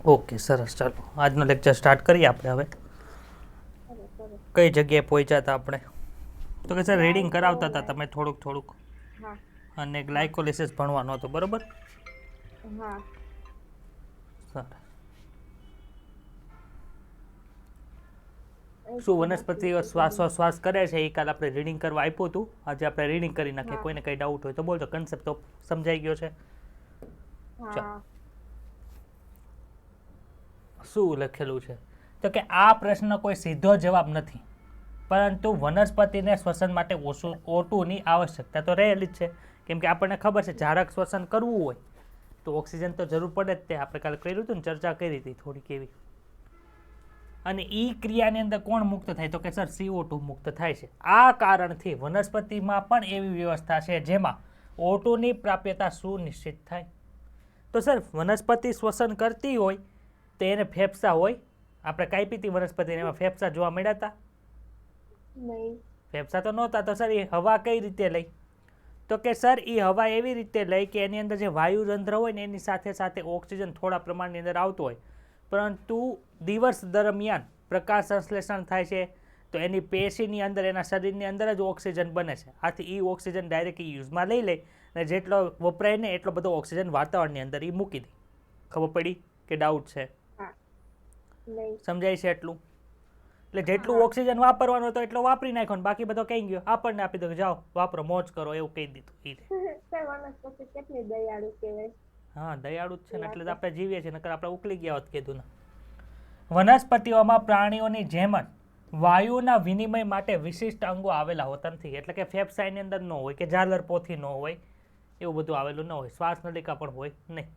Okay, સરસ. ચાલો આજનો લેક્ચર સ્ટાર્ટ કરીએ આપણે હવે. કઈ જગ્યાએ પહોંચ્યા હતા આપણે? તો કે સર રીડિંગ કરાવતા હતા તમે થોડુંક થોડુંક, અને ગ્લાયકોલિસિસ ભણવાનો હતો, બરોબર? સરસ. શું વનસ્પતિઓ શ્વાસોશ્વાસ કરે છે એ કાલે આપણે રીડિંગ કરવા આપ્યું હતું. આજે આપણે રીડિંગ કરી નાખીએ. કોઈને કઈ ડાઉટ હોય તો બોલજો. કન્સેપ્ટ તો સમજાઈ ગયો છે. ચાલો, શું લખેલું છે? તો કે આ પ્રશ્ન કોઈ સીધો જવાબ નથી, પરંતુ વનસ્પતિને શ્વસન માટે O2ની આવશ્યકતા તો રહેલી જ છે. કેમ કે આપણને ખબર છે ઝાડક શ્વસન કરવું હોય તો ઓક્સિજન તો જરૂર પડે જ. તે આપણે કાલે કર્યું હતું ને, ચર્ચા કરી હતી થોડીક એવી. અને ઈ ક્રિયાની અંદર કોણ મુક્ત થાય? તો કે સર CO2 મુક્ત થાય છે. આ કારણથી વનસ્પતિમાં પણ એવી વ્યવસ્થા છે જેમાં O2ની પ્રાપ્યતા સુનિશ્ચિત થાય. તો સર વનસ્પતિ શ્વસન કરતી હોય તો એને ફેફસા હોય. આપણે કાપી હતી વનસ્પતિને, એમાં ફેફસા જોવા મળ્યા હતા? ફેફસા તો નહોતા. તો સર એ હવા કઈ રીતે લઈ? તો કે સર એ હવા એવી રીતે લઈ કે એની અંદર જે વાયુરંધ્ર હોય ને એની સાથે સાથે ઓક્સિજન થોડા પ્રમાણની અંદર આવતો હોય, પરંતુ દિવસ દરમિયાન પ્રકાશ સંશ્લેષણ થાય છે તો એની પેશીની અંદર, એના શરીરની અંદર જ ઓક્સિજન બને છે. આથી એ ઓક્સિજન ડાયરેક્ટ યુઝમાં લઈ લે અને જેટલો વપરાય ને એટલો બધો ઓક્સિજન વાતાવરણની અંદર એ મૂકી દે. ખબર પડી કે ડાઉટ છે? સમજાય છે એટલું? એટલે જેટલું ઓક્સિજન વાપરવાનું હતો એટલો વાપરી નાખો ને બાકી બધો કઈ ગયો આપણને આપી દો, જાઓ વાપરો, મોજ કરો, એવું કહી દીધું. હા, દયાળુ જ છે ને, એટલે જ આપણે જીવીએ છીએ. નકર આપણે ઉકલી ગયા હોત કીધું ને. વનસ્પતિઓમાં પ્રાણીઓની જેમ જ વાયુના વિનિમય માટે વિશિષ્ટ અંગો આવેલા હોતા નથી. એટલે કે ફેફસાની અંદર ન હોય, કે ઝાલર પોથી ન હોય, એવું બધું આવેલું ન હોય. શ્વાસ નલિકા પણ હોય નહીં,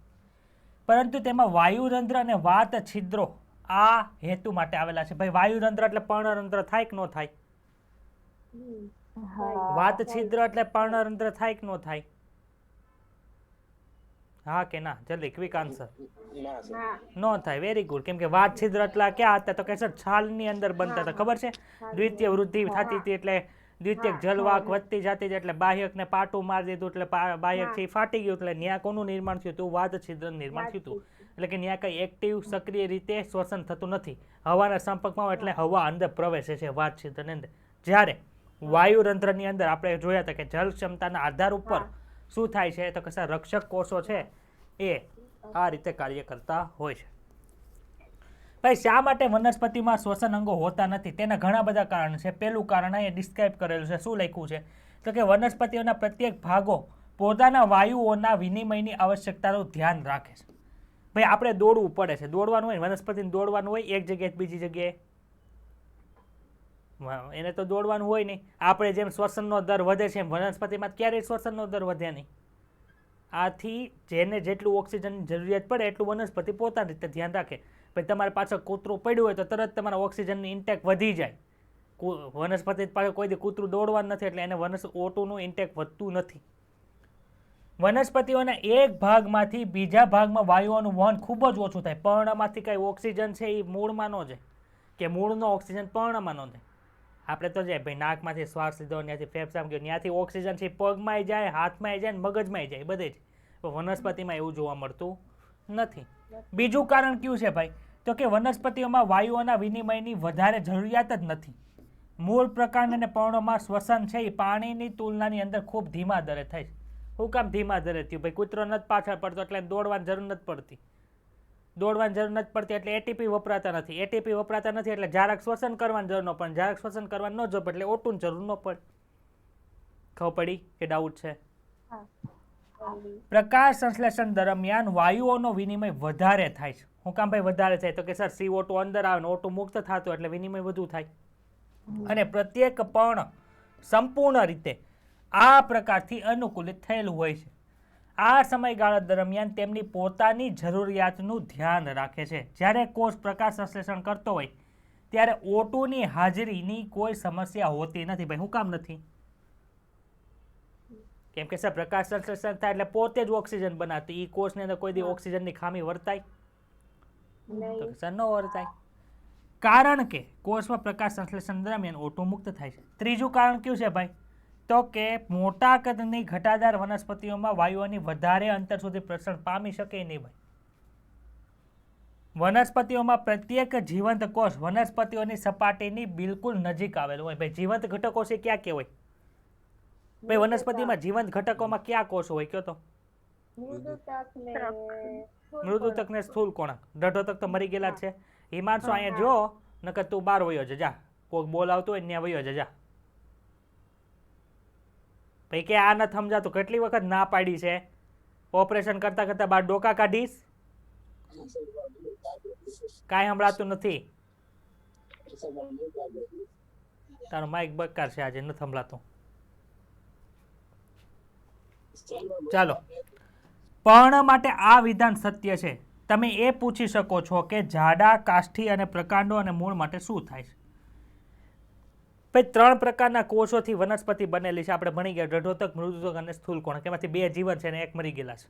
પરંતુ તેમાં વાયુરંધ્ર અને વાત છિદ્રો આ હેતુ માટે આવેલા છે. ભાઈ વાયુરંધ્ર એટલે પર્ણરંધ્ર થાય કે ન થાય? વાત છિદ્ર એટલે પર્ણરંધ્ર થાય કે ન થાય? હા કે ના? જલ્દી ક્વિક આન્સર. ન થાય. Very good. કેમ કે વાત છિદ્ર એટલે ક્યાં હતા? તો કે સર છાલની અંદર બનતા હતા. ખબર છે? દ્વિતીય વૃદ્ધિ થતી હતી એટલે દ્વિતીયક જલવાહક વધતી જતી હતી એટલે બાહ્યકને પાટું મારી દીધું એટલે બાહ્યક છે ફાટી ગયું. એટલે ન્યા કોનું નિર્માણ થયું હતું? વાત છિદ્ર નિર્માણ થયું હતું. એટલે કે ન્યા કઈ એક્ટિવ સક્રિય રીતે શ્વસન થતું નથી. હવાના સંપર્કમાં હોય એટલે હવા અંદર પ્રવેશે છે વાત છિદ્રની અંદર. જ્યારે વાયુરંધ્રની અંદર આપણે જોયા હતા કે જલ ક્ષમતાના આધાર ઉપર શું થાય છે? તો કે સર રક્ષક કોષો છે એ આ રીતે કાર્ય કરતા હોય છે. ભાઈ શા માટે વનસ્પતિમાં શ્વસન અંગો હોતા નથી? તેના ઘણા બધા કારણ છે. પહેલું કારણ અહીંયા ડિસ્ક્રાઇબ કરેલું છે. શું લખ્યું છે? તો કે વનસ્પતિઓના પ્રત્યેક ભાગો પોતાના વાયુઓના વિનિમયની આવશ્યકતાનું ધ્યાન રાખે છે. ભાઈ આપણે દોડવું પડે છે. દોડવાનું હોય, વનસ્પતિને દોડવાનું હોય એક જગ્યાએ બીજી જગ્યાએ, એને તો દોડવાનું હોય નહીં. આપણે જેમ શ્વસનનો દર વધે છે એમ વનસ્પતિમાં ક્યારેય શ્વસનનો દર વધે નહીં. આથી જેને જેટલું ઓક્સિજનની જરૂરિયાત પડે એટલું વનસ્પતિ પોતાની રીતે ધ્યાન રાખે. ભાઈ તમારે પાછળ કૂતરું પડ્યું હોય તો તરત તમારા ઓક્સિજનની ઇન્ટેક વધી જાય. વનસ્પતિ પાસે કોઈ દી કૂતરું દોડવાનું નથી એટલે એને O2નું ઇન્ટેક વધતું નથી. વનસ્પતિઓના એક ભાગમાંથી બીજા ભાગમાં વાયુઓનું વહન ખૂબ જ ઓછું થાય. પર્ણમાંથી કઈ ઓક્સિજન છે એ મૂળમાં ન જાય, કે મૂળનો ઓક્સિજન પર્ણમાં ન જાય. આપણે તો જાય ભાઈ નાકમાંથી શ્વાસ લીધો, ત્યાંથી ફેફસામાં ગયો, ત્યાંથી ઓક્સિજન છે પગમાં જાય, હાથમાં જાય, મગજમાં જાય, બધે જ. વનસ્પતિમાં એવું જોવા મળતું નથી. બીજું કારણ કયું છે ભાઈ? તો કે વનસ્પતિઓમાં વાયુઓના વિનિમયની વધારે જરૂરિયાત જ નથી. મૂળ પ્રકાંડ અને પર્ણોમાં શ્વસન છે એ પાણીની તુલનાની અંદર ખૂબ ધીમા દરે થાય છે. શું કામ ધીમા દરે થયું? ભાઈ કૂતરો નથી પાછળ પડતો એટલે દોડવાની જરૂર નથી પડતી. દોડવાની જરૂર નથી પડતી એટલે એટીપી વપરાતા નથી. એટીપી વપરાતા નથી એટલે જરાક શ્વસન કરવાની જરૂર ન પડે. જરાક શ્વસન કરવાની ન જરૂર પડે એટલે O2ની જરૂર ન પડે. ખબર પડી કે ડાઉટ છે? પ્રકાશ સંશ્લેષણ દરમિયાન વાયુઓનો વિનિમય વધારે થાય છે. શું કામ ભાઈ વધારે થાય? તો કે સર CO2 અંદર આવે ને O2 મુક્ત થતો એટલે વિનિમય વધુ થાય. અને પ્રત્યેક પર્ણ સંપૂર્ણ રીતે આ પ્રકારથી અનુકૂલિત થયેલું હોય છે. આ સમયગાળા દરમિયાન તેમની પોતાની જરૂરિયાતનું ધ્યાન રાખે છે. જ્યારે કોષ પ્રકાશ સંશ્લેષણ કરતો હોય ત્યારે O2ની હાજરીની કોઈ સમસ્યા હોતી નથી. ભાઈ શું કામ નથી? કેમ કે સર પ્રકાશ સંશ્લેષણ થાય એટલે પોતે જ ઓક્સિજન બનાવતી. એ કોષની અંદર કોઈ દી ઓક્સિજનની ખામી વર્તાય? તો સર ન વર્તાય. કારણ કે કોષમાં પ્રકાશ સંશ્લેષણ દરમિયાન O2 મુક્ત થાય છે. ત્રીજું કારણ કયું છે ભાઈ? તો કે મોટા કદની ઘટાદાર વનસ્પતિઓમાં વાયુઓની વધારે અંતર સુધી પ્રસરણ પામી શકે નહીં ભાઈ. વનસ્પતિઓમાં પ્રત્યેક જીવંત કોષ વનસ્પતિઓની સપાટીની બિલકુલ નજીક આવેલું હોય. ભાઈ જીવંત ઘટકો છે ક્યાં કે હોય? ભાઈ વનસ્પતિમાં જીવંત ઘટકોમાં ક્યાં કોષો હોય કયો તો? મૃદુતક ને સ્થૂલ કોણક. દઢોતક તો મરી ગયેલા છે. હિમાંશુ અહીંયા જો નકર તું બાર વયો જા. કોઈક બોલાવતો હોય ત્યાં વયો જા. ભાઈ કે આ નથી સમજાતું, કેટલી વખત ના પાડી છે. ઓપરેશન કરતા કરતા બાર ડોકા કાઢીશ, કાંઈ સંભળાતું નથી. તારો માઇક બકાર છે આજે, નથી સંભળાતું. ચાલો, પર્ણ માટે આ વિધાન સત્ય છે. તમે એ પૂછી શકો છો કે જાડા, કાષ્ઠી અને પ્રકાંડો અને મૂળ માટે શું થાય છે? ભાઈ 3 પ્રકારના કોષોથી વનસ્પતિ બનેલી છે. આપણે ભણી ગયા દઢોતક, મૃદુતક અને સ્થૂલ કોણક. એમાંથી 2 જીવન છે અને 1 મરી ગયેલા છે.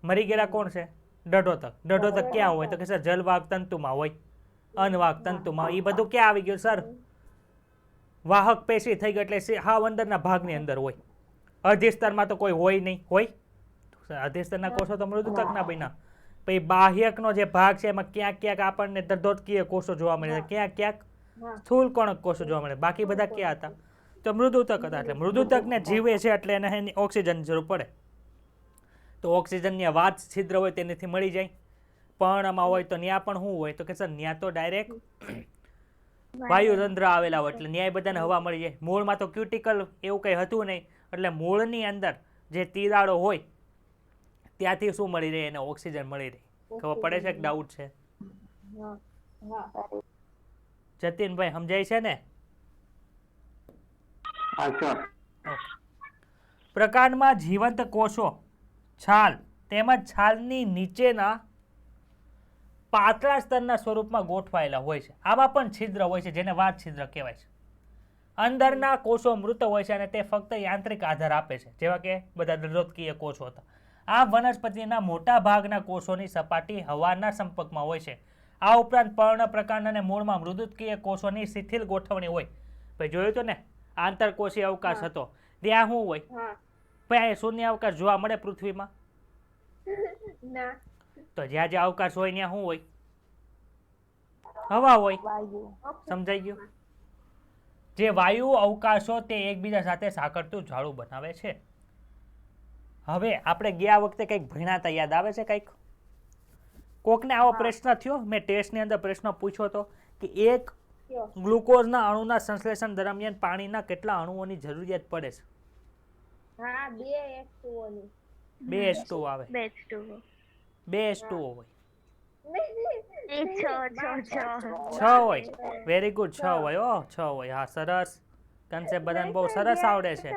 મરી ગયેલા કોણ છે? દઢોતક. દઢોતક ક્યાં હોય તો કે સર જલવાહક તંતુમાં હોય, અનવાહક તંતુમાં. એ બધું ક્યાં આવી ગયું સર? વાહક પેશી થઈ ગયું એટલે હાવ અંદરના ભાગની અંદર હોય. અધિસ્તરમાં તો કોઈ હોય નહીં. હોય અધિસ્તરના કોષો તો મૃદુતકના બન્યા. પછી બાહ્યકનો જે ભાગ છે એમાં ક્યાંક ક્યાંક આપણને દઢોતકીય કોષો જોવા મળે, ક્યાંક ક્યાંક સ્થૂલ કોણક કોષો જોવા મળે. બાકી બધા ક્યાં હતા? તો મૃદુતક હતા. એટલે મૃદુતકને જીવે છે એટલે એને ઓક્સિજનની જરૂર પડે. તો ઓક્સિજનની વાત છિદ્ર હોય તેનાથી મળી જાય. પર્ણમાં હોય તો ન્યા પણ શું હોય તો કે સર ન્યા તો ડાયરેક્ટ વાયુરંધ્ર આવેલા હોય એટલે ન્યાય બધાને હવા મળી જાય. મૂળમાં તો ક્યુટિકલ એવું કંઈ હતું નહીં એટલે મૂળની અંદર જે તિરાડો હોય ત્યાંથી શું મળી રહે? એને ઓક્સિજન મળી રહે. ખબર પડે છે કે ડાઉટ છે? જતીનભાઈ સમજાય છે ને? પ્રકાંડમાં જીવંત કોષો છાલ તેમજ છાલની નીચેના પાતળા સ્તરના સ્વરૂપમાં ગોઠવાયેલા હોય છે. આમાં પણ છિદ્ર હોય છે જેને વાત છિદ્ર કહેવાય છે. અંદરના કોષો મૃત હોય છે અને તે ફક્ત યાંત્રિક આધાર આપે છે, જેવા કે બધા દઢોતકીય કોષો હતા. આ વનસ્પતિના મોટા ભાગના કોષોની સપાટી હવાના સંપર્કમાં હોય છે. આ ઉપરાંત પર્ણ, પ્રકાંડ અને મૂળમાં મૃદુતકીય કોષોની શિથિલ ગોઠવણી હોય. ભાઈ જોયું હતું ને આંતરકોષીય અવકાશ હતો, ત્યાં શું હોય? ભાઈ શૂન્ય અવકાશ જોવા મળે પૃથ્વીમાં? તો જ્યાં જ્યાં અવકાશ હોય ત્યાં શું હોય? હવા હોય. સમજાઈ ગયું? જે વાયુ અવકાશો તે એકબીજા સાથે સાંકળતું જાળું બનાવે છે. હવે આપણે ગયા વખતે કંઈક ભણ્યા હતા, યાદ આવે છે કંઈક? કોકને આવો પ્રશ્ન થયો? મેં ટેસ્ટની અંદર પ્રશ્ન પૂછ્યો હતો કે એક ગ્લુકોઝના અણુના સંશ્લેષણ દરમિયાન પાણીના કેટલા અણુઓની જરૂરિયાત પડે છે? હા, 2 H2O ની. 2 H2O આવે. 2 H2O હોય. 6 હોય. વેરી ગુડ, 6 હોય. ઓ 6 હોય. હા, સરસ. કન્સેપ્ટ બધાને બહુ સરસ આવડે છે.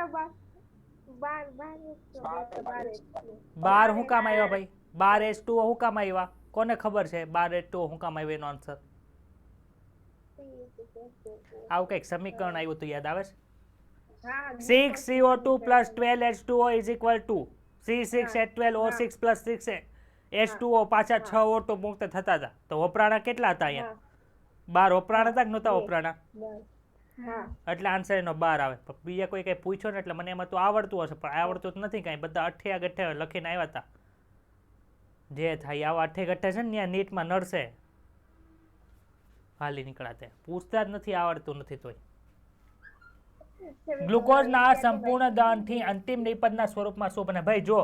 12 શું કામ આવ્યા ભાઈ? 12 H2O શું કામ આવ્યા? કોને ખબર છે 12 H2O શું કામ આવ્યું? એનો આન્સર આવું કંઈક સમીકરણ આવ્યું તો યાદ આવે છે? 6 CO2 plus 12 H2O is equal to C6H12O6 plus 6 H2O પાછા 6 O2 મુક્ત થતા હતા. તો વપરાણા કેટલા હતા અહીંયા? 12 વપરાણા હતા કે નહોતા વપરાણા? એટલે આન્સર એનો 12 આવે. બીજા કોઈ કઈ પૂછ્યો ને એટલે મને એમાં તો આવડતું હશે, પણ આવડતું જ નથી કાંઈ. બધા અઠ્ઠે ગઠ્ઠે લખીને આવ્યા હતા. જે થાય આવા અઠ્ઠે ગઠ્ઠે છે ને ત્યાં નીટમાં નડશે, હાલી નીકળાતે પૂછતા જ નથી, આવડતું નથી તોય. ગ્લુકોઝના સંપૂર્ણ દહનથી અંતિમ નિપજના સ્વરૂપમાં શું બને? ભાઈ જો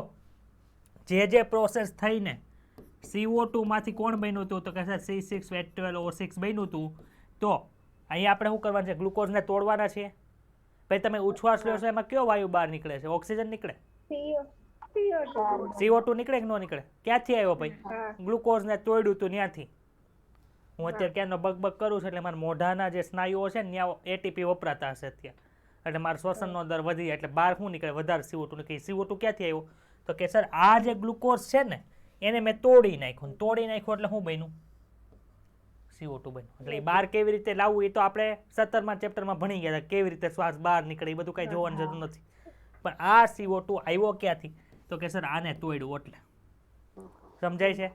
જે પ્રોસેસ થઈને CO2 માંથી કોણ બન્યું હતું તો કે C6H12O6 બન્યું હતું. તો અહીંયા આપણે શું કરવાનું છે? ગ્લુકોઝને તોડવાના છે. ભાઈ તમે ઉચ્છ્વાસ લો છો એમાં કયો વાયુ બહાર નીકળે છે? ઓક્સિજન નીકળે? CO2 નીકળે કે ન નીકળે? ક્યાંથી આવ્યો ભાઈ? ગ્લુકોઝને તોડ્યું હતું ત્યાંથી. હું અત્યારે ક્યાંનો બગબગ કરું છું એટલે મારા મોઢાના જે સ્નાયુઓ છે ને ત્યાં ATP વપરાતા હશે અત્યારે, એટલે મારો શ્વસનનો દર વધી જાય એટલે બહાર શું નીકળે? વધારે CO2 નીકળે. CO2 ક્યાંથી આવ્યું? તો કે સર આ જે ગ્લુકોઝ છે ને એને મેં તોડી નાખ્યું. તોડી નાખ્યું એટલે શું બન્યું? CO2 બન્યું. એટલે એ બહાર કેવી રીતે લાવવું એ તો આપણે 17મા ચેપ્ટરમાં ભણી ગયા હતા, કેવી રીતે શ્વાસ બહાર નીકળે એ બધું કાંઈ જોવાની જરૂર નથી. પણ આ CO2 આવ્યો ક્યાંથી? તો કે સર આને તોડ્યું. એટલે સમજાય છે?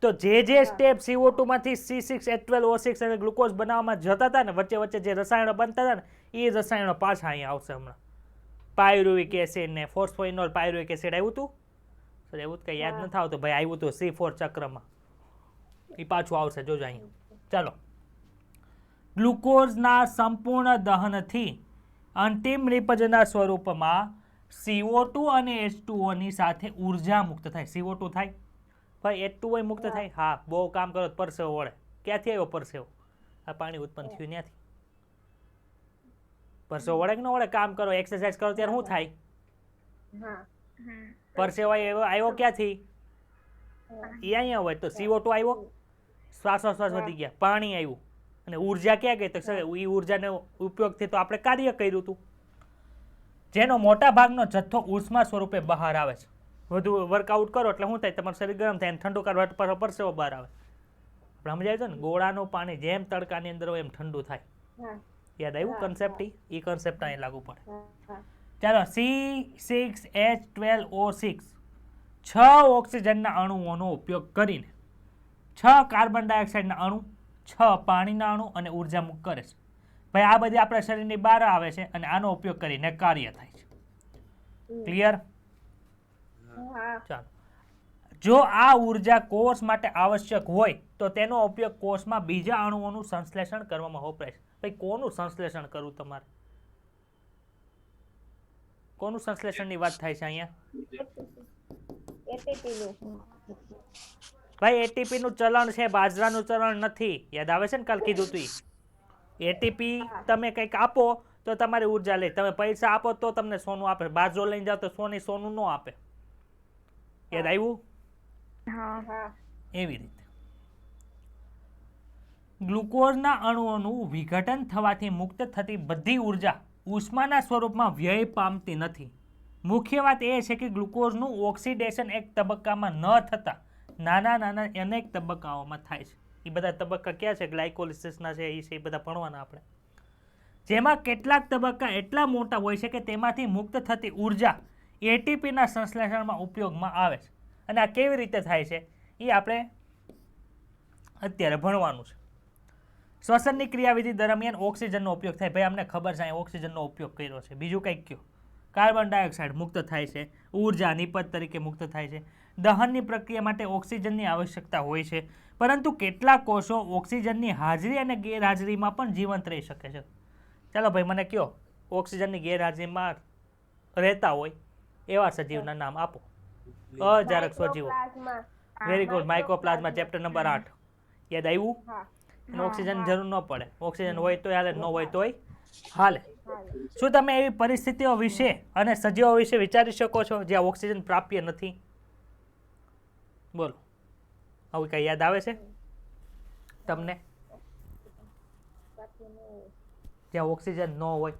તો જે સ્ટેપ CO2 માંથી C6H12O6 અને ગ્લુકોઝ બનાવવામાં જતા હતા ને, વચ્ચે વચ્ચે જે રસાયણો બનતા હતા ને, એ રસાયણો પાછા અહીંયા આવશે હમણાં. પાયરુવિક એસિડ ને ફોસ્ફોઇનોલ પાયરુવિક એસિડ આવ્યું હતું સર? એવું જ કંઈ યાદ નથી આવતું ભાઈ. આવ્યું હતું C4 ચક્રમાં. એ પાછું આવશે, જોજો અહીંયા. ચાલો, ગ્લુકોઝના સંપૂર્ણ દહનથી અંતિમ નિપજના સ્વરૂપમાં CO2 અને H2O ની સાથે ઉર્જા મુક્ત થાય. CO2 થાય ભાઈ, H2O મુક્ત થાય. હા, બહુ કામ કરો તો પરસેવો વળે. ક્યાંથી આવ્યો પરસેવો? આ પાણી ઉત્પન્ન થયું ત્યાંથી. પરસેવો વળે કે ન વળે? કામ કરો, એક્સરસાઇઝ કરો ત્યારે શું થાય? પરસેવો આવ્યો ક્યાંથી? એ અહીંયા હોય તો CO2 આવ્યો, શ્વાસોશ્વાસ વધી ગયા, પાણી આવ્યું, અને ઉર્જા ક્યાં ગઈ? તો એ ઉર્જાનો ઉપયોગથી તો આપણે કાર્ય કર્યું હતું, જેનો મોટા ભાગનો જથ્થો ઉષ્મા સ્વરૂપે બહાર આવે છે. વધુ વર્કઆઉટ કરો એટલે શું થાય? તમારું શરીર ગરમ થાય અને ઠંડુ કરવા પરસેવો બહાર આવે. આપણે સમજાય છે ને, ગોળાનું પાણી જેમ તડકાની અંદર હોય એમ ઠંડુ થાય. યાદ આવ્યું કન્સેપ્ટ? એ કન્સેપ્ટ અહીં લાગુ પડે. ચાલો, C6H12O6 6 ઓક્સિજનના અણુઓનો ઉપયોગ કરીને 6 કાર્બન ડાયોક્સાઇડના અણુ, 6 પાણીના અણુ અને ઉર્જા મુક્ત કરે છે. ભાઈ, આ બધી આપણા શરીરની બહાર આવે છે અને આનો ઉપયોગ કરીને કાર્ય થાય છે. ક્લિયર? ચાલો, જો આ ઉર્જા કોષ માટે આવશ્યક હોય તો તેનો ઉપયોગ કોષમાં બીજા અણુઓનું સંશ્લેષણ કરવામાં વપરાય છે. ભાઈ, કોનું સંશ્લેષણ કરવું તમારે? કોનું સંશ્લેષણની વાત થાય છે અહીંયા? ભાઈ, એટીપી નું ચલણ છે, બાજરાનું ચલણ નથી. યાદ આવે છે ને, કાલ કીધું તું. એટીપી તમે કંઈક આપો તો તમારી ઉર્જા લે. તમે પૈસા આપો તો તમને સોનું આપે. બાજરો લઈને જાઓ તો સોનું ન આપે. યાદ આવ્યું? એવી રીતે ગ્લુકોઝના અણુઓનું વિઘટન થવાથી મુક્ત થતી બધી ઉર્જા ઉષ્માના સ્વરૂપમાં વ્યય પામતી નથી. મુખ્ય વાત એ છે કે ગ્લુકોઝનું ઓક્સિડેશન એક તબક્કામાં ન થતા નાના નાના અનેક તબક્કાઓમાં થાય છે. એ બધા તબક્કા ક્યાં છે? ગ્લાયકોલિસિસના છે, એ બધા ભણવાના આપણે. જેમાં કેટલાક તબક્કા એટલા મોટા હોય છે કે તેમાંથી મુક્ત થતી ઉર્જા એટીપીના સંશ્લેષણમાં ઉપયોગમાં આવે છે. અને આ કેવી રીતે થાય છે એ આપણે અત્યારે ભણવાનું છે. શ્વસનની ક્રિયાવિધિ દરમિયાન ઓક્સિજનનો ઉપયોગ થાય. ભાઈ, અમને ખબર છે ઓક્સિજનનો ઉપયોગ કર્યો છે. બીજું કંઈક કયો? કાર્બન ડાયોક્સાઇડ મુક્ત થાય છે, ઉર્જા નિપજ તરીકે મુક્ત થાય છે. દહનની પ્રક્રિયા માટે ઓક્સિજનની આવશ્યકતા હોય છે, પરંતુ કેટલાક કોષો ઓક્સિજનની હાજરી અને ગેરહાજરીમાં પણ જીવંત રહી શકે છે. ચાલો ભાઈ, મને કયો, ઓક્સિજનની ગેરહાજરીમાં રહેતા હોય એવા સજીવના નામ આપો. અજારક સજીવો. Very good. Mycoplasma, chapter number 8. યાદ આવ્યું? અને ઓક્સિજન જરૂર ન પડે. ઓક્સિજન હોય તો હાલે, ન હોય તોય હાલે. શું તમે એવી પરિસ્થિતિઓ વિશે અને સજીવો વિશે વિચારી શકો છો જ્યાં ઓક્સિજન પ્રાપ્ય નથી? બોલો, આવું કઈ યાદ આવે છે તમને જ્યાં ઓક્સિજન ન હોય?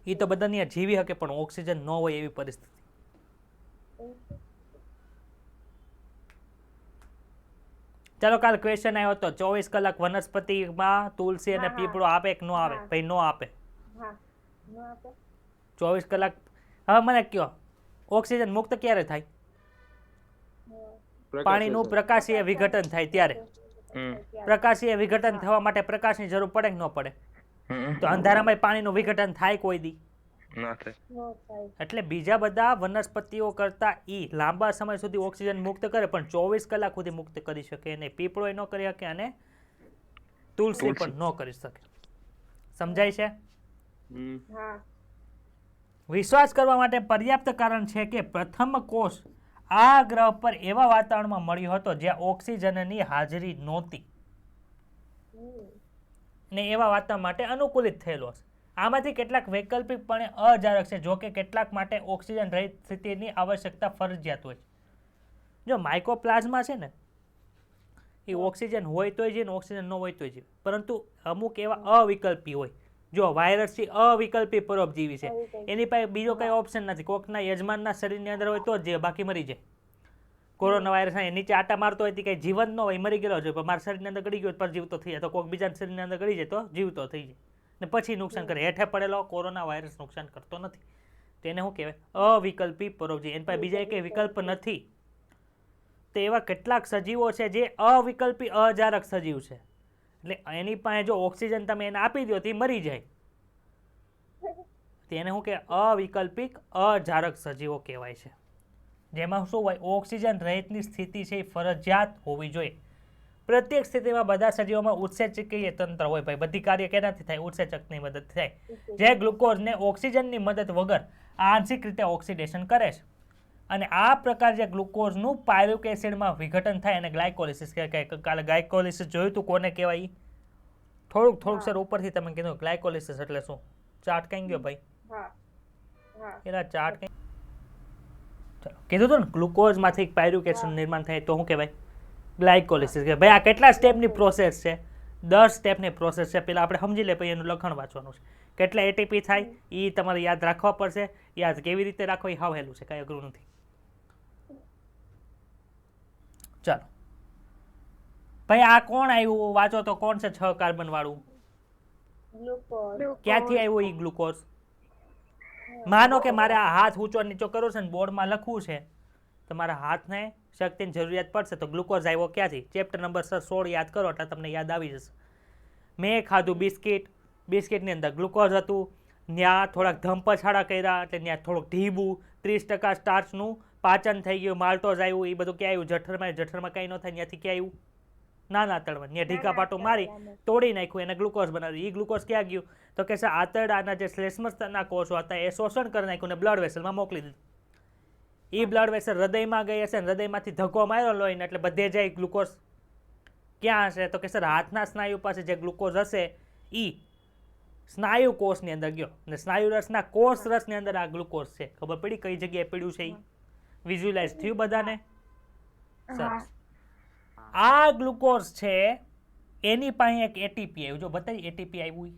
એ તો બધાની જીવી શકે, પણ ઓક્સિજન ન હોય એવી પરિસ્થિતિ. ચાલો, કાલ ક્વેશ્ચન આવ્યો હતો, 24 કલાક વનસ્પતિમાં તુલસી અને પીપળો આપે કે ન આવે? ભાઈ, ન આપે. 24 કલાક. હવે મને કયો, ઓક્સિજન મુક્ત ક્યારે થાય? પાણીનું પ્રકાશીય વિઘટન થાય ત્યારે. પ્રકાશીય વિઘટન થવા માટે પ્રકાશની જરૂર પડે કે ન પડે? તો અંધારામાં પાણીનું વિઘટન થાય કોઈ દી? એટલે બીજા બધા વનસ્પતિઓ કરતા લાંબા સમય સુધી ઓક્સિજન મુક્ત કરે, પણ 24 કલાક સુધી મુક્ત કરી શકે નહીં. પીપળો ન કરી શકે અને તુલસી પણ ન કરી શકે. સમજાય છે? વિશ્વાસ કરવા માટે પર્યાપ્ત કારણ છે કે પ્રથમ કોષ આ ગ્રહ પર એવા વાતાવરણમાં મળ્યો હતો જ્યાં ઓક્સિજનની હાજરી નહોતી, ને એવા વાતાવરણ માટે અનુકૂલિત થયેલો હશે. આમાંથી કેટલાક વૈકલ્પિકપણે અજારક છે, જો કે કેટલાક માટે ઓક્સિજન રહિત સ્થિતિની આવશ્યકતા ફરજિયાત હોય છે. જો માઇકોપ્લાઝ્મા છે ને, એ ઓક્સિજન હોય તોય જીવે, ઓક્સિજન ન હોય તોય જીવે, પરંતુ અમુક એવા અવિકલ્પી હોય. જો વાયરસ છે અવિકલ્પી પરોપજીવી છે, એની પાસે બીજો કઈ ઓપ્શન નથી. કોકના યજમાનના શરીરની અંદર હોય તો જ જીવે, બાકી મરી જાય. કોરોના વાયરસ નીચે આટા મારતો હોય કઈ જીવન ન હોય, મરી ગયેલો છે, પણ મારા શરીરની અંદર ગળી ગયો પર જીવતો થઈ જાય, તો કોઈક બીજા શરીરની અંદર ગળી જાય તો જીવતો થઈ જાય, ને પછી નુકસાન કરે. હેઠે પડેલો કોરોના વાયરસ નુકસાન કરતો નથી. તેને શું કહેવાય? અવિકલ્પી પરોપજીવી. એની પાસે બીજા એક વિકલ્પ નથી. તો એવા કેટલાક સજીવો છે જે અવિકલ્પી અજારક સજીવ છે. એટલે એની પાસે જો ઓક્સિજન તમે એને આપી દો તો એ મરી જાય. તેને શું કે અવિકલ્પિક અજારક સજીવો કહેવાય છે, જેમાં શું હોય ઓક્સિજન રહિતની સ્થિતિ છે એ ફરજિયાત હોવી જોઈએ. પ્રત્યેક સ્થિતિમાં બધા સજીવોમાં ઉત્સેચકીય તંત્ર હોય ભાઈ, બધી કાર્ય કેનાથી થાય? ઉત્સેચકની મદદથી થાય, જે ગ્લુકોઝને ઓક્સિજનની મદદ વગર આંશિક રીતે ઓક્સિડેશન કરે છે. અને આ પ્રકાર જે ગ્લુકોઝનું પાયરુક એસિડમાં વિઘટન થાય અને ગ્લાયકોલિસિસ કહેવાય. કાલે ગ્લાયકોલિસિસ જોયું તું, કોને કહેવાય? થોડુંક સર ઉપરથી તમે કીધું ગ્લાયકોલિસિસ એટલે શું? ચાર્ટ કઈ ગયો ભાઈ? એના ચાર્ટ કઈ કીધું તું ને, ગ્લુકોઝમાંથી પાયરુક એસિડ નિર્માણ થાય તો શું કહેવાય? ગ્લાયકોલિસિસ. કે ભાઈ આ કેટલા સ્ટેપની પ્રોસેસ છે? 10 સ્ટેપની પ્રોસેસ છે. પેલા આપણે સમજી લે, પછી એનું લખણ વાંચવાનું છે. કેટલા એટીપી થાય એ તમારે યાદ રાખવા પડશે. યાદ કેવી રીતે રાખો એ હાવ હેલું છે, કાંઈ અઘરું નથી. ચાલો ભાઈ, આ કોણ આવ્યું? વાંચો તો. કોણ છે 6 કાર્બન વાળું? ક્યાંથી આવ્યું એ ગ્લુકોઝ? માનો કે મારે આ હાથ ઊંચો નીચો કરવો છે ને બોર્ડમાં લખવું છે, તમારા હાથને શક્તિની જરૂરિયાત પડશે, તો ગ્લુકોઝ આવ્યો ક્યાંથી? ચેપ્ટર નંબર 16 યાદ કરો એટલે તમને યાદ આવી જશે. મેં ખાધું બિસ્કિટ, બિસ્કિટની અંદર ગ્લુકોઝ હતું, ત્યાં થોડાક ધમપછાડા કર્યા એટલે ત્યાં થોડુંક ઢીબું, 30% સ્ટાર્ચનું પાચન થઈ ગયું, માલ્ટોઝ આવ્યું, એ બધું ક્યાં આવ્યું? જઠરમાં. જઠરમાં કંઈ ન થાય ત્યાંથી ક્યાં આવ્યું? નાના આંતરડામાં. ત્યાં ઢીકા પાટું મારી તોડી નાખ્યું, એને ગ્લુકોઝ બનાવ્યું. એ ગ્લુકોઝ ક્યાં ગયું? તો કે આંતરડાના જે શ્લેષ્મસ્તરના કોષો હતા એ શોષણ કરી નાખ્યું ને બ્લડ વેસલમાં મોકલી દીધું. એ બ્લડ વેસલ હૃદયમાં ગઈ હશે ને હૃદયમાંથી ધક્કો માર્યો લોહીને એટલે બધે જાય ગ્લુકોઝ. ક્યાં હશે? તો કે સર હાથના સ્નાયુ પાસે જે ગ્લુકોઝ હશે એ સ્નાયુ કોષની અંદર ગયો, અને સ્નાયુ રસના કોષ રસની અંદર આ ગ્લુકોઝ છે. ખબર પડી કઈ જગ્યાએ પડ્યું છે? એ વિઝ્યુલાઇઝ થયું બધાને? સરસ. આ ગ્લુકોઝ છે એની પાસે એક એટીપી આવ્યું. જો બતાવી એટીપી આવ્યું.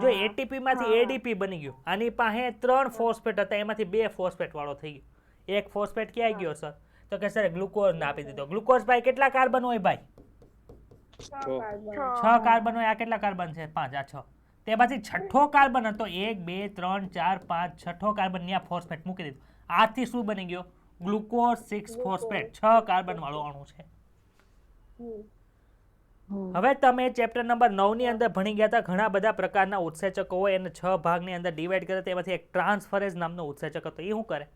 જો એટીપી માંથી એડીપી બની ગયું. આની પાસે 3 ફોસ્ફેટ હતા, એમાંથી 2 ફોસ્ફેટ વાળો થઈ ગયો. એક ફોસ્ફેટ ક્યાં ગયો સર? તો કે સર ગ્લુકોઝ ને આપી દીધો. ગ્લુકોઝ ભાઈ કેટલા કાર્બન હોય ભાઈ? 6 કાર્બન હોય. આ કેટલા કાર્બન છે? 5. આ 6. તેમાંથી છઠ્ઠો કાર્બન હતો. 1 2 3 4 5 છઠ્ઠો કાર્બન ત્યાં ફોસ્ફેટ મૂકી દીધું. આથી શું બની ગયો? Glucose 6 phosphate. 6 કાર્બન વાળો અણુ છે. હવે તમે ચેપ્ટર નંબર 9 ની અંદર ભણી ગયા હતા, ઘણા બધા પ્રકારના ઉત્સેચકો હોય એને 6 ભાગની અંદર ડિવાઈડ કરે. તેમાંથી એક ટ્રાન્સફરેઝ નામનો ઉત્સેચક હતો. એ શું કરે?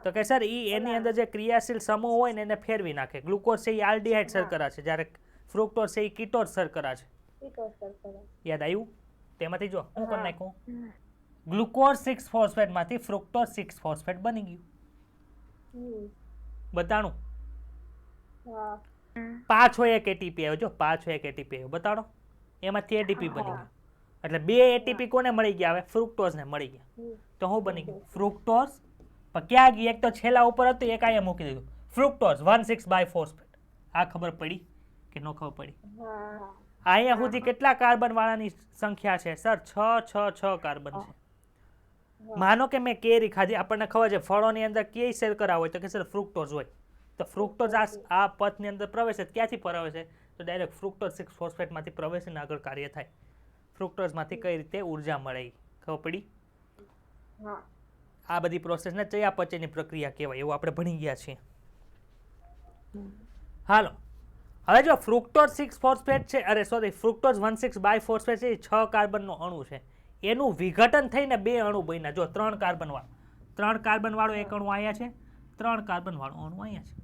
તો કે સર એની અંદર જે ક્રિયાશીલ સમૂહ હોય ને એને ફેરવી નાખે. ગ્લુકોઝ છે એ આલ્ડીહાઇડ શર્કરા છે, જ્યારે ફ્રુક્ટોઝ છે એ કીટોઝ શર્કરા છે. યાદ આવ્યું? તેમાંથી જો હું કરી નાખું, ગ્લુકોઝ 6 ફોસ્ફેટ માંથી ફ્રુક્ટોઝ 6 ફોસ્ફેટ બની ગયું. બતાણું? પાછો એક એટીપી આવ્યો. જો પાછો એક એટીપી આવ્યો, બતાડો. એમાંથી એટીપી બની ગયું. એટલે 2 એટીપી કોને મળી ગયા? હવે ફ્રુક્ટોઝ ને મળી ગયા. તો શું બની ગયું? ફ્રુક્ટોઝ. પણ ક્યાં ગઈ? એક તો છેલ્લા ઉપર હતું, એક અહીંયા મૂકી દીધું. Fructose 1,6 biphosphate. આ ખબર પડી કે ન ખબર પડી? અહીંયા સુધી કેટલા કાર્બન વાળાની સંખ્યા છે સર? 6 કાર્બન છે. માનો કે મેં કેરી ખાધી, આપણને ખબર છે ફળોની અંદર કઈ શર્કરા હોય? તો કે સર ફ્રુક્ટોઝ હોય. તો ફ્રુક્ટોઝ આ પથની અંદર પ્રવેશે. ક્યાંથી પ્રવેશે? તો ડાયરેક્ટ ફ્રુક્ટોઝ 6 ફોસ્ફેટમાંથી પ્રવેશીને આગળ કાર્ય થાય. ફ્રુક્ટોઝમાંથી કઈ રીતે ઉર્જા મળે ખબર પડી? આ બધી પ્રોસેસને ચયાપચયની પ્રક્રિયા કહેવાય, એવું આપણે ભણી ગયા છીએ. હાલો, હવે જો ફ્રુક્ટોઝ 6 ફોસ્ફેટ છે, ફ્રુક્ટોઝ 1,6 બાયફોસ્ફેટ છે, 6 કાર્બનનો અણુ છે. એનું વિઘટન થઈને 2 અણુ બન્યા. જો 3 કાર્બન વાળો, 3 કાર્બન વાળો એક અણુ અહીંયા છે, 3 કાર્બન વાળો અણુ અહીંયા છે.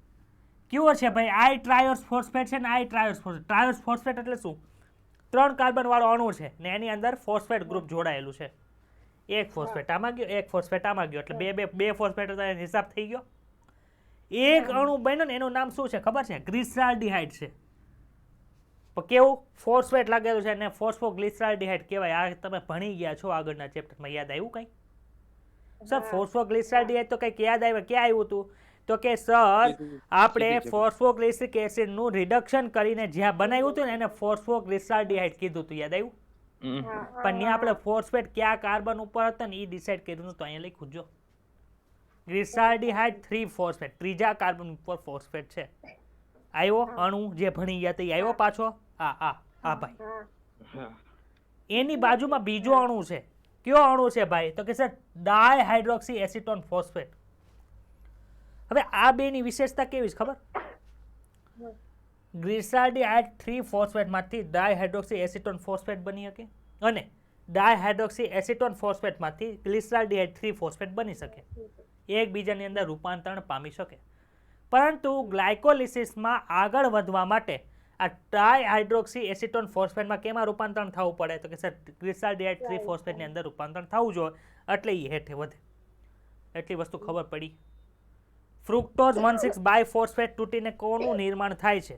કેવો છે ભાઈ? આઈ ટ્રાયોસ ફોસ્ફેટ છે ને આઈ ટ્રાયોસ ફોસ્ફેટ. ટ્રાયોસ ફોસ્ફેટ એટલે શું? 3 કાર્બન વાળો અણુ છે ને એની અંદર ફોસ્ફેટ ગ્રુપ જોડાયેલું છે. એક ફોસ્ફેટ આમાં ગયો, એક ફોસ્ફેટ આમાં ગયો, એટલે બે ફોસ્ફેટ હિસાબ થઈ ગયો. એક અણુ બન્યો ને એનું નામ શું છે ખબર છે? ગ્લિસરાલ્ડિહાઇડ છે. પણ કેવું ફોસ્ફેટ લાગેલું છે અને ફોસ્ફોગ્લિસરાલ્ડિહાઇડ કહેવાય. આ તમે ભણી ગયા છો આગળના ચેપ્ટરમાં. યાદ આવ્યું કંઈ સર? ફોસ્ફોગ્લિસરાલ્ડિહાઇડ તો કંઈક યાદ આવ્યું. ક્યાં આવ્યું હતું? તો કે સર આપણે ફોસ્ફોગ્લિસરિક એસિડનું રિડક્શન કરીને જ્યાં બનાવ્યું હતું ને એને ફોસ્ફોગ્લિસરાલ્ડિહાઇડ કીધું હતું. યાદ આવ્યું? પણ ત્યાં આપણે ફોસ્ફેટ કયા કાર્બન ઉપર હતા ને એ ડિસાઇડ કર્યું. તો અહીંયા લખ્યું જો ગ્લિસરાલ્ડિહાઇડ 3 ફોસ્ફેટ, ત્રીજા કાર્બન ઉપર ફોસ્ફેટ છે. આવ્યો અણુ જે ભણી ગયા તે આવ્યો પાછો. આ ભાઈ એની બાજુમાં બીજો અણુ છે. કયો અણુ છે ભાઈ? તો કે સર ડાયહાઇડ્રોક્સી એસિટોન ફોસ્ફેટ. હવે આ બેની વિશેષતા કેવી છે ખબર? ગ્લિસરાલ્ડિહાઇડ 3 ફોસ્ફેટમાંથી ડાયહાઇડ્રોક્સી એસિટોન ફોસ્ફેટ બની શકે અને ડાયહાઇડ્રોક્સી એસિટોન ફોસ્ફેટમાંથી ગ્લિસરાલ્ડિહાઇડ 3 ફોસ્ફેટ બની શકે, એકબીજાની અંદર રૂપાંતરણ પામી શકે. પરંતુ ગ્લાયકોલિસિસમાં આગળ વધવા માટે આ ડાયહાઇડ્રોક્સી એસિટોન ફોસ્ફેટમાં કેમાં રૂપાંતરણ થવું પડે? તો કે સર ગ્લિસરાલ્ડિહાઇડ 3 ફોસ્ફેટની અંદર રૂપાંતરણ થવું જોઈએ, એટલે એ હેઠે વધે. એટલી વસ્તુ ખબર પડી. ફ્રુક્ટોઝ 1,6 બાયફોસ્ફેટ તૂટીને કોનું નિર્માણ થાય છે?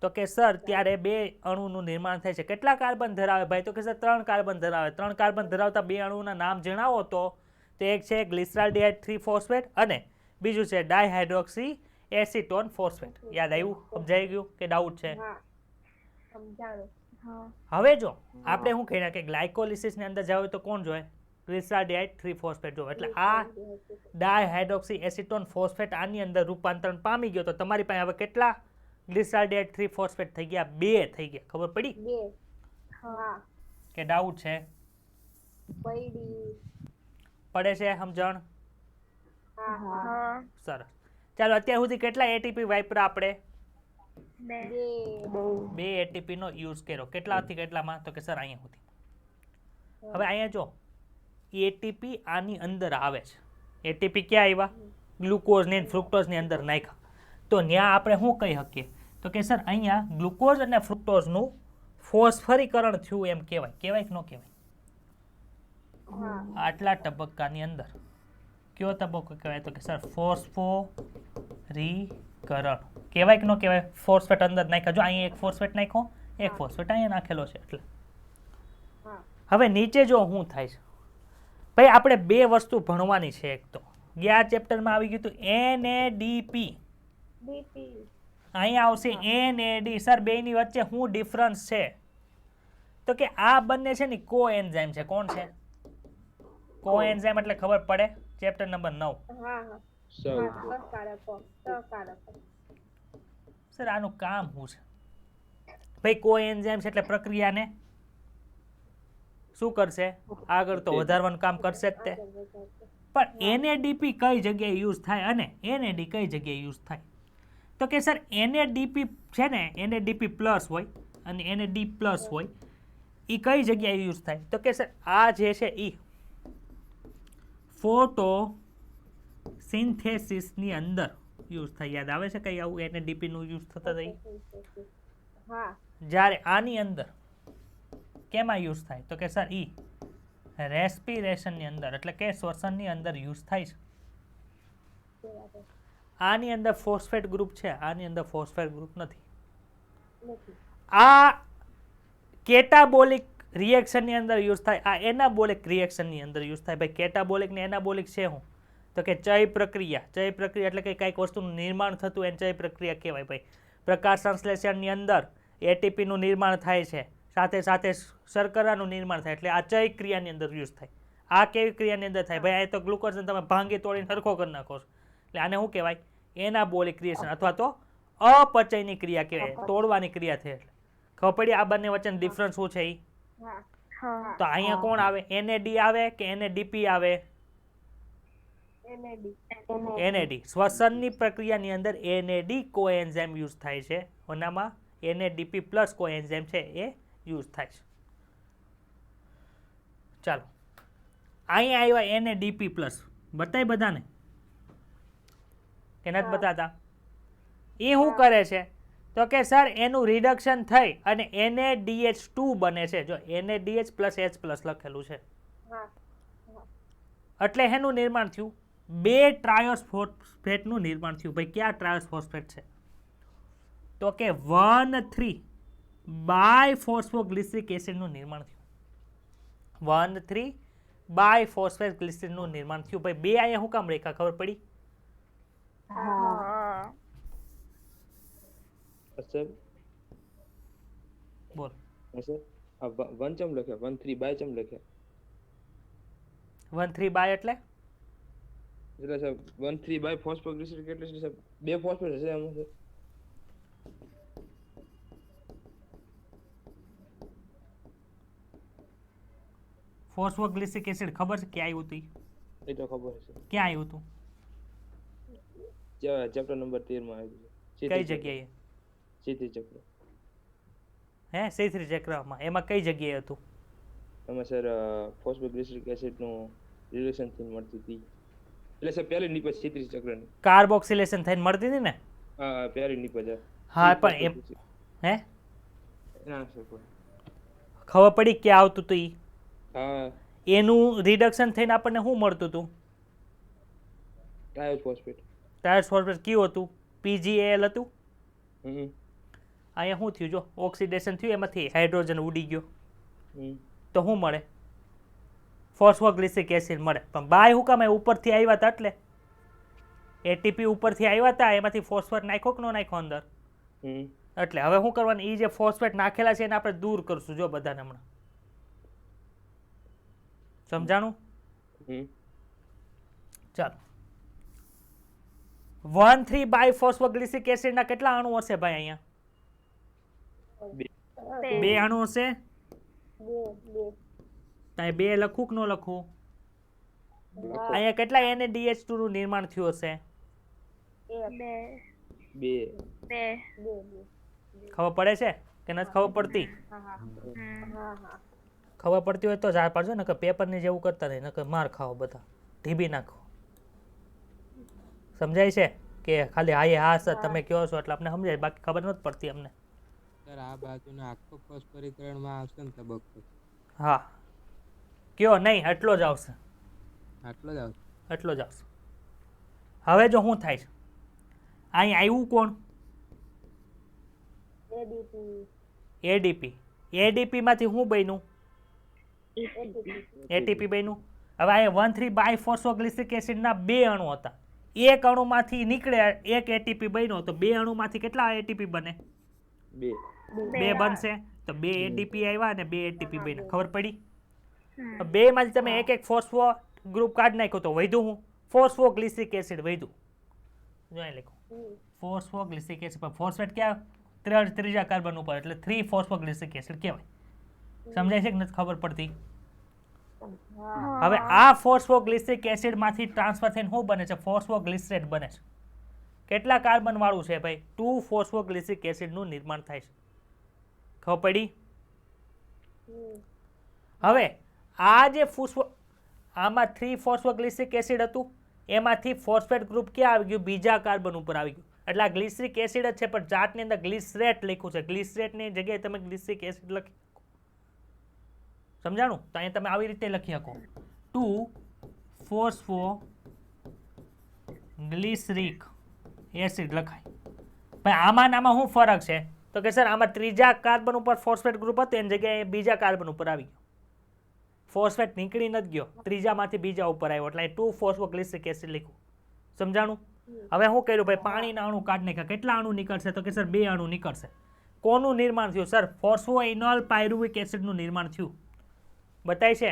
તો કે સર ત્યારે 2 અણુનું નિર્માણ થાય છે. કેટલા કાર્બન ધરાવે ભાઈ? તો કે સર 3 કાર્બન ધરાવે. 3 કાર્બન ધરાવતા 2 અણુના નામ જણાવો તો એક છે ગ્લિસરાલ્ડિહાઇડ 3 ફોસ્ફેટ અને બીજું છે ડાયહાઇડ્રોક્સી એસિટોન ફોસ્ફેટ. યાદ આવ્યું? સમજાઈ ગયું કે ડાઉટ છે? હવે જો આપણે શું કહીએ કે ગ્લાયકોલિસિસની અંદર જાવ તો કોણ જોઈએ? ગ્લિસરાલ્ડિહાઇડ 3 ફોસ્ફેટ જો. એટલે આ ડાયહાઇડ્રોક્સી એસિટોન ફોસ્ફેટ આની અંદર રૂપાંતરણ પામી ગયો તો તમારી પાસે હવે કેટલા ગ્લિસરાલ્ડિહાઇડ 3 ફોસ્ફેટ થઈ ગયા? 2 થઈ ગયા. ખબર પડી કે ડાઉટ છે? પડે છે સમજણ? સરસ. ચાલો અત્યાર સુધી કેટલા એટીપી વાપરા આપણે? 2 એટીપી નો યુઝ કર્યો. કેટલાથી કેટલામાં? તો કે સર અહીંયા સુધી. હવે અહીંયા જો એટીપી આની અંદર આવે છે. એટીપી ક્યાં આવ્યા? ગ્લુકોઝ ને ફ્રુક્ટોઝ ની અંદર નાખ્યા. તો ત્યાં આપણે શું કહી શકીએ? તો કે સર અહીંયા ગ્લુકોઝ અને ફ્રુક્ટોઝનું ફોસ્ફરીકરણ થયું એમ કહેવાય. કહેવાય કે ન કહેવાય? આટલા તબક્કાની અંદર કયો તબક્કો કહેવાય? તો કે સર ફોસ્ફોરીકરણ. કહેવાય કે ન કહેવાય? ફોસ્ફેટ અંદર નાખ્યા. જો અહીંયા એક ફોસ્ફેટ નાખ્યો, એક ફોસ્ફેટ અહીંયા નાખેલો છે. એટલે હવે નીચે જો શું થાય છે ભાઈ, આપણે 2 વસ્તુ ભણવાની છે. એક તો ગયા ચેપ્ટરમાં આવી ગયું હતું NADP, અહીંયા આવશે NAD. સર બેની વચ્ચે શું ડિફરન્સ છે? તો કે આ બંને છે ને કોએન્ઝાઇમ છે. કોણ છે કોએન્ઝાઇમ? એટલે ખબર પડે. Chapter number 9. સર આનું કામ શું છે ભાઈ? કોએન્ઝાઇમ્સ એટલે પ્રક્રિયાને શું કરશે? આગળ તો વધારવાનું કામ કરશે જ તે. પણ NADP કઈ જગ્યાએ યુઝ થાય અને NAD કઈ જગ્યાએ યુઝ થાય? તો કે સર NADP છે ને, NADP પ્લસ હોય અને NAD પ્લસ હોય, એ કઈ જગ્યાએ યુઝ થાય? તો કે સર આ જે છે એ ફોટોસિન્થેસિસની અંદર યુઝ થાય. યાદ આવે છે કઈ આવું NADP નું યુઝ થતા થઈ? જ્યારે આની અંદર કેમાં યુઝ થાય? તો કે સર ઈ રેસ્પિરેશનની અંદર એટલે કે શ્વસનની અંદર યુઝ થાય છે. આની અંદર ફોસ્ફેટ ગ્રુપ છે, આની અંદર ફોસ્ફેટ ગ્રુપ નથી. આ કેટાબોલિક રિએક્શનની અંદર યુઝ થાય, આ એનાબોલિક રિએક્શનની અંદર યુઝ થાય. ભાઈ કેટાબોલિક ને એનાબોલિક છે હું? તો કે ચય પ્રક્રિયા. ચય પ્રક્રિયા એટલે કે કંઈક વસ્તુનું નિર્માણ થતું એને ચય પ્રક્રિયા કહેવાય. ભાઈ પ્રકાશ સંશ્લેષણની અંદર એટીપીનું નિર્માણ થાય છે, સાથે સાથે શર્કરાનું નિર્માણ થાય, એટલે આ ચય ક્રિયાની અંદર યુઝ થાય. આ કેવી ક્રિયાની અંદર થાય? ભાઈ આ તો ગ્લુકોઝને તમે ભાંગી તોડીને સરખો કરી નાખો છો, એટલે આને શું કહેવાય? એનાબોલિક રિએક્શન અથવા તો અપચયની ક્રિયા કહેવાય. તોડવાની ક્રિયા થાય. એટલે ખબર પડી આ બંને વચ્ચે ડિફરન્સ શું છે? તો અહીંયા કોણ આવે? NAD આવે કે NADP આવે? NAD. શ્વસનની પ્રક્રિયાની અંદર NAD કોએન્ઝાઇમ યુઝ થાય છે, ઓનામાં NADP પ્લસ કોએન્ઝાઇમ છે એ યુઝ થાય છે. ચાલો અહીંયા આવ્યા NADP પ્લસ. બતાય બધાને કે નથી બતાતા? એ શું કરે છે? તો કે સર એનું રિડક્શન થઈ અને NADH2 બને છે. જો NADH પ્લસ H પ્લસ લખેલું છે, એટલે એનું નિર્માણ થયું 2 ટ્રાયોસ ફોસ્ફેટનું નિર્માણ થયું. ભાઈ ક્યાં ટ્રાયોસ ફોસ્ફેટ છે? તો કે 1,3 બાયફોસ્ફોગ્લિસરિક એસિડનું નિર્માણ થયું. 1,3 બાયફોસ્ફોગ્લિસરીનનું નિર્માણ થયું. ભાઈ 2 અહીંયા શું કામ રેખા? ખબર પડી? બોલ. વન ચમ લખ્યા, 1,3 બાય ચમ લખ્યા? 1,3 બાય એટલે સાહેબ 1,3 બાય ફોસ્ફોગ્લિસરિક એટલે સાહેબ 2 ફોસ્ફેટ હશે એમાં? ફોસ્ફોગ્લિસરિક એસિડ ખબર છે ક્યાં આવ્યું હતું? એ તો ખબર છે. ક્યાં આવ્યું હતું? ચેપ્ટર નંબર 13 માં આવ્યું છે. કઈ જગ્યાએ? C3 ચક્ર. હે C3 ચક્રમાં એમાં કઈ જગ્યાએ હતું? એમાં સર ફોસ્ફોગ્લિસરિક એસિડનું રિલેશન થી મળતી હતી એટલે સર પહેલી નિપજ ક્ષિતિજ ચક્રની કાર્બોક્સિલેશન થઈને મળતી હતી ને? પહેલી નિપજ હા પણ એમ હે ના સર ખબર પડી ક્યાં આવતું હતું ઈ? હા એનું રિડક્શન થઈને આપણને શું મળતું હતું? ટાયોફોસ્ફેટ. ટાયોફોસ્ફેટ કયું હતું? PgAl હતું. હમ અહીંયા શું થયું? જો ઓક્સિડેશન થયું, એમાંથી હાઇડ્રોજન ઉડી ગયો, હમ તો શું મળે? ફોસ્ફોગ્લિસરિક એસિડ મળે. પણ બાય હું કામ ઉપરથી આવ્યા હતા એટલે એટીપી ઉપરથી આવ્યા હતા, એમાંથી ફોસ્ફેટ નાખ્યો કે ન નાખ્યો અંદર? હમ એટલે હવે શું કરવાનું? એ જે ફોસ્ફેટ નાખેલા છે એને આપણે દૂર કરશું. જો બધાને હમણાં સમજાણું? હમ ચાલો 1,3 બાય ફોસ્ફોગ્લિસરિક એસિડના કેટલા અણુ હશે ભાઈ? અહીંયા બે અણુ હશે. ત્યાં બે લખું કે ન લખું? અહીંયા કેટલા NaDH2 નું નિર્માણ થયું હશે? બે ખબર પડે છે કે નથી ખબર પડતી? ખબર પડતી હોય તો જ આ પાડજો, નકર પેપરની જેવું કરતા નહીં, નકર માર ખાઓ બધા, ઢીબી નાખો. સમજાય છે કે ખાલી હા એ હા સર તમે કહો છો એટલે આપણે સમજાય, બાકી ખબર નથી પડતી અમને. સર આ બાજુનો આખો ફોસ્ફરીકરણમાં આવશે ને તબક્કો? હા કયો નહીં, એટલો જ આવશે, આટલો જ આવશે. એટલો જ આવશે. હવે જો શું થાય છે, અહીં આવ્યું કોણ? એડીપી. એડીપી માંથી શું બન્યું? એટીપી બન્યું. હવે અહીંયા 1,3 બાય ફોસ્ફોગ્લિસરિક એસિડના બે અણુ હતા, એક અણુમાંથી નીકળે એક એટીપી બન્યો, તો બે અણુમાંથી કેટલા એટીપી બને? બે બનશે. તો બે એડીપી આવ્યા અને બે એટીપી બન્યા. ખબર પડી? બે માંથી તમે એક એક ફોસ્ફો ગ્રુપ કાઢી નાખ્યો તો વધ્યું હું? ફોસ્ફોગ્લિસરિક એસિડ વધ્યું. જોઈ લખો ફોસ્ફોગ્લિસરિક એસિડ. પણ ફોસ્ફેટ ક્યાં? ત્રીજા કાર્બન ઉપર, એટલે 3 ફોસ્ફોગ્લિસરિક એસિડ કહેવાય. સમજાય છે કે નથી ખબર પડતી? હવે આ ફોસ્ફોગ્લિસરિક એસિડ માંથી ટ્રાન્સફર થઈને શું બને છે? ફોસ્ફોગ્લિસરેટ બને છે. કેટલા કાર્બન વાળું છે ભાઈ? 2 ફોસ્ફોગ્લિસરિક એસિડ નું નિર્માણ થાય છે. ખબર પડી? હવે આ જે આમાં 3 ફોસ્ફોગ્લિસરિક એસિડ હતું, એમાંથી ફોસ્ફેટ ગ્રુપ ક્યાં આવી ગયું? બીજા કાર્બન ઉપર આવી ગયું. એટલે આ ગ્લિસરિક એસિડ જ છે, પણ ચાર્ટની અંદર ગ્લિસરેટ લખ્યું છે. ગ્લિસરેટની જગ્યાએ તમે ગ્લિસરિક એસિડ લખી સમજાણું? તો અહીંયા તમે આવી રીતે લખી શકો 2 ફોસ્ફોગ્લિસરિક એસિડ લખાય. પણ આમાં શું ફરક છે? તો કે સર આમાં ત્રીજા કાર્બન ઉપર ફોસ્ફેટ ગ્રુપ હતું, એની જગ્યાએ બીજા કાર્બન ઉપર આવી ગયો. ફોસ્ફેટ નીકળી નથી ગયો, ત્રીજામાંથી બીજા ઉપર આવ્યો, એટલે 2 ફોસ્ફોગ્લિસરિક એસિડ લખ્યું. સમજાણું? હવે શું કર્યું ભાઈ? પાણીના અણુ કાઢી નાખ્યા. કેટલા અણુ નીકળશે? તો કે સર 2 અણુ નીકળશે. કોનું નિર્માણ થયું? સર ફોસ્ફોઇનોલ પાયરુવિક એસિડનું નિર્માણ થયું. બતાય છે?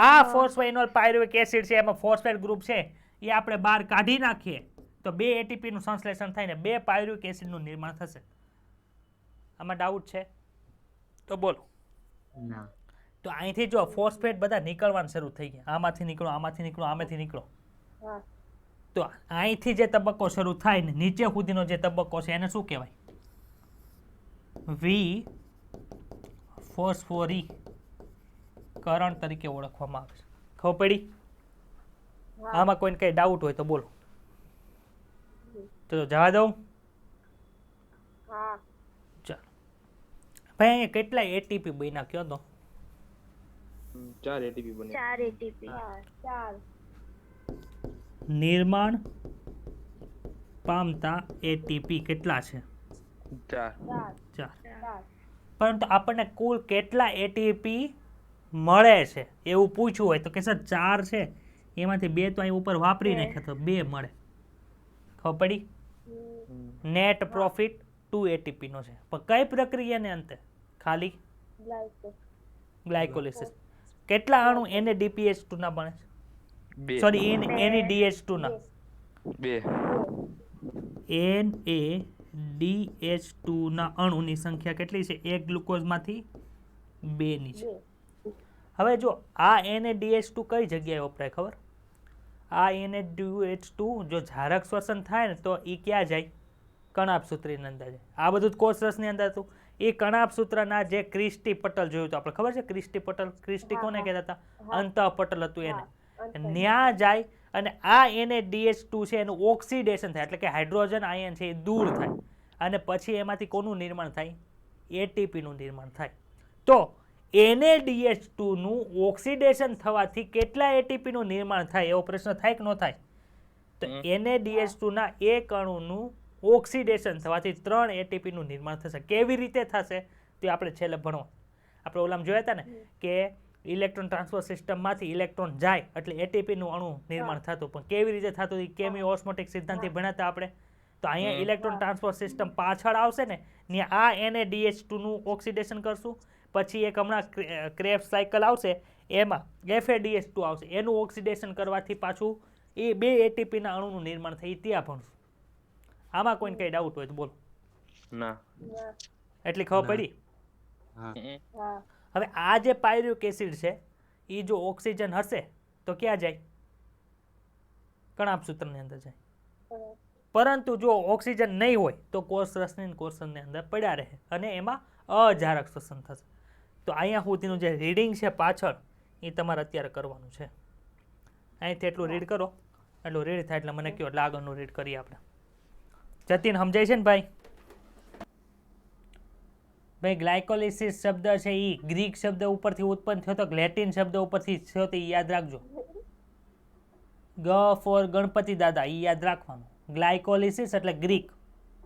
આ ફોસ્ફોઇનોલ પાયરુવિક એસિડ છે, એમાં ફોસ્ફેટ ગ્રુપ છે, એ આપણે બહાર કાઢી નાખીએ તો 2 એટીપી નું સંશ્લેષણ થઈને 2 પાયરુવિક એસિડ નું નિર્માણ થશે. આમાં ડાઉટ છે તો બોલો. ના. તો અહીંથી જો ફોસ્ફેટ બધા નીકળવાનું શરૂ થઈ ગયા. આમાંથી નીકળો, આમાંથી નીકળો, આમાંથી નીકળો. તો અહીંથી જે તબક્કો શરૂ થાય ને નીચે સુધીનો જે તબક્કો છે એને શું કહેવાય? વી ફોસ્ફોરીકરણ તરીકે ઓળખવામાં આવે છે. ખબર પડી? આમાં કોઈને કઈ ડાઉટ હોય તો બોલો. તો જવા દઉં? ચાલો ભાઈ અહીંયા કેટલા એટીપી બન્યા કયો તો? 4 એટીપી બને. 4 એટીપી. 4 નિર્માણ પામતા એટીપી કેટલા છે? 4. પરંતુ આપણને કુલ કેટલા એટીપી મળે છે એવું પૂછવું હોય તો કે સર 4 છે, એમાંથી 2 તો અહીં ઉપર વાપરી નાખ્યા તો 2 મળે. ખબર પડી? નેટ પ્રોફિટ 2 એટીપી નો છે. પણ કઈ પ્રક્રિયાને અંતે? ખાલી ગ્લાયકોલિસિસ. કેટલા અણુ NADPH2 ના બને છે? સોરી NADH2 ના 2. NADH2 ના અણુની સંખ્યા કેટલી છે? એક ગ્લુકોઝમાંથી 2 ની છે. હવે જો આ NADH2 કઈ જગ્યાએ વપરાય ખબર? આ NADH2 જો ઝારક શ્વસન થાય ને તો એ ક્યાં જાય? કણાભ સૂત્રીની અંદર જાય. આ બધું કોષ રસની અંદર હતું. એ કણાપ સૂત્રના જે ક્રિસ્ટી પટલ જોયું હતું આપણે, ખબર છે ક્રિસ્ટી પટલ? ક્રિસ્ટી કોને કહેતા હતા? અંતઃ પટલ હતું એને. ન્યા જાય અને આ NaDH2 છે એનું ઓક્સિડેશન થાય, એટલે કે હાઇડ્રોજન આયન છે એ દૂર થાય અને પછી એમાંથી કોનું નિર્માણ થાય? ATP નું નિર્માણ થાય. તો NaDH2 નું ઓક્સિડેશન થવાથી કેટલા ATP નું નિર્માણ થાય એવો પ્રશ્ન થાય કે ન થાય? તો NaDH2 ના એક અણુનું ઓક્સિડેશન થવાથી 3 ATP નું નિર્માણ થશે. કેવી રીતે થશે તે આપણે છેલ્લે ભણવા. આપણે ઓલામાં જોયા હતા ને કે ઇલેક્ટ્રોન ટ્રાન્સફર સિસ્ટમમાંથી ઇલેક્ટ્રોન જાય એટલે ATP નું અણુ નિર્માણ થતું, પણ કેવી રીતે થતું એ કેમિયો ઓસ્મોટિક સિદ્ધાંતથી ભણ્યા હતા આપણે. તો અહીંયા ઇલેક્ટ્રોન ટ્રાન્સફર સિસ્ટમ પાછળ આવશે ને ત્યાં આ NaDH2 નું ઓક્સિડેશન કરશું, પછી એક હમણાં ક્રેબ્સ સાયકલ આવશે એમાં FADH2 આવશે, એનું ઓક્સિડેશન કરવાથી પાછું એ 2 ATP ના અણુનું નિર્માણ થાય ત્યાં ભણશું. આમાં કોઈને કઈ ડાઉટ હોય તો બોલો. ના. એટલી ખબર પડી? હા. હવે આ જે પાયરુવેક એસિડ છે એ જો ઓક્સિજન હશે તો ક્યાં જાય? કણાપ સૂત્રની અંદર જાય. પરંતુ જો ઓક્સિજન નહીં હોય તો કોષ રસની કોષની અંદર પડ્યા રહે અને એમાં અજારક શ્વસન થશે. તો અહીંયા સુધીનું જે રીડિંગ છે પાછળ એ તમારે અત્યારે કરવાનું છે. અહીંથી એટલું રીડ કરો, એટલું રીડ થાય એટલે મને કહો, એટલે આગળનું રીડ કરીએ આપણે. જતીન સમજાય છે ને ભાઈ? ભાઈ ગ્લાયકોલિસિસ શબ્દ છે એ ગ્રીક શબ્દ ઉપરથી ઉત્પન્ન થયો તો લેટિન શબ્દ ઉપરથી થયો તો એ યાદ રાખજો. ગ ફોર ગણપતિ દાદા એ યાદ રાખવાનું. ગ્લાયકોલિસિસ એટલે ગ્રીક,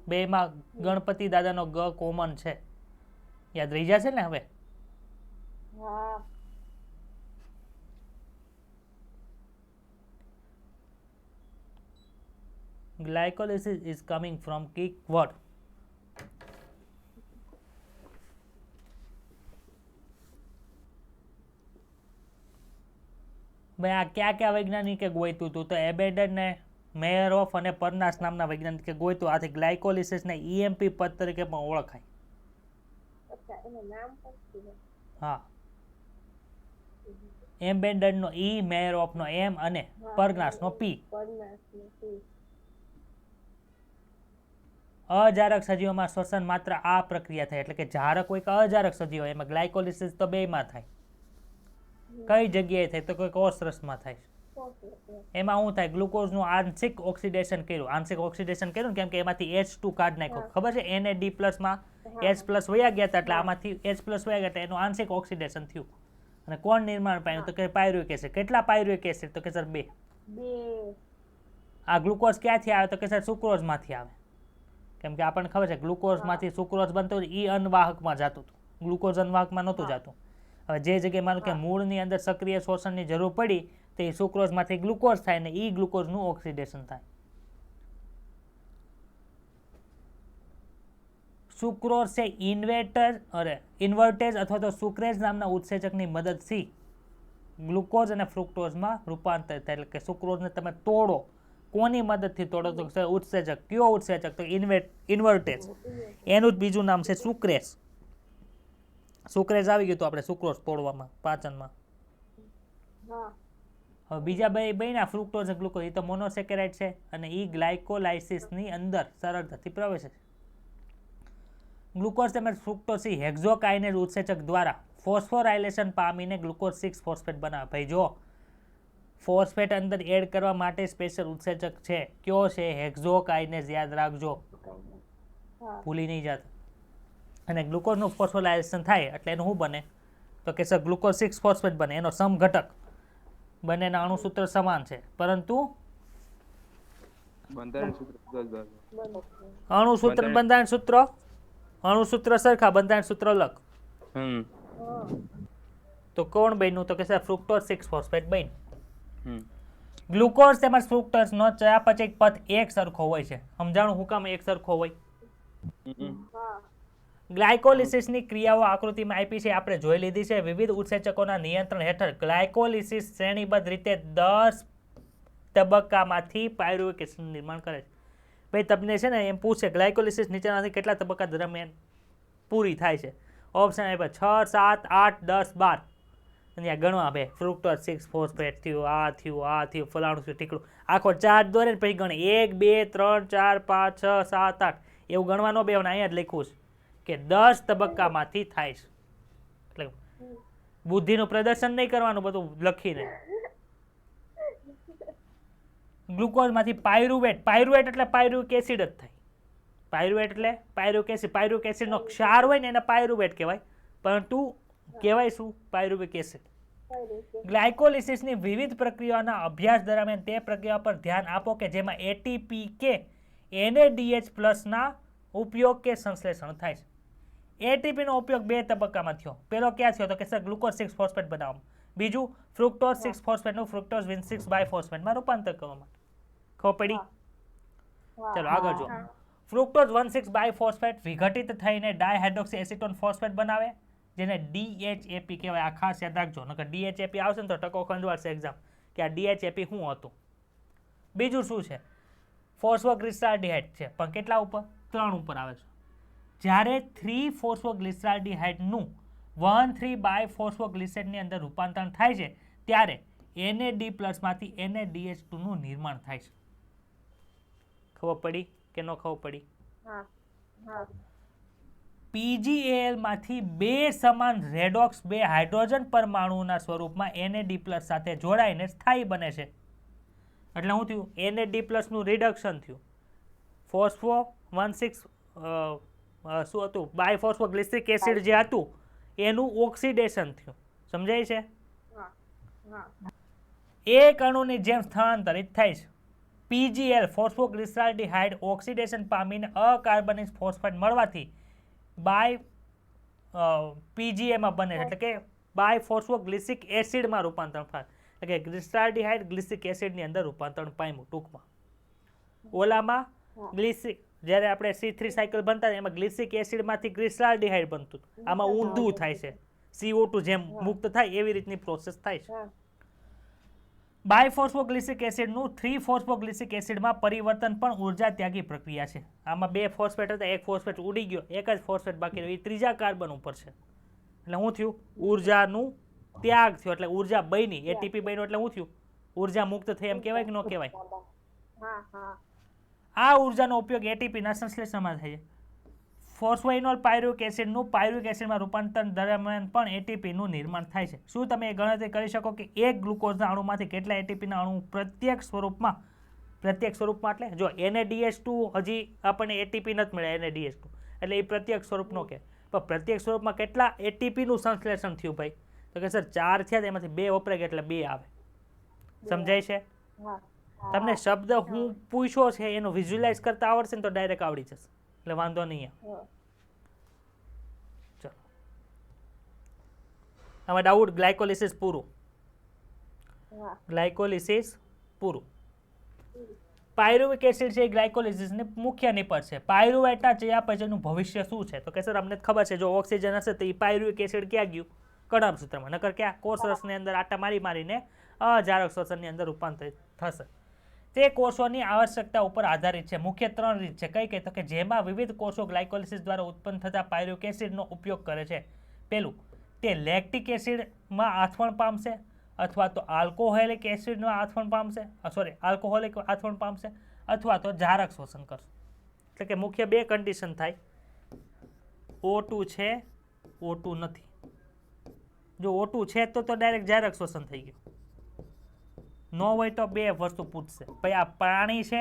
બેમાં ગણપતિ દાદાનો ગ કોમન છે. યાદ રહી જશે ને હવે? હા. Glycolysis is coming from Greek word. ભાઈ આ ક્યાં વૈજ્ઞાનિકે ગોઈતું હતું? તો એબેડન ને મેયરોફ અને પરનાસ નામના વૈજ્ઞાનિકે ગોઈતું. આથી ગ્લાયકોલિસિસ ને EMP પદ તરીકે પણ ઓળખાય. અચ્છા, એનું નામ પણ છે. હા. એબેડન નો E, મેયરોફ નો M અને પરનાસ નો P. અજારક સજીવોમાં શ્વસન માત્ર આ પ્રક્રિયા થાય, એટલે કે જારક હોય કે અજારક સજીવ હોય એમાં ગ્લાયકોલિસિસ તો બેમાં થાય. કઈ જગ્યાએ થાય તો કોઈ કોષરસમાં થાય. એમાં શું થાય? ગ્લુકોઝનું આંશિક ઓક્સિડેશન કર્યું. આંશિક ઓક્સિડેશન કર્યું કેમ કે એમાંથી H2 કાઢ નાખ્યો. ખબર છે NaD+ માં H+ વયા ગયા હતા એટલે આમાંથી H+ વયા ગયા હતા, એનું આંશિક ઓક્સિડેશન થયું. અને કોણ નિર્માણ પામ્યું? તો કે પાયરુવેક એસિડ. કેટલા પાયરુવેક એસિડ? તો કે સર 2. આ ગ્લુકોઝ ક્યાંથી આવે? તો કે સર સુક્રોઝમાંથી આવે. કેમ કે આપણને ખબર છે ગ્લુકોઝમાંથી સુક્રોઝ બનતો એ અનવાહકમાં જતું હતું, ગ્લુકોઝ અનવાહકમાં નહોતું જતું. હવે જે જગ્યાએ માનો કે મૂળની અંદર સક્રિય શોષણની જરૂર પડી તો એ સુક્રોઝમાંથી ગ્લુકોઝ થાય ને એ ગ્લુકોઝનું ઓક્સિડેશન થાય. સુક્રોઝ છે ઇન્વર્ટેજ અથવા તો સુક્રેજ નામના ઉત્સેચકની મદદથી ગ્લુકોઝ અને ફ્રુક્ટોઝમાં રૂપાંતરિત થાય. એટલે કે સુક્રોઝને તમે તોડો, કોની મદદથી તોડો? તો ઉત્સેચક. કયો ઉત્સેચક? તો ઇન્વર્ટેજ. એનું જ બીજું નામ છે સુક્રેઝ. સુક્રેઝ આવી ગયું તો આપણે સુક્રોઝ તોડવામાં, પાચનમાં. હવે બીજા બે બન્યા ફ્રુક્ટોઝ અને ગ્લુકોઝ, એ તો મોનોસેકેરાઇડ છે અને એ ગ્લાયકોલાઇસિસની અંદર સરળતાથી પ્રવેશે છે. ગ્લુકોઝ તેમજ ફ્રુક્ટોઝ હેક્ઝોકાઇનેઝ ઉત્સેચક દ્વારા ફોસ્ફોરાયલેશન પામીને ગ્લુકોઝ 6 ફોસ્ફેટ બનાવે. ભાઈ જો ફોસ્ફેટ અંદર એડ કરવા માટે સ્પેશિયલ ઉત્સેચક છે. કયો છે? હેક્ઝોકાઇનેઝ. યાદ રાખજો, ભૂલી નહીં જતા. અને ગ્લુકોઝનું ફોસ્ફોરાયલેશન થાય એટલે એનું શું બને? તો કે સર ગ્લુકોઝ 6 ફોસ્ફેટ બને. એનો સમઘટક બંનેના અણુસૂત્ર સમાન છે પરંતુ અણુસૂત્ર બંધારણ સૂત્ર અણુસૂત્ર સરખા, બંધારણ સૂત્ર અલગ. તો કોણ બન્યું? તો કે સર ફ્રુક્ટોઝ 6 ફોસ્ફેટ બન્યું. ગ્લુકોઝ તેમજ ફ્રુક્ટોઝનો ચયાપચયિક પથ એક સરખો હોય છે. સમજાણું હું કામ એક સરખો હોય? ગ્લાયકોલિસિસની ક્રિયાઓ આકૃતિમાં આપી છે, આપણે જોઈ લીધી છે. વિવિધ ઉત્સેચકોના નિયંત્રણ હેઠળ ગ્લાયકોલિસિસ શ્રેણીબદ્ધ રીતે 10 તબક્કામાંથી પાયરુવેક એસિડનું નિર્માણ કરે છે. ભાઈ તમને છે ને એમ પૂછે ગ્લાયકોલિસિસ નીચેનાથી કેટલા તબક્કા દરમિયાન પૂરી થાય છે? ઓપ્શન આપ્યા 6, 7, 8, 10, 12. અને આ ગણવા બે ફ્રુક્ટોઝ 6 ફોસ્ફેટ થયું, આ થયું, આ થયું, ફલાણું થયું, ઠીકડું. આખો ચાર્ટ દોરે ને પછી ગણે 1, 2, 3, 4, 5, 6, 7, 8 એવું ગણવાનો બે. અહીંયા જ લખ્યું છે કે 10 તબક્કામાંથી થાય છે. એટલે બુદ્ધિનું પ્રદર્શન નહીં કરવાનું બધું લખીને. ગ્લુકોઝમાંથી પાયરુવેટ એટલે પાયરુવિક એસિડ જ થાય. પાયરુવેટ એટલે પાયરુવિક એસિડનો ક્ષાર હોય ને એને પાયરુવેટ કહેવાય, પરંતુ કહેવાય શું? Pyruvic acid. ગ્લાયકોલિસિસની વિવિધ પ્રક્રિયાઓના અભ્યાસ દરમિયાન તે પ્રક્રિયા પર ધ્યાન આપો કે જેમાં એટીપી કે NADH+ ના ઉપયોગ કે સંશ્લેષણ થાય છે. એટીપીનો ઉપયોગ 2 તબક્કામાં થયો. પહેલો ક્યાં થયો? તો કે સર ગ્લુકોઝ 6 ફોસ્ફેટ બનાવવામાં. બીજું ફ્રુક્ટોઝ 6 ફોસ્ફેટનું ફ્રુક્ટોઝ 6 બાયફોસ્ફેટમાં રૂપાંતર કરવા માટે. ખબર પડી? ચલો આગળ જો. ફ્રુક્ટોઝ 6 બાયફોસ્ફેટ વિઘટિત થઈને ડાયહાઇડ્રોક્સી એસિટોન ફોસ્ફેટ બનાવે, જેને DHAP કહેવાય. આ ખાસ યાદ રાખજો, નકર DHAP આવશે ને તો ટકો ખંડવાળશે એક્ઝામ કે આ DHAP શું હતું. બીજું શું છે? ફોસ્ફોગ્લિસરાલ્ડિહાઇડ છે, પણ કેટલા ઉપર? 3 ઉપર આવે છે. જ્યારે 3 ફોસ્ફોગ્લિસરાલ્ડિહાઇડનું 1,3 બાયફોસ્ફોગ્લિસેટની અંદર રૂપાંતરણ થાય છે ત્યારે NAD+ માંથી NADH2 નું નિર્માણ થાય છે. ખબર પડી કે ન ખબર પડી? PGAL માંથી 2 સમાન રેડોક્સ 2 હાઇડ્રોજન પરમાણુના સ્વરૂપમાં NAD+ સાથે જોડાઈને સ્થાયી બને છે. એટલે શું થયું? NAD+ નું રિડક્શન થયું. ફોસ્ફો 16 શું હતું? બાયફોસ્ફોગ્લિસરિક એસિડ જે હતું એનું ઓક્સિડેશન થયું. સમજાય છે? એક અણુની જેમ સ્થાનાંતરિત થાય છે. PGL ફોસ્ફોગ્લિસરાલ્ડિહાઇડ ઓક્સિડેશન પામીને અકાર્બનિક ફોસ્ફેટ મળવાથી PGA માં બને છે, એટલે કે બાયફોસ્ફોગ્લિસિક એસિડમાં રૂપાંતરણ થાય. એટલે કે ગ્લિસરાલ્ડિહાઇડ ગ્લિસિક એસિડની અંદર રૂપાંતરણ પામ્યું ટૂંકમાં. ઓલામાં ગ્લિસિક, જ્યારે આપણે C3 સાયકલ બનતા એમાં ગ્લિસિક એસિડમાંથી ગ્લિસરાલ્ડિહાઇડ બનતું. આમાં ઊંધું થાય છે. CO2 જેમ મુક્ત થાય એવી રીતની પ્રોસેસ થાય છે. બાયફોસ્ફોગ્લિસિક એસિડનું 3 ફોસ્ફોગ્લિસિક એસિડમાં પરિવર્તન પણ ઉર્જા ત્યાગી પ્રક્રિયા છે. આમાં 2 ફોસ્ફેટ હતા, એક ફોસ્ફેટ ઉડી ગયો, એક જ ફોસ્ફેટ બાકી રહ્યો, એ ત્રીજા કાર્બન ઉપર છે. એટલે શું થયું? ઉર્જાનું ત્યાગ થયો, એટલે ઉર્જા બની. એટીપી બન્યો એટલે શું થયું? ઉર્જા મુક્ત થઈ એમ કહેવાય કે ન કહેવાય? આ ઉર્જાનો ઉપયોગ એટીપીના સંશ્લેષણમાં થાય છે. ફોસ્ફોઇનોલ પાયરુવિક એસિડનું પાયરુવિક એસિડમાં રૂપાંતરણ દરમિયાન પણ એટીપીનું નિર્માણ થાય છે. શું તમે એ ગણતરી કરી શકો કે એક ગ્લુકોઝના અણુમાંથી કેટલા એટીપીના અણુ પ્રત્યેક સ્વરૂપમાં એટલે જો NADH2 હજી આપણને એટીપી નથી મળ્યા, NADH2 એટલે એ પ્રત્યેક સ્વરૂપનો કે પણ પ્રત્યેક સ્વરૂપમાં કેટલા એટીપીનું સંશ્લેષણ થયું ભાઈ? તો કે સર 4 થયા, એમાંથી 2 વપરાય ગયા એટલે 2 આવે. સમજાય છે? તમને શબ્દ હું પૂછ્યો છે એનું વિઝ્યુઅલાઇઝ કરતા આવડશે ને તો ડાયરેક્ટ આવડી જશે, એટલે વાંધો નહીં. ચલો આમાં ડાઉટ? ગ્લાયકોલિસિસ પૂરું. ગ્લાયકોલિસિસ પૂરું. પાયરુવિક એસિડ છે એ ગ્લાયકોલિસિસની મુખ્ય નિપજ છે. પાયરુવેટના ચયાપચયનું ભવિષ્ય શું છે? તો કે સર અમને ખબર છે, જો ઓક્સિજન હશે તો એ પાયરુવિક એસિડ ક્યાં ગયું? કણભસૂત્રમાં. નકર ક્યાં? કોષરસની અંદર આટા મારીને અજારક શ્વસનની અંદર રૂપાંતરિત થશે. તે કોષોની આવશ્યકતા ઉપર આધારિત છે. મુખ્ય 3 રીત છે. કઈ તો કે જેમાં વિવિધ કોષો ગ્લાયકોલિસિસ દ્વારા ઉત્પન્ન થતા પાયરુવિક એસિડનો ઉપયોગ કરે છે. પહેલું, તે લેક્ટિક એસિડમાં આથવણ પામશે અથવા તો આલ્કોહોલિક એસિડમાં આથવણ પામશે અથવા તો જારક શોષણ કરશે. એટલે કે મુખ્ય 2 કન્ડિશન થાય. O2 છે, O2 નથી. જો O2 છે તો ડાયરેક્ટ જારક શોષણ થઈ ગયું. ન હોય તો 2 વસ્તુ પૂછશે, ભાઈ આ પ્રાણી છે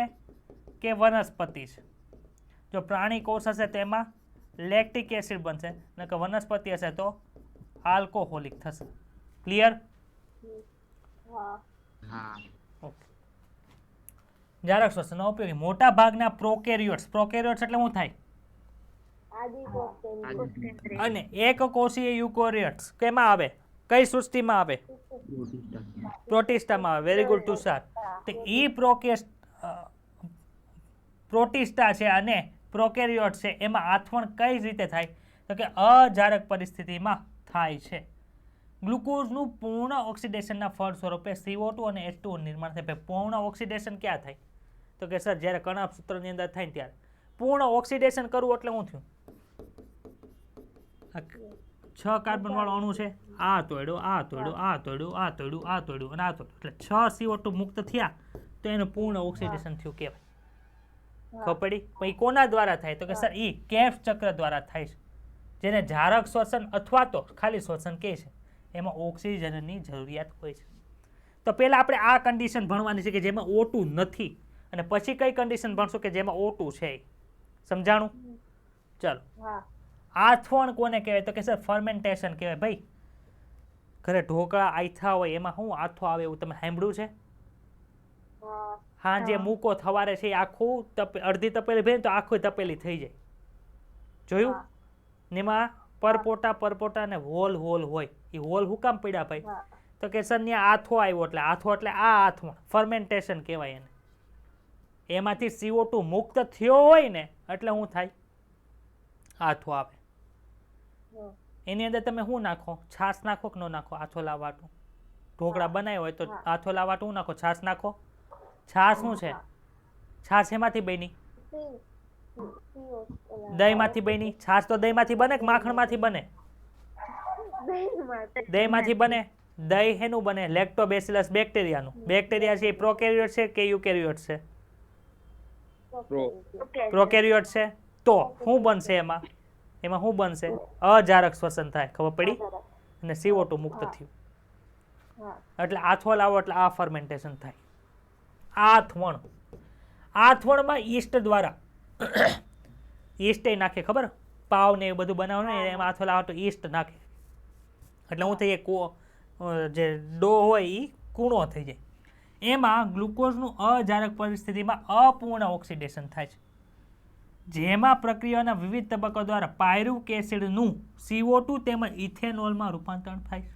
કે વનસ્પતિ છે? જો પ્રાણી કોષ હશે તો એમાં લેક્ટિક એસિડ બનશે, નકર વનસ્પતિ હશે તો આલ્કોહોલિક થશે. ક્લિયર? ઓકે. જારક શ્વસનનો ઉપયોગ મોટા ભાગના પ્રોકેરિયોટ્સ એટલે શું થાય? અને એક કોષીય યુકેરિયોટ્સ કેમાં આવે? કઈ સૃષ્ટિમાં આવે? પ્રોટિસ્ટામાં આવે. Very good Tushar. તો ઈ પ્રોટિસ્ટા છે અને પ્રોકેરિયોટ છે એમાં આથવણ કઈ રીતે થાય? તો કે અજારક પરિસ્થિતિમાં થાય છે. ગ્લુકોઝનું પૂર્ણ ઓક્સિડેશનના ફળ સ્વરૂપે CO2 અને H2O નિર્માણ થાય. પૂર્ણ ઓક્સિડેશન ક્યાં થાય? તો કે સર જ્યારે કણભસૂત્રની અંદર થાય ને ત્યારે. પૂર્ણ ઓક્સિડેશન કરવું એટલે શું થયું? 6 કાર્બન વાળો અણુ છે, આ તોડ્યો અને આ તોડ્યો, એટલે 6 CO2 મુક્ત થયા તો એનું પૂર્ણ ઓક્સિડેશન થયું કહેવાય. ખબર પડી? પછી કોના દ્વારા થાય? તો કે સર ઈ કેફ ચક્ર દ્વારા થાય છે. જેને જારક શ્વસન અથવા તો ખાલી શ્વસન કહે છે, એમાં ઓક્સિજનની જરૂરિયાત હોય છે. તો પહેલા આપણે આ કન્ડિશન ભણવાની છે કે જેમાં O2 નથી, અને પછી કઈ કન્ડિશન ભણશું કે જેમાં O2 છે. સમજાણું? ચાલો. હા આથવણ કોને કહેવાય? તો કે સર ફર્મેન્ટેશન કહેવાય. ભાઈ ઘરે ઢોકળા આથા હોય એમાં શું આથો આવે એવું તમે સાંભળ્યું છે? હા હા, જે મૂકો થવારે છે એ આખું અડધી તપેલી ભરી તો આખું તપેલી થઈ જાય. જોયું? હા. ને એમાં પરપોટા ને હોલ હોય. એ હોલ હું કામ પડ્યા ભાઈ? હા તો કે સર ત્યાં આથો આવ્યો એટલે આથો એટલે આ આથવણ ફર્મેન્ટેશન કહેવાય એને. એમાંથી CO2 મુક્ત થયો હોય ને એટલે શું થાય? આથો આવે. હા. એની અંદર તમે શું નાખો? છાશ નાખો કે ન નાખો? આથો લાવવાનું ઢોકળા બનાવ્યો હોય તો આથો લાવવાનું શું નાખો? છાશ નાખો. છાશ શું છે? છાશ એમાંથી બની? દહીંમાંથી બની. છાશ તો દહીંમાંથી બને કે માખણમાંથી બને? દહીંમાંથી બને. દહીં હેનું બને? લેક્ટોબેસિલસ બેક્ટેરિયાનું. બેક્ટેરિયા છે એ પ્રોકેરિયોટ છે કે યુકેરિયોટ છે? પ્રોકેરિયોટ છે. તો શું બનશે એમાં? એમાં શું બનશે? અજારક શ્વસન થાય. ખબર પડી? અને CO2 મુક્ત થયું. એટલે આથો લાવો એટલે આ ફર્મેન્ટેશન થાય. આથવણમાં ઈસ્ટ દ્વારા ઈસ્ટ એ નાખે. ખબર? પાવ ને એ બધું બનાવવાનું ને એમાં આથો લાવો તો ઈસ્ટ નાખે એટલે હું થઈ જાય જે ડો હોય એ કૂણો થઈ જાય. એમાં ગ્લુકોઝનું અજારક પરિસ્થિતિમાં અપૂર્ણ ઓક્સિડેશન થાય છે, જેમાં પ્રક્રિયાના વિવિધ તબક્કા દ્વારા પાયરુવેક એસિડનું CO2 તેમજ ઇથેનોલમાં રૂપાંતરણ થાય છે.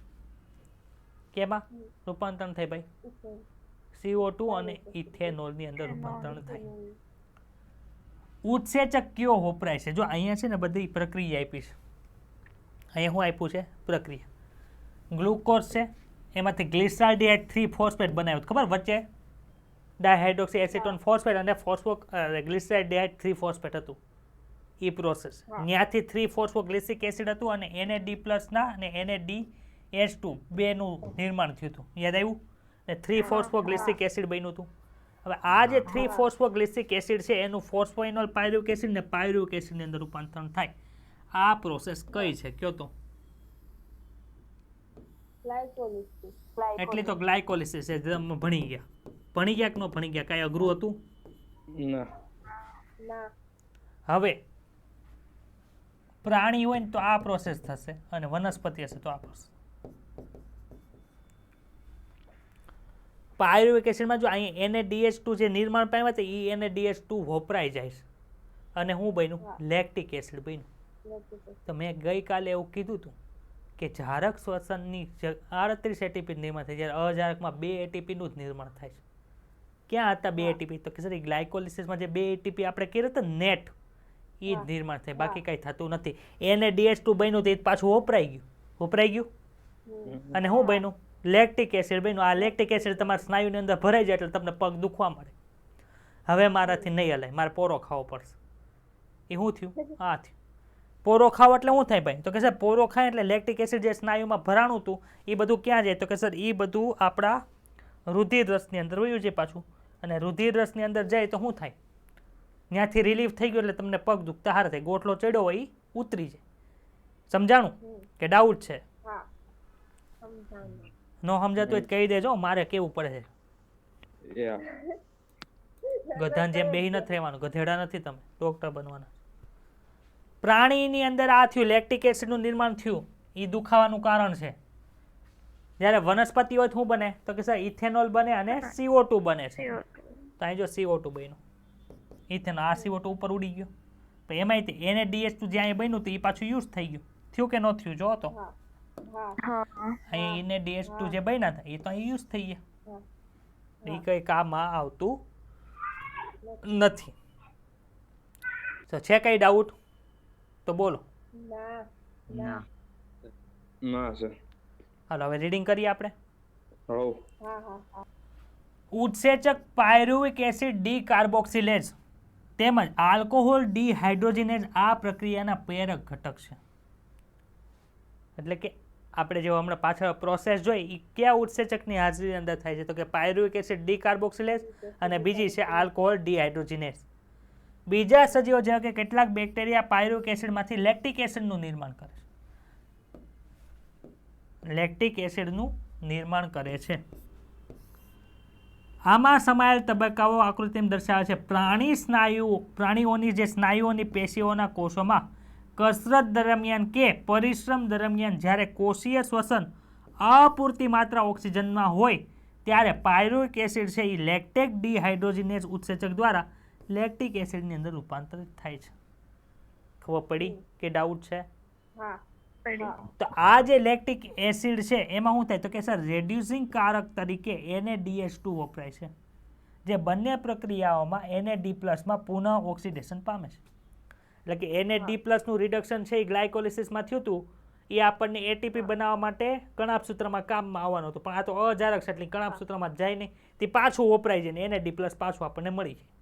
કેમાં રૂપાંતરણ થાય ભાઈ? CO2 અને ઇથેનોલની અંદર રૂપાંતરણ થાય. ઉત્સેચક કયો વપરાય છે? જો અહીંયા છે ને બધી પ્રક્રિયા આપી છે. અહીંયા શું આપ્યું છે? પ્રક્રિયા. ગ્લુકોઝ છે, એમાંથી ગ્લિસરાલ્ડિહાઇડ 3 ફોસ્ફેટ બનાવ્યું. ખબર? વચ્ચે ડાયહાઇડ્રોક્સી એસિટોન ફોસ્ફેટ અને ગ્લિસરાલ્ડિહાઇડ 3 ફોસ્ફેટ હતું. એ પ્રોસેસ ત્યાંથી 3 ફોસ્ફોગ્લિસિક એસિડ હતું અને NAD+ ના અને NADH2 બેનું નિર્માણ થયું હતું. યાદ આવ્યું? ને 3 ફોસ્ફોગ્લિસિક એસિડ બન્યું હતું. હવે આ જે 3 ફોસ્ફોગ્લિસિક એસિડ છે એનું ફોસ્ફોઇનોલ પાયરુવેક એસિડ ને પાયરુવેક એસિડની અંદર રૂપાંતરણ થાય. આ પ્રોસેસ કઈ છે? કયો તો? એટલી તો ગ્લાયકોલિસિસ છે. ભણી ગયા કે ન ભણી ગયા? કાંઈ અઘરું હતું? ના. હવે પ્રાણી હોય ને તો આ પ્રોસેસ થશે, અને વનસ્પતિ હશે તો આ પ્રોસેસ. પાયરુવેક એસિડમાં જો અહીં NADH2 જે નિર્માણ પામ્યા હતા એ NADH2 વપરાઈ જાય છે અને શું બન્યું? લેક્ટિક એસિડ બન્યું. તો મેં ગઈકાલે એવું કીધું હતું કે જારક શ્વસનની 38 ATP નિર્માણ થાય, જ્યારે અજારકમાં 2 ATP નું જ નિર્માણ થાય છે. ક્યાં હતા 2 ATP? તો કે સર ગ્લાયકોલિસિસમાં જે 2 ATP આપણે કર્યું હતું નેટ એ જ નિર્માણ થાય, બાકી કંઈ થતું નથી. NADH2 બન્યું તો એ પાછું વપરાઈ ગયું. અને શું બન્યું? લેક્ટિક એસિડ બન્યું. આ લેક્ટિક એસિડ તમારા સ્નાયુની અંદર ભરાઈ જાય એટલે તમને પગ દુખવા મળે. હવે મારાથી નહીં હલાય, મારે પોરો ખાવો પડશે. એ શું થયું? આ થયું. પોરો ખાવ એટલે શું થાય ભાઈ? તો કે સર પોરો ખાય એટલે લેક્ટિક એસિડ જે સ્નાયુમાં ભરાણું હતું એ બધું ક્યાં જાય? તો કે સર એ બધું આપણા રુધિર રસની અંદર વયું છે પાછું, અને રુધિર રસની અંદર જાય તો શું થાય? ત્યાંથી રિલીફ થઈ ગયો એટલે તમને પગ દુખતા હાર થાય. ગોઠલો ચડ્યો હોય એ ઉતરી જાય. સમજાણું કે ડાઉટ છે? ન સમજાતું હોય કહી દેજો, મારે કેવું પડે છે. ગધાન જેમ બેહી નથી રહેવાનું, ગધેડા નથી તમે, ડોક્ટર બનવાના. પ્રાણીની અંદર આ થયું, લેક્ટિક એસિડનું નિર્માણ થયું, એ દુખાવાનું કારણ છે. જ્યારે વનસ્પતિ હોય શું બને? તો કે સર ઇથેનોલ બને અને CO2 બને છે. તો અહીં જો CO2 બન્યું, ઇથેનોલ, આ CO2 ઉપર ઉડી ગયો. તો એમાં NADH2 જે અહીં બન્યું હતું એ પાછું યુઝ થઈ ગયું. થયું કે ન થયું? જો તો અહીં NADH2 જે બન્યા હતા એ તો અહીં યુઝ થઈ ગયા. એ કઈ કામમાં આવતું નથી. તો છે કઈ ડાઉટ? તો બોલો. ના સર. હાલો હવે રીડિંગ કરીએ આપણે. હા. ઉત્સેચક પાયરુવેક એસિડ ડીકાર્બોક્સિલેઝ તેમજ આલ્કોહોલ ડીહાઇડ્રોજિનેઝ આ પ્રક્રિયાના પ્રેરક ઘટક છે. એટલે કે આપણે જે હમણાં પાછળ પ્રોસેસ જોઈ એ કયા ઉત્સેચકની હાજરીની અંદર થાય છે? તો કે પાયરુવેક એસિડ ડીકાર્બોક્સિલેઝ અને બીજી છે આલ્કોહોલ ડીહાઇડ્રોજિનેઝ. બીજા સજીવો જેવા કે કેટલાક બેક્ટેરિયા પાયરુવેક એસિડમાંથી લેક્ટિક એસિડનું નિર્માણ કરે છે. લેક્ટિક એસિડનું નિર્માણ કરે છે. આમાં સમાયેલ તબક્કાઓ આકૃતિમાં દર્શાવે છે. પ્રાણીઓની જે સ્નાયુઓની પેશીઓના કોષોમાં કસરત દરમિયાન કે પરિશ્રમ દરમિયાન જ્યારે કોષીય શ્વસન અપૂરતી માત્રા ઓક્સિજનમાં હોય ત્યારે પાયરુવેક એસિડ છે એ લેક્ટેટ ડિહાઇડ્રોજિનેઝ ઉત્સેચક દ્વારા લેક્ટિક એસિડની અંદર રૂપાંતરિત થાય છે. ખબર પડી કે ડાઉટ છે? હા તો આ જે લેક્ટિક એસિડ છે એમાં શું થાય તો કે સર રેડ્યુસિંગ કારક તરીકે NADH2 વપરાય છે, જે બંને પ્રક્રિયાઓમાં NAD+ પુનઃ ઓક્સિડેશન પામે છે. એટલે કે NAD+નું રિડક્શન છે એ ગ્લાયકોલિસિસમાં થયું હતું, એ આપણને ATP બનાવવા માટે કણાભસૂત્રમાં કામમાં આવવાનું હતું, પણ આ તો અજારક છે એટલે કણાભસૂત્રમાં જાય નહીં, તે પાછું વપરાય છે ને NAD+ પાછું આપણને મળી જાય.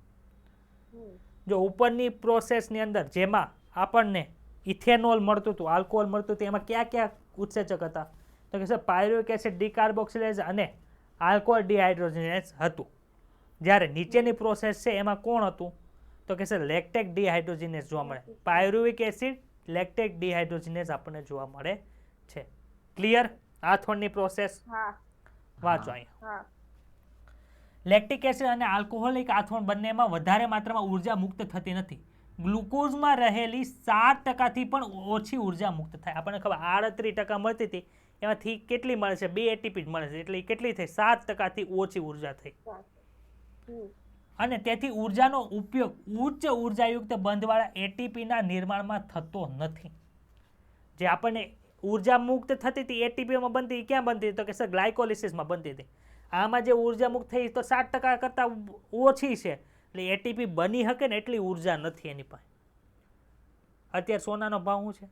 જો ઉપરની પ્રોસેસની અંદર જેમાં આપણને ઇથેનોલ મળતું હતું, આલ્કોહોલ મળતું હતું, એમાં કયા કયા ઉત્સેચક હતા તો કે સર પાયરુવેક એસિડ ડિકાર્બોક્સિલેઝ અને આલ્કોહોલ ડિહાઇડ્રોજિનેઝ હતું. જ્યારે નીચેની પ્રોસેસ છે એમાં કોણ હતું તો કે સર લેક્ટેટ ડિહાઇડ્રોજિનેઝ જોવા મળે. પાયરુવેક એસિડ લેક્ટેટ ડિહાઇડ્રોજિનેઝ આપણને જોવા મળે છે. ક્લિયર? આથોણની પ્રોસેસ વાંચો અહીંયા. લેક્ટિક એસિડ અને આલ્કોહોલિક આથોણ બંનેમાં વધારે માત્રામાં ઉર્જા મુક્ત થતી નથી. ગ્લુકોઝમાં રહેલી 7%થી પણ ઓછી ઉર્જા મુક્ત થાય. આપણને ખબર 38% મળતી હતી, એમાંથી કેટલી મળે છે? 2 ATP જ મળે છે, એટલે કેટલી થઈ? 7%થી ઓછી ઉર્જા થઈ. અને તેથી ઉર્જાનો ઉપયોગ ઉચ્ચ ઉર્જાયુક્ત બંધવાળા ATPના નિર્માણમાં થતો નથી. જે આપણને ઉર્જા મુક્ત થતી હતી ATPમાં બનતી, ક્યાં બનતી તો કે સર ગ્લાયકોલિસિસમાં બનતી હતી. આમાં જે ઉર્જા મુક્ત થઈ તો 7% કરતાં ઓછી છે, એટલે ATP બની શકે ને એટલી ઉર્જા નથી એની પાસે. અત્યારે સોનાનો ભાવ શું છે?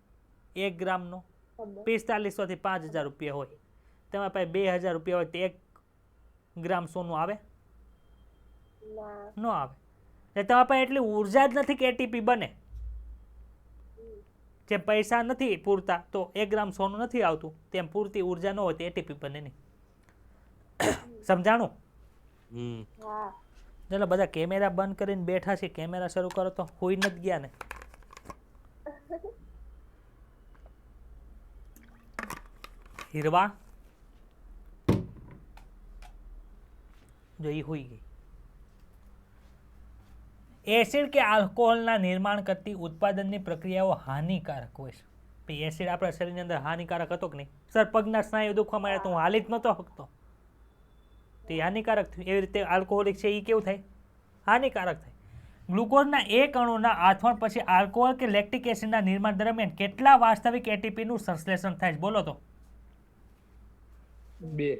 1 ગ્રામનો 4500 થી 5000 રૂપિયા હોય. તમારા પાસે 2000 રૂપિયા હોય તો 1 ગ્રામ સોનું આવે? ન આવે. એટલે તમારા પાસે એટલી ઉર્જા જ નથી કે ATP બને. જે પૈસા નથી પૂરતા તો 1 ગ્રામ સોનું નથી આવતું, તેમ પૂરતી ઉર્જા ન હોય તો ATP બને નહીં. સમજાણું? ચાલો બધા કેમેરા બંધ કરીને બેઠા છે, કેમેરા શરૂ કરો તો હોઈ નથી ગયા ને? હીરવા જો એ હોઈ ગઈ. એસિડ કે આલ્કોહોલના નિર્માણ કરતી ઉત્પાદનની પ્રક્રિયાઓ હાનિકારક હોય છે. ભાઈ એસિડ આપણા શરીરની અંદર હાનિકારક હતો કે નહીં? સર પગના સ્નાયુ દુખવા મળ્યા તો હું હાલી જ નહોતો શકતો, તે હાનિકારક થયું. એવી રીતે આલ્કોહોલિક છે એ કેવું થાય? હાનિકારક થાય. ગ્લુકોઝના એક અણુના આથવણ પછી આલ્કોહોલ કે લેક્ટિક એસિડના નિર્માણ દરમિયાન કેટલા વાસ્તવિક ATPનું સંશ્લેષણ થાય છે? બોલો તો. 2.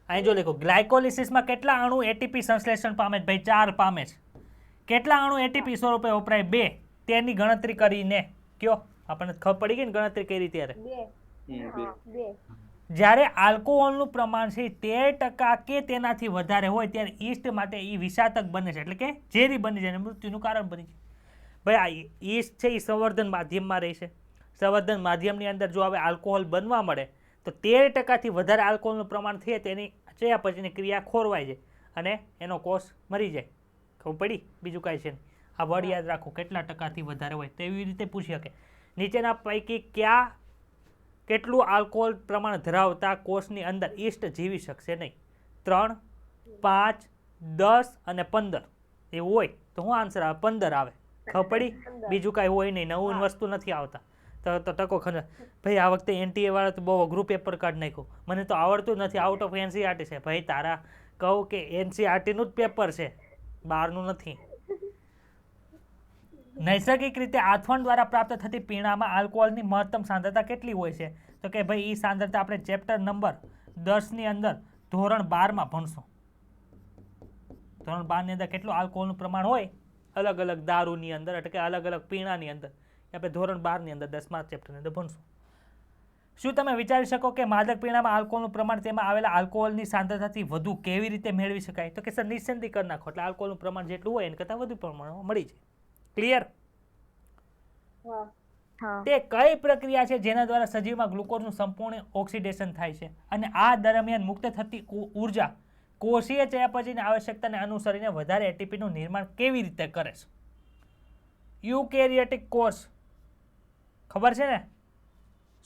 અહીં જો લખો ગ્લાયકોલિસિસમાં કેટલા અણુ ATP સંશ્લેષણ પામે છે? ભાઈ 4 પામે છે. કેટલા અણુ ATP સ્વરૂપે વપરાય? 2. તેની ગણતરી કરીને કયો? આપણને ખબર પડી ગઈ ને ગણતરી કરી ત્યારે? જ્યારે આલ્કોહોલનું પ્રમાણ છે 13% કે તેનાથી વધારે હોય ત્યારે ઈસ્ટ માટે એ વિષાતક બને છે, એટલે કે ઝેરી બની જાય, મૃત્યુનું કારણ બની છે. ભાઈ આ ઈસ્ટ છે એ સંવર્ધન માધ્યમમાં રહે છે. સંવર્ધન માધ્યમની અંદર જો હવે આલ્કોહોલ બનવા મળે તો 13%થી વધારે આલ્કોહોલનું પ્રમાણ થાય તેની ચયાપચયની ક્રિયા ખોરવાય જાય અને એનો કોષ મરી જાય. ખબર પડી? બીજું કાંઈ છે નહીં. આ વર્ડ યાદ રાખો, કેટલા ટકાથી વધારે હોય તેવી રીતે પૂછી શકે. નીચેના પૈકી કેટલું આલ્કોહોલ પ્રમાણ ધરાવતા કોષની અંદર ઈસ્ટ જીવી શકશે નહીં? 3, 5, 10 અને 15 એવું હોય તો શું આન્સર આવે? 15 આવે. ખબર પડી? બીજું કાંઈ હોય નહીં, નવું વસ્તુ નથી આવતા. તો ટકો ખબર ભાઈ આ વખતે NTA વાળા તો બહુ અઘરું પેપર કાઢી નાખ્યું, મને તો આવડતું જ નથી, આઉટ ઓફ NCERT છે. ભાઈ તારા કહું કે NCERTનું જ પેપર છે, બહારનું નથી. નૈસર્ગિક રીતે આથવણ દ્વારા પ્રાપ્ત થતી પીણામાં આલ્કોહોલની મહત્તમ સાંદ્રતા કેટલી હોય છે? તો કે ભાઈ એ સાંદ્રતા આપણે ચેપ્ટર નંબર 10ની અંદર ધોરણ 12માં ભણશું. ધોરણ 12ની અંદર કેટલું આલ્કોહોલનું પ્રમાણ હોય અલગ અલગ દારૂની અંદર, એટલે કે અલગ અલગ પીણાની અંદર, આપણે ધોરણ 12ની અંદર 10મા ચેપ્ટરની અંદર ભણશું. શું તમે વિચારી શકો કે માદક પીણામાં આલ્કોહોલનું પ્રમાણ તેમાં આવેલા આલ્કોહોલની સાંદ્રતાથી વધુ કેવી રીતે મેળવી શકાય? તો કે સર નિશ્ચિંતી કરી નાખો, એટલે આલ્કોહોલનું પ્રમાણ જેટલું હોય એને કરતાં વધુ પ્રમાણમાં મળી જાય. ક્લિયર? તે કઈ પ્રક્રિયા છે જેના દ્વારા સજીવમાં ગ્લુકોઝનું સંપૂર્ણ ઓક્સિડેશન થાય છે અને આ દરમિયાન મુક્ત થતી ઉર્જા કોષીય ચયાપચયની આવશ્યકતાને અનુસરીને વધારે એટીપીનું નિર્માણ કેવી રીતે કરે છે? યુકેરિયોટિક કોષ ખબર છે ને,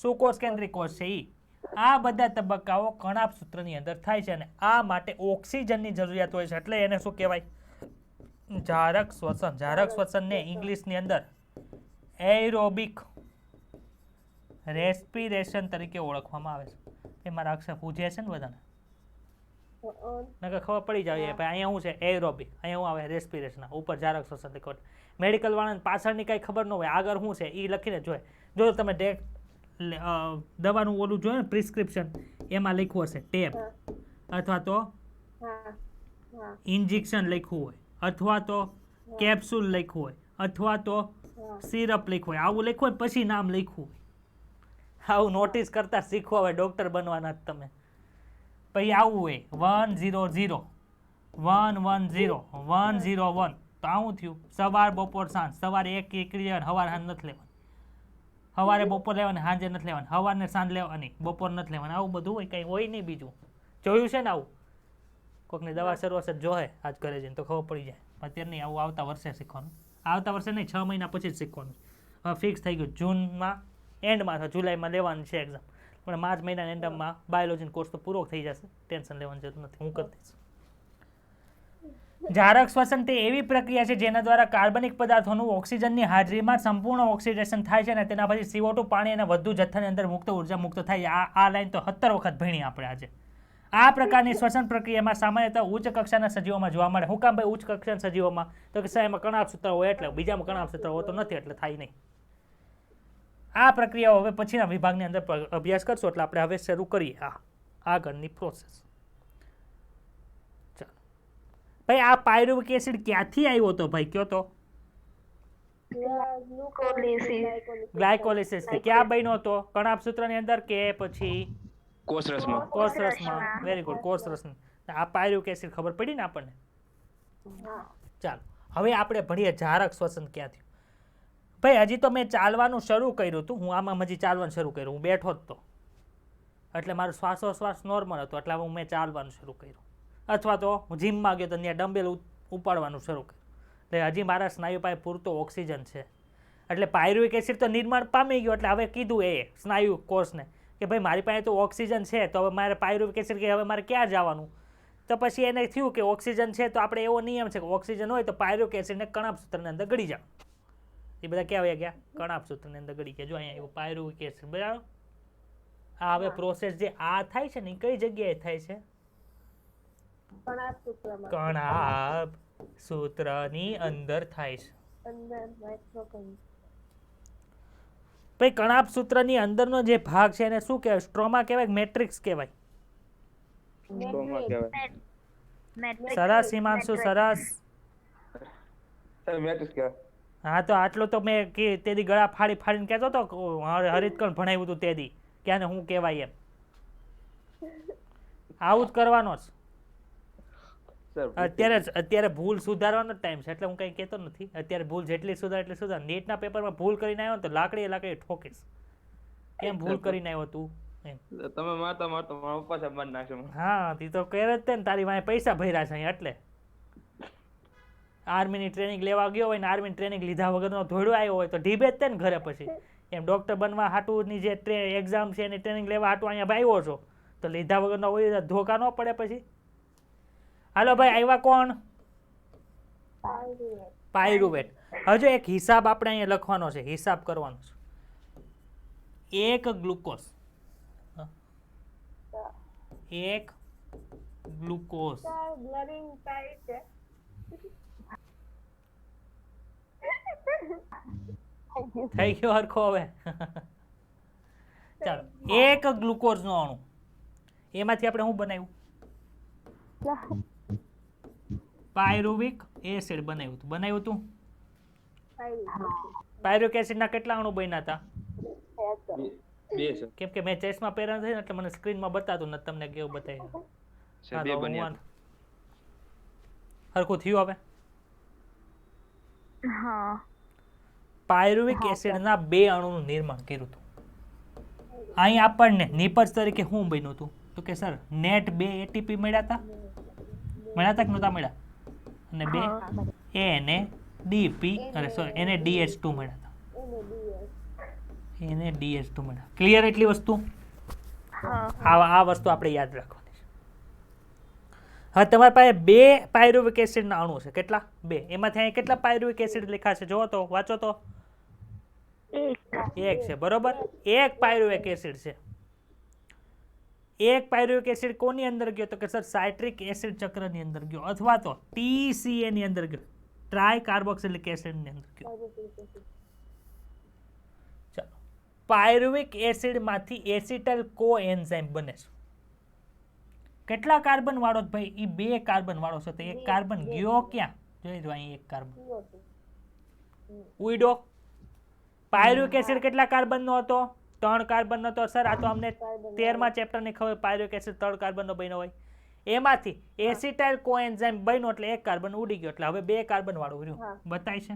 સુકોષ કેન્દ્રિય કોષ છે એ. આ બધા તબક્કાઓ કણાભસૂત્રની અંદર થાય છે અને આ માટે ઓક્સિજનની જરૂરિયાત હોય છે, એટલે એને શું કહેવાય? જારક શ્વસન. જારક શ્વસનને ઇંગ્લિશની અંદર એરોબિક રેસ્પિરેશન તરીકે ઓળખવામાં આવે છે. એ મારા અક્ષર પૂછે છે ને બધાને, નકર ખબર પડી જાય ભાઈ અહીંયા શું છે એરોબિક, અહીંયા શું આવે રેસ્પિરેશન, ઉપર જારક શ્વસન લખો. મેડિકલ વાળાને પાછળની કાંઈ ખબર ન હોય, આગળ શું છે એ લખીને જોઈએ. જો તમે દવાનું ઓલું જોઈએ ને પ્રિસ્ક્રિપ્શન, એમાં લખ્યું હશે ટેબ અથવા તો ઇન્જેક્શન લખ્યું હોય, અથવા તો કેપ્સ્યુલ લખ્યું હોય, અથવા તો સિરપ લખ્યું હોય, આવું લખ્યું હોય પછી નામ લખ્યું હોય. આવું નોટિસ કરતા શીખવા હોય, ડૉક્ટર બનવાના જ તમે. પછી આવું હોય 100 110 101, તો આવું થયું સવાર બપોર સાંજ. સવારે એક લેવાનું, સવારે સાંજ નથી લેવાનું, સવારે બપોર લેવાની, સાંજે નથી લેવાની, સવારને સાંજ લેવાની, બપોર નથી લેવાની. આવું બધું હોય, કંઈ હોય નહીં બીજું. જોયું છે ને આવું? કોઈકની દવા શરૂ હશે જોહે આજ કરે છે તો ખબર પડી જાય. અત્યારે નહીં, આવું આવતા વર્ષે શીખવાનું. આવતા વર્ષે નહીં, 6 મહિના પછી જ શીખવાનું. હવે ફિક્સ થઈ ગયું, જૂનમાં એન્ડમાં અથવા જુલાઈમાં લેવાનું છે એક્ઝામ, પણ માર્ચ મહિનાના એન્ડમાં બાયોલોજીનો કોર્સ તો પૂરો થઈ જશે, ટેન્શન લેવાની જરૂર નથી, હું કરી દઈશ. જારક શ્વસન તે એવી પ્રક્રિયા છે જેના દ્વારા કાર્બનિક પદાર્થોનું ઓક્સિજનની હાજરીમાં સંપૂર્ણ ઓક્સિડેશન થાય છે અને તેના પછી CO2 પાણી અને વધુ જથ્થાની અંદર મુક્ત ઉર્જા મુક્ત થાય છે. આ લાઈન તો 17 વખત ભણી આપણે આજે. આ પ્રકારની શ્વસન પ્રક્રિયામાં સામાન્યતઃ ઉચ્ચ કક્ષાના સજીવોમાં જોવા મળે. હું કામ ભાઈ ઉચ્ચ કક્ષાના સજીવોમાં? તો કે એમાં કણાભસૂત્ર હોય એટલે, બીજામાં કણાભસૂત્ર હોતો નથી એટલે થાય નહીં. આ પ્રક્રિયાઓ હવે પછીના વિભાગની અંદર અભ્યાસ કરશો એટલે આપણે હવે શરૂ કરીએ આગળની પ્રોસેસ. ચાલો ભાઈ, આ પાયરુવિક એસિડ ક્યાંથી આવ્યો હતો ભાઈ? કયો તો ગ્લાયકોલિસિસ થી. ક્યાં બન્યો હતો? કણાભસૂત્રની અંદર કે પછી કોષરસમાં? કોષરસમાં. Very good, કોષરસમાં. આ પાયરુવિક એસિડ ખબર પડી ને આપણને? ચાલો હવે આપણે ભણીએ જારક શ્વસન ક્યાં થયું. ભાઈ હજી તો મેં ચાલવાનું શરૂ કર્યું હતું, હું આમાં હજી ચાલવાનું શરૂ કર્યું, હું બેઠો જ તો, એટલે મારો શ્વાસોશ્વાસ નોર્મલ હતો, એટલે હું મેં ચાલવાનું શરૂ કર્યું. અથવા તો હું જીમમાં ગયો તો ત્યાં ડમ્બેલ ઉપાડવાનું શરૂ કર્યું. એટલે હજી મારા સ્નાયુ પાસે પૂરતો ઓક્સિજન છે, એટલે પાયરુવિક એસિડ તો નિર્માણ પામી ગયો. એટલે હવે કીધું એ સ્નાયુ કોષને કે ભાઈ મારી પાસે તો ઓક્સિજન છે, તો હવે મારે પાયરુવિક એસિડ કે હવે મારે ક્યાં જવાનું? તો પછી એને થયું કે ઓક્સિજન છે તો આપણે એવો નિયમ છે કે ઓક્સિજન હોય તો પાયરુવિક એસિડને કણાભસૂત્રની અંદર ગળી જાવ. એ બધા ક્યાં વયા ગયા? કણાભસૂત્રની અંદર ગળી ગયા. જો અહીંયા એવું પાયરુવિક એસિડ, બરાબર. આ હવે પ્રોસેસ જે આ થાય છે ને એ કઈ જગ્યાએ થાય છે? કણાભસૂત્રની અંદર થાય છે. ભાઈ કણાભસૂત્રની અંદરનો જે ભાગ છે એને શું કહેવાય? સ્ટ્રોમા કહેવાય, મેટ્રિક્સ કહેવાય? સરસ હિમાંશુ, સરસ. હા તો આટલું તો મેં તેદી ગળા ફાડી ફાડીને કહેતો હતો, હરિતકણ ભણાવ્યું હતું તેદી કે આને શું કહેવાય એમ. આવું જ કરવાનો જ. અત્યારે ભૂલ સુધારવાનો ટાઈમ છે, એટલે હું કંઈ કહેતો નથી. અત્યારે ભૂલ જેટલી સુધાર એટલી સુધાર. નીટના પેપરમાં ભૂલ કરીને આવ્યો તો લાકડી ઠોકીશ. કેમ ભૂલ કરીને આવ્યો તું એમ? તમે મારતા મારતા મારા પપ્પા સાહેબ મારી નાખશો. હા તી તો કહે જ તે ને, તારી વાંહે પૈસા ભર્યા છે અહીંયા એટલે. આર્મીની ટ્રેનિંગ લેવા ગયો હોય ને આર્મીની ટ્રેનિંગ લીધા વગરનો ધોળો આવ્યો હોય તો ઢીબે જ તે ને ઘરે. પછી એમ ડૉક્ટર બનવા હાટુની જે એક્ઝામ છે એની ટ્રેનિંગ લેવા હાટું અહીંયા આવ્યો છો તો લીધા વગરનો હોય ધોકા ન પડે પછી. હાલો ભાઈ, આવ્યા કોણ? પાયરુવેટ. હજુ એક હિસાબ આપણે અહીંયા લખવાનો છે, હિસાબ કરવાનો છે. એક ગ્લુકોઝ થઈ ગયો હરખો હવે. ચાલો, એક ગ્લુકોઝ નો અણુ, એમાંથી આપણે શું બનાવ્યું? પાયરુવિક એસિડ બનાવ્યું હતું. પાયરુવિક એસિડ ના કેટલા અણુ બન્યા હતા? 2. કેમ કે મેં ચેસ્ટમાં પહેર્યા નથી એટલે મને સ્ક્રીનમાં બતાતું નથી, તમને કેવું બતાવ્યું. હરખું થયું હવે? પાયરુવિક એસિડના 2 અણુનું નિર્માણ કર્યું હતું. અહીં આપણને નિપજ તરીકે શું બન્યું હતું? તો કે સર નેટ 2 એટીપી મળ્યા હતા મળ્યા તક નહોતા મળ્યા? અને 2 NADP અરે સોરી NADH2 મળ્યા હતા. NADH2 મળ્યા. ક્લિયર એટલી વસ્તુ? આ વસ્તુ આપણે યાદ રાખવાની છે. હવે તમારી પાસે 2 પાયરુવિક એસિડના અણુ છે. કેટલા? 2. એમાંથી અહીં કેટલા પાયરુવિક એસિડ લખાશે? જોવો તો, વાંચો તો. 1 છે, બરોબર. 1 પાયરુવિક એસિડ છે. 1 પાયરુવિક એસિડ કોની અંદર ગયો? તો કે સર સાઇટ્રિક એસિડ ચક્રની અંદર ગયો, અથવા તો TCA ની અંદર ગયો, ટ્રાય કાર્બોક્સિલિક એસિડ ની અંદર ગયો. ચાલો, પાયરુવિક એસિડ માંથી એસિટાઇલ કોએન્ઝાઇમ બને છે. કેટલા કાર્બન વાળો ભાઈ? એ 2 કાર્બન વાળો છે. તો એક કાર્બન ગયો ક્યાં? જોઈ લો અહીં એક કાર્બન ઉડ્યો. પાયરુવિક એસિડ કેટલા કાર્બન નો હતો? 3 કાર્બન નો હતો. સર આ તો અમને 13મા ચેપ્ટર ની ખબર, પાયરુવિક એસિડ 3 કાર્બન નો બન્યો હોય. એમાંથી એસિટાઇલ કોએન્ઝાઇમ બન્યો એટલે એક કાર્બન ઉડી ગયો, એટલે હવે 2 કાર્બન વાળું રહ્યું. બતાય છે.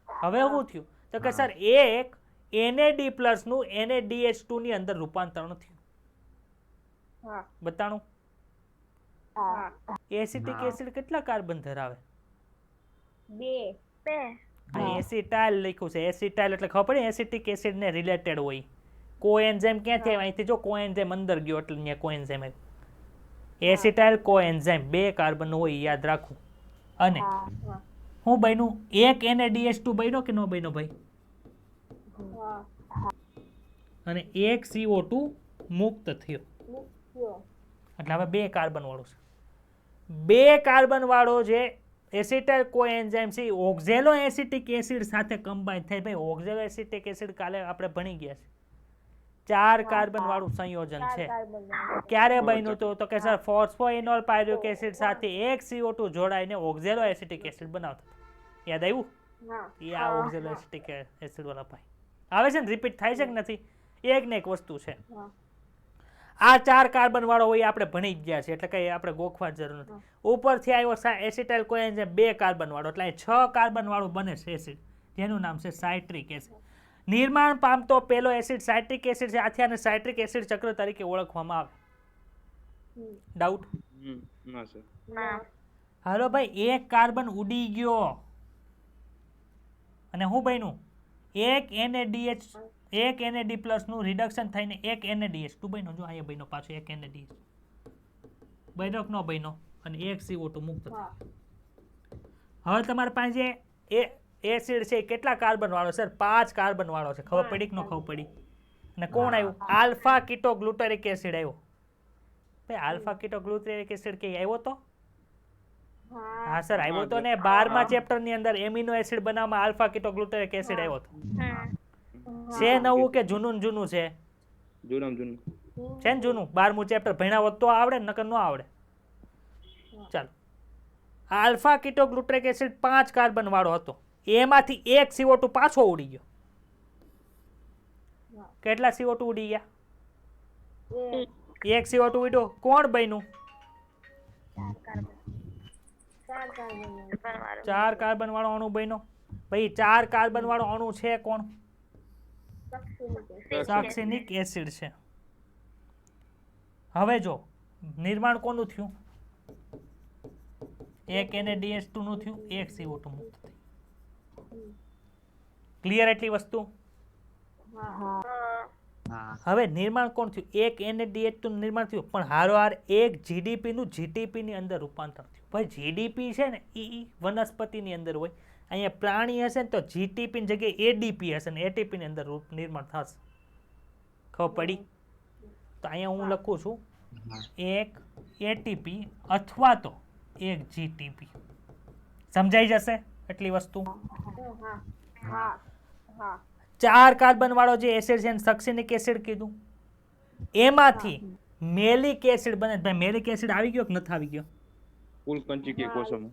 હવે શું થયું? તો કે સર એક NAD+ નું NADH2 ની અંદર રૂપાંતરણ થયું. બતાણું. એસિટિક એસિડ કેટલા કાર્બન ધરાવે? 2. એસિટાઇલ લખ્યું છે. એસિટાઇલ એટલે ખબર પડે એસિટિક એસિડ ને રિલેટેડ હોય. કોએન્ઝાઇમ ક્યાંથી આવ્યા? અહીંથી જો કોએન્ઝાઇમ અંદર ગયો એટલે અહીંયા કોએન્ઝાઇમ આવ્યું. એસિટાઇલ કોએન્ઝાઇમ 2 કાર્બન હોય, યાદ રાખવું. અને હું બન્યું? એક NADH2 બન્યો કે ન બન્યો ભાઈ? અને એક CO2 મુક્ત થયો. એટલે હવે 2 કાર્બન વાળું છે. 2 કાર્બન વાળો જે એસિટાઇલ કોએન્ઝાઇમ છે ઓક્ઝેલો એસિટિક એસિડ સાથે કમ્બાઈન થાય. ભાઈ ઓક્ઝેલો એસિટિક એસિડ કાલે આપણે ભણી ગયા છે. 4 કાર્બન વાળું સંયોજન છે. ક્યારે બન્યું હતું? તો કે સર ફોસ્ફોઇનોલ પાયરુવિક એસિડ સાથે એક CO2 જોડાઈને ઓક્ઝેલો એસિટિક એસિડ બનાવતા. યાદ આવ્યું? એ આ ઓક્ઝેલો એસિટિક એસિડ વાળા ભાઈ આવે છે ને, રિપીટ થાય છે કે નથી? એક ને એક વસ્તુ છે. આ 4 કાર્બન વાળો હોય આપણે ભણી ગયા છે, એટલે કઈ આપણે ગોખવા જરૂર નથી. ઉપરથી આવ્યો એસિટાઇલ કોએન્ઝાઇમ 2 કાર્બન વાળો, એટલે 6 કાર્બન વાળું બને છે એસિડ, જેનું નામ છે સાઇટ્રિક એસિડ. નિર્માણ પામતો પહેલો એસિડ સાઇટ્રિક એસિડ છે. આથી આને સાઇટ્રિક એસિડ ચક્ર તરીકે ઓળખવામાં આવે. ડાઉટ? ના સર. હાલો ભાઈ, 1 કાર્બન ઉડી ગયો અને હું બન્યું? એક NAD+ નું રિડક્શન થઈને એક NADH2 બન્યો. જો અહીંયા બન્યો પાછો એક NADH. બન્યો કે ન બન્યો? અને એક CO2 મુક્ત થયો. હવે તમારી પાસે એ એસિડ છે કેટલા કાર્બન વાળો? સર 5 કાર્બન વાળો છે. ખબર પડી કે ન ખબર પડી? અને કોણ આવ્યું? આલ્ફા કીટોગ્લુટારિક એસિડ આવ્યો. ભાઈ આલ્ફા કીટોગ્લુટારિક એસિડ કે આવ્યો તો? હા સર આવ્યો તો ને. 12મા ચેપ્ટર ની અંદર એમિનો એસિડ બનાવવામાં આલ્ફા કીટોગ્લુટારિક એસિડ આવ્યો તો. છે નવું કે જૂનું છે? જૂનું છે ને જૂનું. 12મું ચેપ્ટર ભણ્યા હોત તો આવડે, નકર ન આવડે. ચાલો, આલ્ફા કીટોગ્લુટારિક એસિડ 5 કાર્બન વાળો હતો. એમાંથી એક CO2 પાછો ઉડી ગયો. કેટલા CO2 ઉડી ગયા? એક CO2 ઉડ્યો. કોણ બન્યું? 4 કાર્બન વાળો અણુ બન્યો. ભાઈ 4 કાર્બન વાળો અણુ છે કોણ? સક્સિનિક એસિડ છે. હવે જો નિર્માણ કોનું થયું? એક NADH2 નું થયું, એક CO2 મુક્ત થયું. ક્લિયર એટલી વસ્તુ? હવે નિર્માણ કોણ થયું? એક NADH2 નું નિર્માણ થયું, પણ હારોહાર એક GDP નું GTP ની અંદર રૂપાંતર થયું. ભાઈ GDP છે ને એ વનસ્પતિની અંદર હોય. અહીંયા પ્રાણી હશે ને તો GTP ની જગ્યાએ ADP હશે ને ATP ની અંદર નિર્માણ થશે. ખબર પડી? તો અહીંયા હું લખું છું એક ATP અથવા તો એક GTP. સમજાઈ જશે એટલી વસ્તુ? 4 કાર્બન વાળો જે એસિડ છે એને સક્સિનિક એસિડ કીધું. એમાંથી મેલિક એસિડ બને. ભાઈ મેલિક એસિડ આવી ગયો કે નથી આવી ગયો? ફૂલકંચિકી કોષોમાં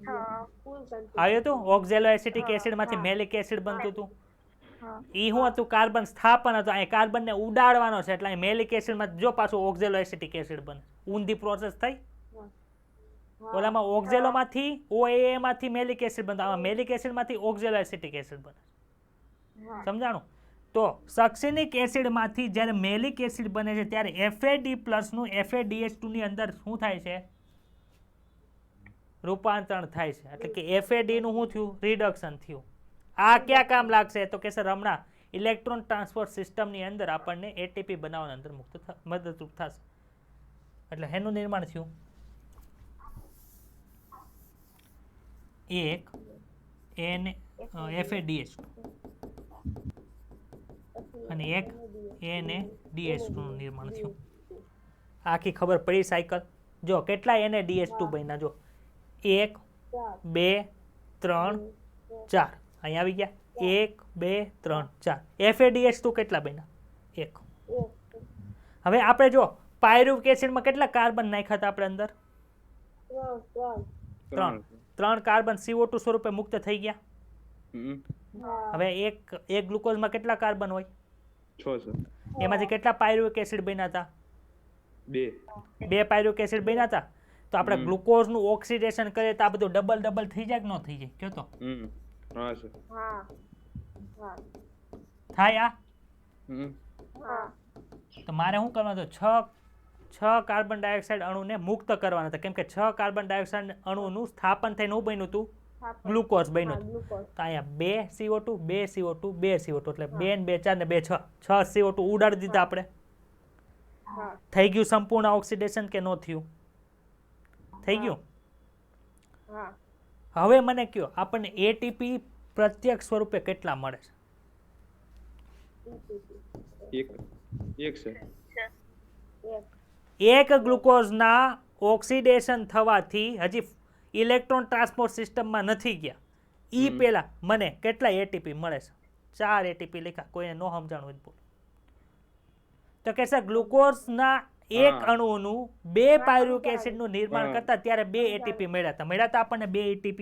આવ્યું હતું. ઓક્ઝેલો એસિટિક એસિડ માંથી મેલિક એસિડ બનતું હતું. ઈ શું હતું? કાર્બન સ્થાપન હતું. અહીં કાર્બન ને ઉડાડવાનો છે એટલે મેલિક એસિડ માં જો પાછું ઓક્ઝેલો એસિટિક એસિડ બને. ઊંધી પ્રોસેસ થઈ. ઓલામાં ઓક્ઝેલો માંથી OAA માંથી મેલિક એસિડ બનતો, આમાં મેલિક એસિડ માંથી ઓક્ઝેલો એસિટિક એસિડ બને. સમજાણું? તો સક્સિનિક એસિડ માંથી જ્યારે મેલિક એસિડ બને છે ત્યારે FAD+ નું FADH2 ની અંદર શું થાય છે? રૂપાંતરણ થાય છે એટલે કે FAD નું શું થયું રિડક્શન થયું આ ક્યાં કામ લાગશે તો કે સર હમણાં ઇલેક્ટ્રોન ટ્રાન્સફર સિસ્ટમની અંદર આપણને ATP બનાવવાની અંદર મદદરૂપ થશે એટલે એનું નિર્માણ થયું એક FADH2 અને એક NADH2 નું નિર્માણ થયું આખી ખબર પડી સાયકલ જો કેટલા NADH2 બન્યા જો 1 2 3 4 અહીંયા આવી ગયા 1 2 3 4 FADH2 કેટલા બન્યા 1 હવે આપણે જો પાયરુવિક એસિડમાં કેટલા કાર્બન નાખ્યા હતા આપણે અંદર 3 કાર્બન CO2 સ્વરૂપે મુક્ત થઈ ગયા હવે એક ગ્લુકોઝમાં કેટલા કાર્બન હોય 6 સર એમાંથી કેટલા પાયરુવિક એસિડ બન્યા હતા 2 પાયરુવિક એસિડ બન્યા હતા તો આપણે ગ્લુકોઝનું ઓક્સિડેશન કરીએ તો આ બધું ડબલ થઈ જાય કે ન થઈ જાય કયો તો હા સર થાય આ તો મારે શું કરવાનું હતું 6 કાર્બન ડાયોક્સાઇડ અણુને મુક્ત કરવાના હતા કેમ કે 6 કાર્બન ડાયોક્સાઇડ અણુનું સ્થાપન થઈને શું બન્યું હતું ગ્લુકોઝ બન્યું હતું તો અહીંયા 2 CO2 2 CO2 2 CO2 એટલે 2 ને 2 4 ને 2 6 CO2 ઉડાડી દીધા આપણે થઈ ગયું સંપૂર્ણ ઓક્સિડેશન કે ન થયું થઈ ગયું હવે મને કયો આપણને ATP પ્રત્યક્ષ સ્વરૂપે કેટલા મળે છે એક સર એક ગ્લુકોઝના ઓક્સિડેશન થવાથી હજી ઇલેક્ટ્રોન ટ્રાન્સપોર્ટ સિસ્ટમમાં નથી ગયા ઈ પહેલા મને કેટલા ATP મળે છે 4 ATP લખ્યા કોઈને ન સમજાણું હોય બોલો તો કે સર ગ્લુકોઝના એક અણુનું 2 પાયરુવિક એસિડનું નિર્માણ કરતા ત્યારે 2 ATP મળ્યા હતા આપણને 2 ATP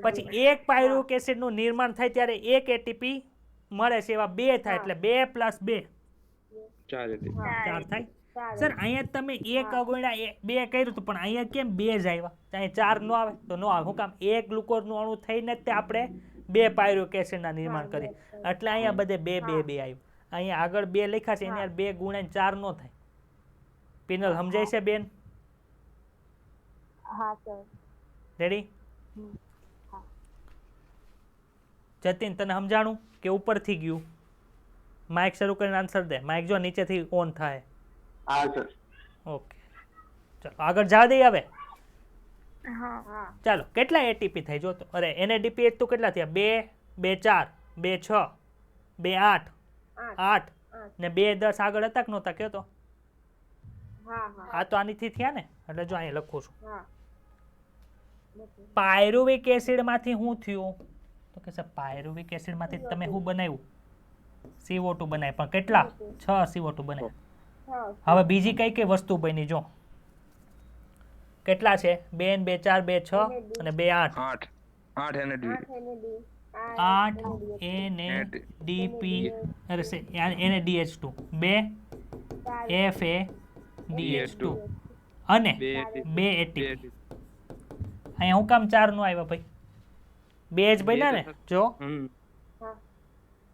પછી એક પાયરુવિક એસિડનું નિર્માણ થાય ત્યારે 1 ATP મળે છે એવા 2 થાય એટલે 2 + 2 4 થાય સર અહીંયા તમે 1 અગુણ્યા 2 કર્યું હતું પણ અહીંયા કેમ 2 જ આવ્યા અહીંયા 4 ન આવે તો ન આવે શું કામ એક ગ્લુકોઝનું અણુ થઈને જ તે આપણે 2 પાયરુવિક એસિડના નિર્માણ કરીએ એટલે અહીંયા બધે 2 આવ્યું અહીંયા આગળ 2 લખ્યા છે એની 2 ગુણ્યા 4 ન થાય પિનલ સમજાય છે બેન હા સર રેડી જતીન તને સમજાણું કે ઉપરથી ગયું માઇક શરૂ કરીને આન્સર દે માઇક જો નીચેથી ઓન થાય હા સર ઓકે ચાલો આગળ જવા દઈએ હવે હા ચાલો કેટલા ATP થાય જો તો અરે NADPH તો કેટલા થયા 2 2 4 2 6 2 8 8 ને 2 10 આગળ હતા કે નહોતા કયો તો આ તો આનીથી થયા ને એટલે જો અહીંયા લખું છું પાયરુવિક એસિડમાંથી શું થયું તો કે સર પાયરુવિક એસિડમાંથી તમે શું બનાવ્યું CO2 બનાવી પણ કેટલા 6 CO2 બનાવ્યા હવે બીજી કઈ વસ્તુ બની જો કેટલા છે 2 2 4 2 6 અને 2 8 8 NADP અરે સે NADH2 2 FADH2 અને 2 ATP અહીંયા હું કામ 4 નો આવ્યા ભાઈ 2 જ બન્યા ને જો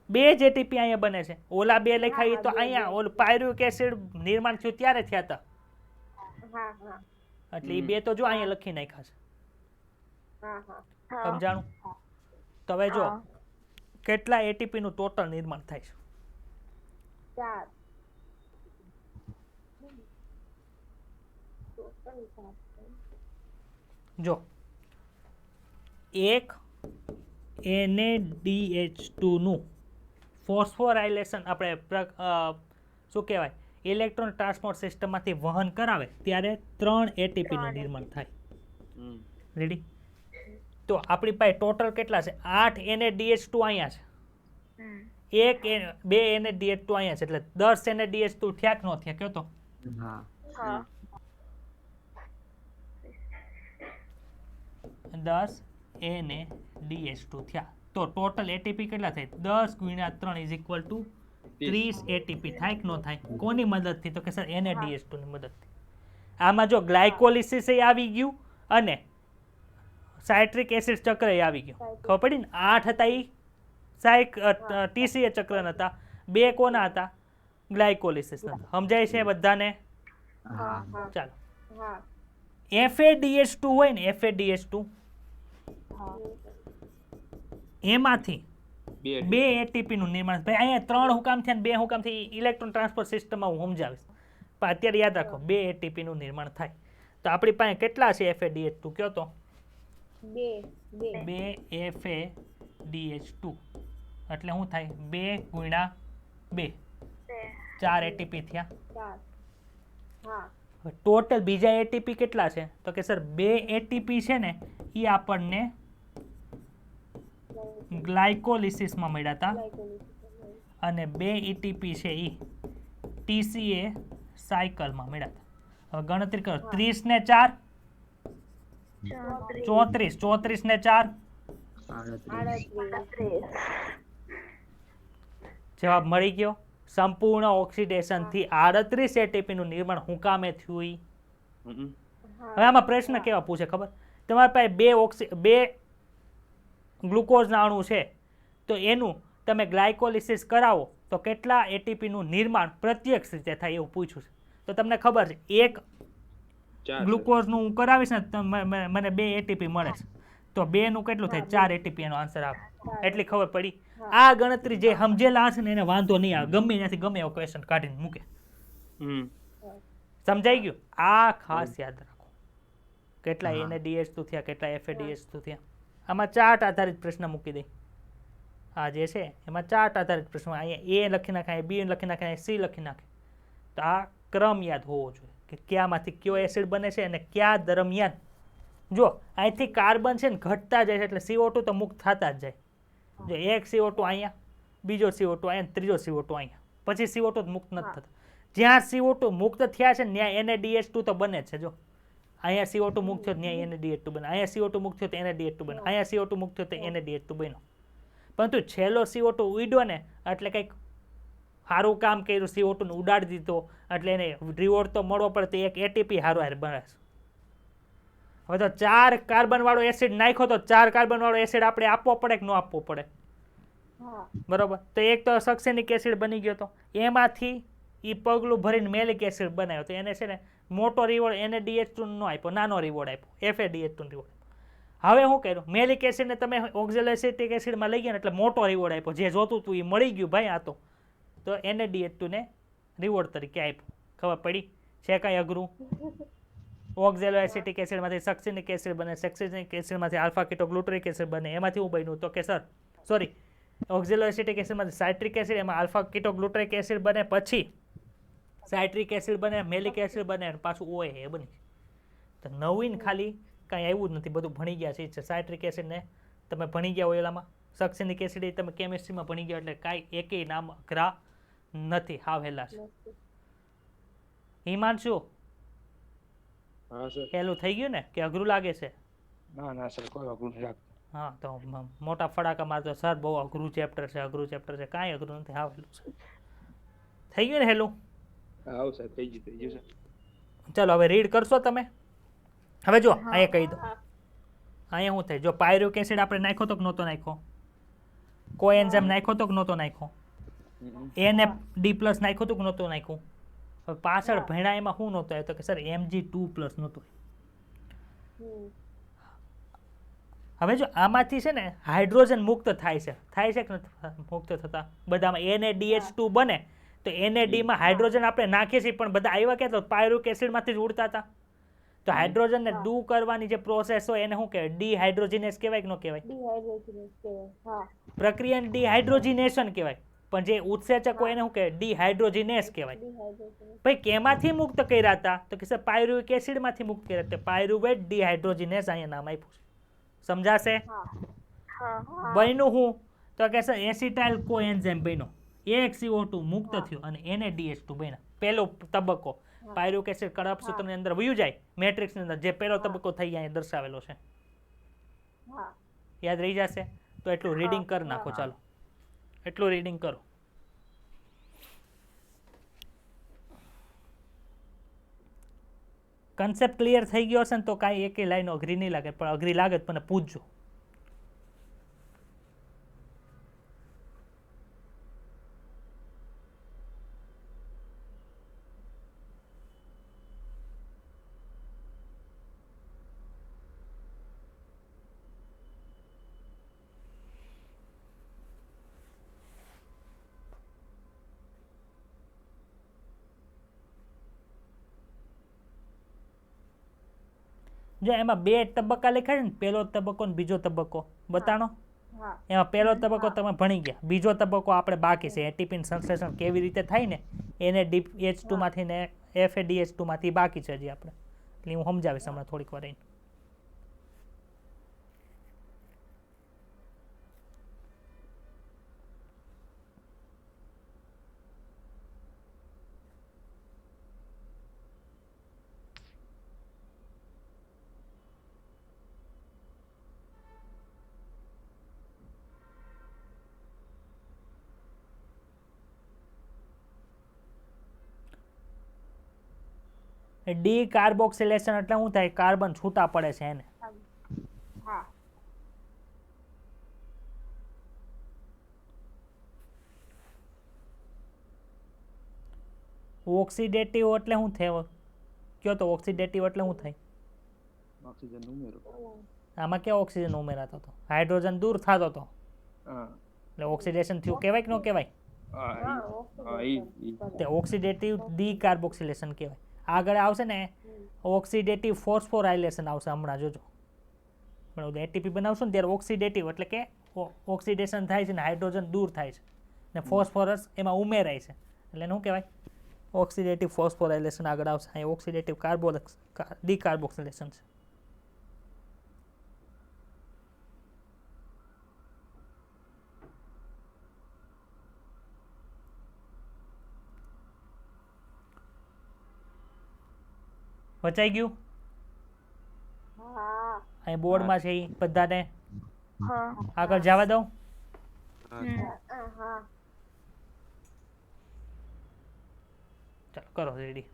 2 જ ATP અહીંયા બને છે ઓલા 2 લખાય તો અહીંયા ઓલ પાયરુવિક એસિડ નિર્માણ થયું ત્યારે થયા હતા એટલે એ 2 તો જો અહીંયા લખી નાખ્યા છે સમજાણું તો હવે જો કેટલા ATP નું ટોટલ નિર્માણ થાય છે 4 જો એક NADH2 નું ફોસ્ફોરાયલેશન આપણે શું કહેવાય ઇલેક્ટ્રોન ટ્રાન્સપોર્ટ સિસ્ટમમાંથી વહન કરાવે ત્યારે 3 ATP નું નિર્માણ થાય રેડી તો આપણી પાસે ટોટલ કેટલા છે 8 NADH2 અહીંયા છે એક 2 NADH2 અહીંયા છે એટલે 10 NADH2 થયા કે ન થયા કયો તો હા 10 NADH2 થયા તો ટોટલ ATP કેટલા થાય 10 ગુણ્યા 3 = 30 ATP થાય કે ન થાય કોની મદદથી તો કે સર NADH2 ની મદદથી આમાં જો ગ્લાયકોલિસિસ આવી ગયું અને સાઇટ્રિક એસિડ ચક્ર આવી ગયું ખબર પડી ને 8 હતા એ TCA ચક્ર હતા 2 કોના હતા ગ્લાયકોલિસિસ હતા સમજાય છે બધાને ચાલો FADH2 હોય ને FADH2 એમાંથી બે એટીપી નું નિર્માણ. ભાઈ અહીંયા 3 હુકામ થયા ને 2 હુકામ થી ઇલેક્ટ્રોન ટ્રાન્સફર સિસ્ટમમાં હું સમજાવીશ, પણ અત્યારે યાદ રાખો 2 એટીપી નું નિર્માણ થાય. તો આપણી પાસે કેટલા છે FADH2 કયો તો? 2 FADH2 એટલે શું થાય? 2 ગુણ્યા 2 4 એટીપી થયા. ટોટલ બીજા એટીપી કેટલા છે? તો કે સર 2 એટીપી છે ને એ આપણને ગ્લાયકોલિસિસમાં મળ્યા હતા અને 2 એટીપી છે એ TCA સાયકલમાં મળ્યા હતા. હવે ગણતરી કરો. 30 ને 4 34, 34 ને 4 જવાબ મળી ગયો. સંપૂર્ણ ઓક્સિડેશન થી 38 એટીપી નું નિર્માણ હું કામે થયું? હવે આમાં પ્રશ્ન કેવા પૂછે ખબર? તમારી પાસે 2 ગ્લુકોઝના અણુ છે તો એનું તમે ગ્લાયકોલિસિસ કરાવો તો કેટલા એટીપી નું નિર્માણ પ્રત્યક્ષ રીતે થાય એવું પૂછ્યું છે. તો તમને ખબર છે એક ગ્લુકોઝનું હું કરાવીશ ને તો મને 2 એટીપી મળે છે, તો 2 નું કેટલું થાય? 4 એટીપી એનો આન્સર આવે. એટલી ખબર પડી. આ ગણતરી જે સમજેલા હશે ને એને વાંધો નહીં આવે, ગમે ત્યાંથી ગમે એવો ક્વેશ્ચન કાઢીને મૂકે. સમજાઈ ગયું? આ ખાસ યાદ રાખો. કેટલા NADH2 થયા, કેટલા FADH2 થયા. આમાં ચાર્ટ આધારિત પ્રશ્ન મૂકી દઈ. આ જે છે એમાં ચાર્ટ આધારિત પ્રશ્ન, અહીંયા A લખી નાખે, B લખી નાખે, C લખી નાખે. તો આ ક્રમ યાદ હોવો જોઈએ કે ક્યાંમાંથી કયો એસિડ બને છે અને કયા દરમિયાન. જો અહીંથી કાર્બન છે ને ઘટતા જાય છે એટલે CO2 તો મુક્ત થતા જ જાય. જો એક CO2 અહીંયા, બીજો CO2 અહીંયા, ત્રીજો CO2 અહીંયા, પછી CO2 મુક્ત નથી થતા. જ્યાં CO2 મુક્ત થયા છે ને ત્યાં NADH2 તો બને જ છે. જો અહીંયા CO2 મુક્ત થયો ત્યાં NADH2 બને, અહીંયા CO2 મુક્ત થયો તો NADH2 બને, અહીંયા CO2 મુક્ત થયો તો NADH2 બન્યો. પરંતુ છેલ્લો CO2 ઉડ્યો ને એટલે કંઈક સારું કામ કર્યું, CO2 ને ઉડાડી દીધો એટલે એને રિવોર્ડ તો મળવો પડે, તો એક એટીપી હારો હાર બને છે. હવે તો 4 કાર્બન વાળો એસિડ નાખ્યો તો 4 કાર્બન વાળો એસિડ આપણે આપવો પડે કે ન આપવો પડે? બરોબર. તો એક તો સક્સેનિક એસિડ બની ગયો, તો એમાંથી એ પગલું ભરીને મેલિક એસિડ બનાવ્યો, તો એને છે ને મોટો રિવોર્ડ NADH2 નો આપ્યો, નાનો રિવોર્ડ આપ્યો FADH2 રિવોર્ડ. હવે શું કર્યું? મેલિક એસિડને તમે ઓક્ઝેલોએસિટિક એસિડમાં લઈ ગયા ને એટલે મોટો રિવોર્ડ આપ્યો, જે જોતું હતું એ મળી ગયું ભાઈ. આ તો NADH2 ને રિવોર્ડ તરીકે આપ્યો. ખબર પડી છે કાંઈ અઘરું? ઓક્ઝેલોએસિટિક એસિડમાંથી સક્સેનિક એસિડ બને, સક્સેનિક એસિડમાંથી આલ્ફા કીટોગ્લુટરિક એસિડ બને. એમાંથી હું બન્યું? તો કે સર સોરી, ઓક્ઝેલોએસિટિક એસિડમાંથી સાઇટ્રિક એસિડ, એમાં આલ્ફા કીટોગ્લુટરિક એસિડ બને, પછી સાઇટ્રિક એસિડ બને, મેલિક એસિડ બને અને પાછું OA બની. તો નવીન ખાલી કાંઈ આવ્યું જ નથી, બધું ભણી ગયા છે. સાઇટ્રિક એસિડને તમે ભણી ગયા હોય એલામાં, સક્સેનિક એસિડ એ તમે કેમિસ્ટ્રીમાં ભણી ગયા એટલે કાંઈ એકેય નામ અઘરા નથી, હાવ હેલા છે. હિમાંશુ હેલું થઈ ગયું ને કે અઘરું લાગે છે? ના સર, કોઈ અઘરું નથી લાગતું. હા, તો મોટા ફડાકા મારતો સર બહુ અઘરું ચેપ્ટર છે, અઘરું ચેપ્ટર છે. કાંઈ અઘરું નથી, હાવ હેલું છે. થઈ ગયું ને હેલું? હા સર, થઈ ગયું સર. ચાલો હવે રીડ કરશો તમે? હવે જો અહીંયા કહી દો, અહીંયા શું થાય? જો પાયરુવેક એસિડ આપણે નાખ્યો તો કે નહોતો નાખ્યો? કોએન્ઝાઇમ નાખ્યો તો કે નહોતો નાખ્યો? NAD+ નાખ્યો તો કે નહોતો નાખ્યું? હવે પાછળ ભણ્યા એમાં શું નહોતો આવ્યો? તો કે સર Mg2+ નહોતું. હવે જો આમાંથી છે ને હાઇડ્રોજન મુક્ત થાય છે કે નથી મુક્ત થતા? બધામાં NADH2 બને તો NAD માં હાઇડ્રોજન આપણે નાખીએ છીએ, પણ બધા આવ્યા ક્યાં? તો પાયરુવેક એસિડમાંથી જ ઉડતા હતા. તો હાઇડ્રોજનને દૂર કરવાની જે પ્રોસેસ હોય એને શું કહેવાય? ડિહાઇડ્રોજિનેસ કહેવાય કે ન કહેવાય? પ્રક્રિયાને ડિહાઇડ્રોજિનેશન કહેવાય, પણ જે ઉત્સેચક હોય એને શું કહેવાય? ડિહાઇડ્રોજિનેસ કહેવાય. ભાઈ કેમાંથી મુક્ત કર્યા હતા? તો કે સર પાયરુવેક એસિડમાંથી મુક્ત કર્યા હતા. પાયરુવેટ ડિહાઇડ્રોજિનેસ અહીંયા નામ આપ્યું છે. સમજાશે? બન્યું હું? તો કે સર એસિટાઇલ કોએન્ઝાઇમ બન્યો, એક CO2 મુક્ત થયો અને NADH2 બન્યા. પહેલો તબક્કો પાયરુવેક એસિડ કડપ સૂત્રની અંદર વયું જાય મેટ્રિક્સની અંદર, જે પહેલો તબક્કો થઈ અહીંયા દર્શાવેલો છે. યાદ રહી જશે? તો એટલું રીડિંગ કરી નાખો. ચાલો એટલું રીડિંગ કરો. કન્સેપ્ટ ક્લિયર થઈ ગયો હશે ને તો કાંઈ એકેય લાઈન અઘરી નહીં લાગે, પણ અઘરી લાગે તો મને પૂછજો. જો એમાં 2 તબક્કા લખાય ને, પહેલો તબક્કો ને બીજો તબક્કો બતાણો. હા એમાં પહેલો તબક્કો તમે ભણી ગયા, બીજો તબક્કો આપણે બાકી છે. એટીપી સંશ્લેષણ કેવી રીતે થાય ને એને H2 માંથી ને FADH2 માંથી બાકી છે હજી આપણે, એટલે હું સમજાવીશ હમણાં થોડીક વાર રહીને. ડી કાર્બોક્સિલેશન એટલે શું થાય? કાર્બન છૂટા પડે છે એને. હા ઓક્સિડેટિવ એટલે શું થાય? કયો તો ઓક્સિડેટિવ એટલે શું થાય? ઓક્સિજન ઉમેરો. આમાં ક્યાં ઓક્સિજન ઉમેરાતો હતો? હાઇડ્રોજન દૂર થતો હતો, હા એટલે ઓક્સિડેશન થયું કહેવાય કે ન કહેવાય? તે ઓક્સિડેટિવ ડી કાર્બોક્સિલેશન કહેવાય. આગળ આવશે ને ઓક્સિડેટિવ ફોસ્ફોરાઇલેશન આવશે, હમણાં જોજો. બરાબર, એટીપી બનાવશું ને ત્યારે ઓક્સિડેટિવ એટલે કે ઓક્સિડેશન થાય છે ને હાઇડ્રોજન દૂર થાય છે ને ફોસ્ફરસ એમાં ઉમેરાય છે, એટલે શું કહેવાય? ઓક્સિડેટિવ ફોસ્ફોરાઇલેશન આગળ આવશે. અહીં ઓક્સિડેટિવ ડી કાર્બોક્સિલેશન છે. વચાઈ ગયું? હા અહીં બોર્ડમાં છે એ બધાને હા આગળ જવા દઉં. હા ચાલો કરો રેડી.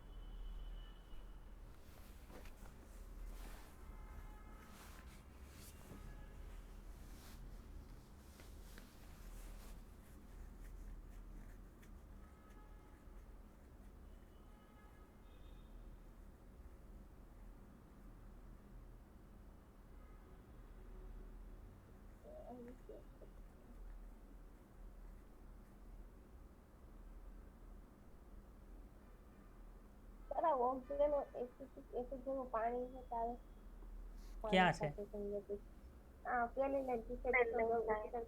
પાણી છે તારે ક્યાં છે? હા પેલી ને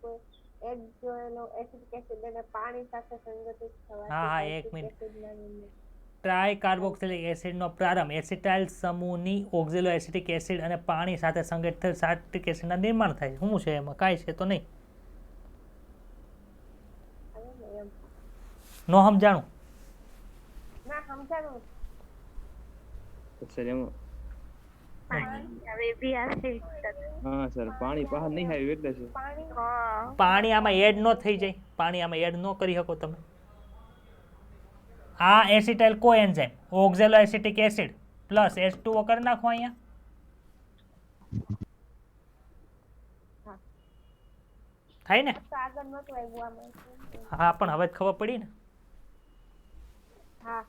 કોઈ એક જોયેલો એસિડિક એસિડ અને પાણી સાથે સંગઠિત થવાથી હા હા એક મિનિટ. ટ્રાય કાર્બોક્સિલિક એસિડનો પ્રારંભ એસિટાઇલ સમૂહની ઓક્ઝેલો એસિટિક એસિડ અને પાણી સાથે સંગઠિત થયેલ સાઇટ્રિક એસિડના નિર્માણ થાય. શું છે એમાં? કાંઈ છે તો નહીં. નો સમજાણું? ના સમજાણું. સર એમાં હા સર પાણી બહાર નહીં આવ્યું એટલે છે. પાણી આમાં એડ ન થઈ જાય, પાણી આમાં એડ ન કરી શકો તમે. આ acetyl coenzyme oxaloacetic acid plus H2O કરી નાખો અહીંયા. થાય ને? આગળ નતું આવ્યું આમાં. હા પણ હવે જ ખબર પડી ને. હા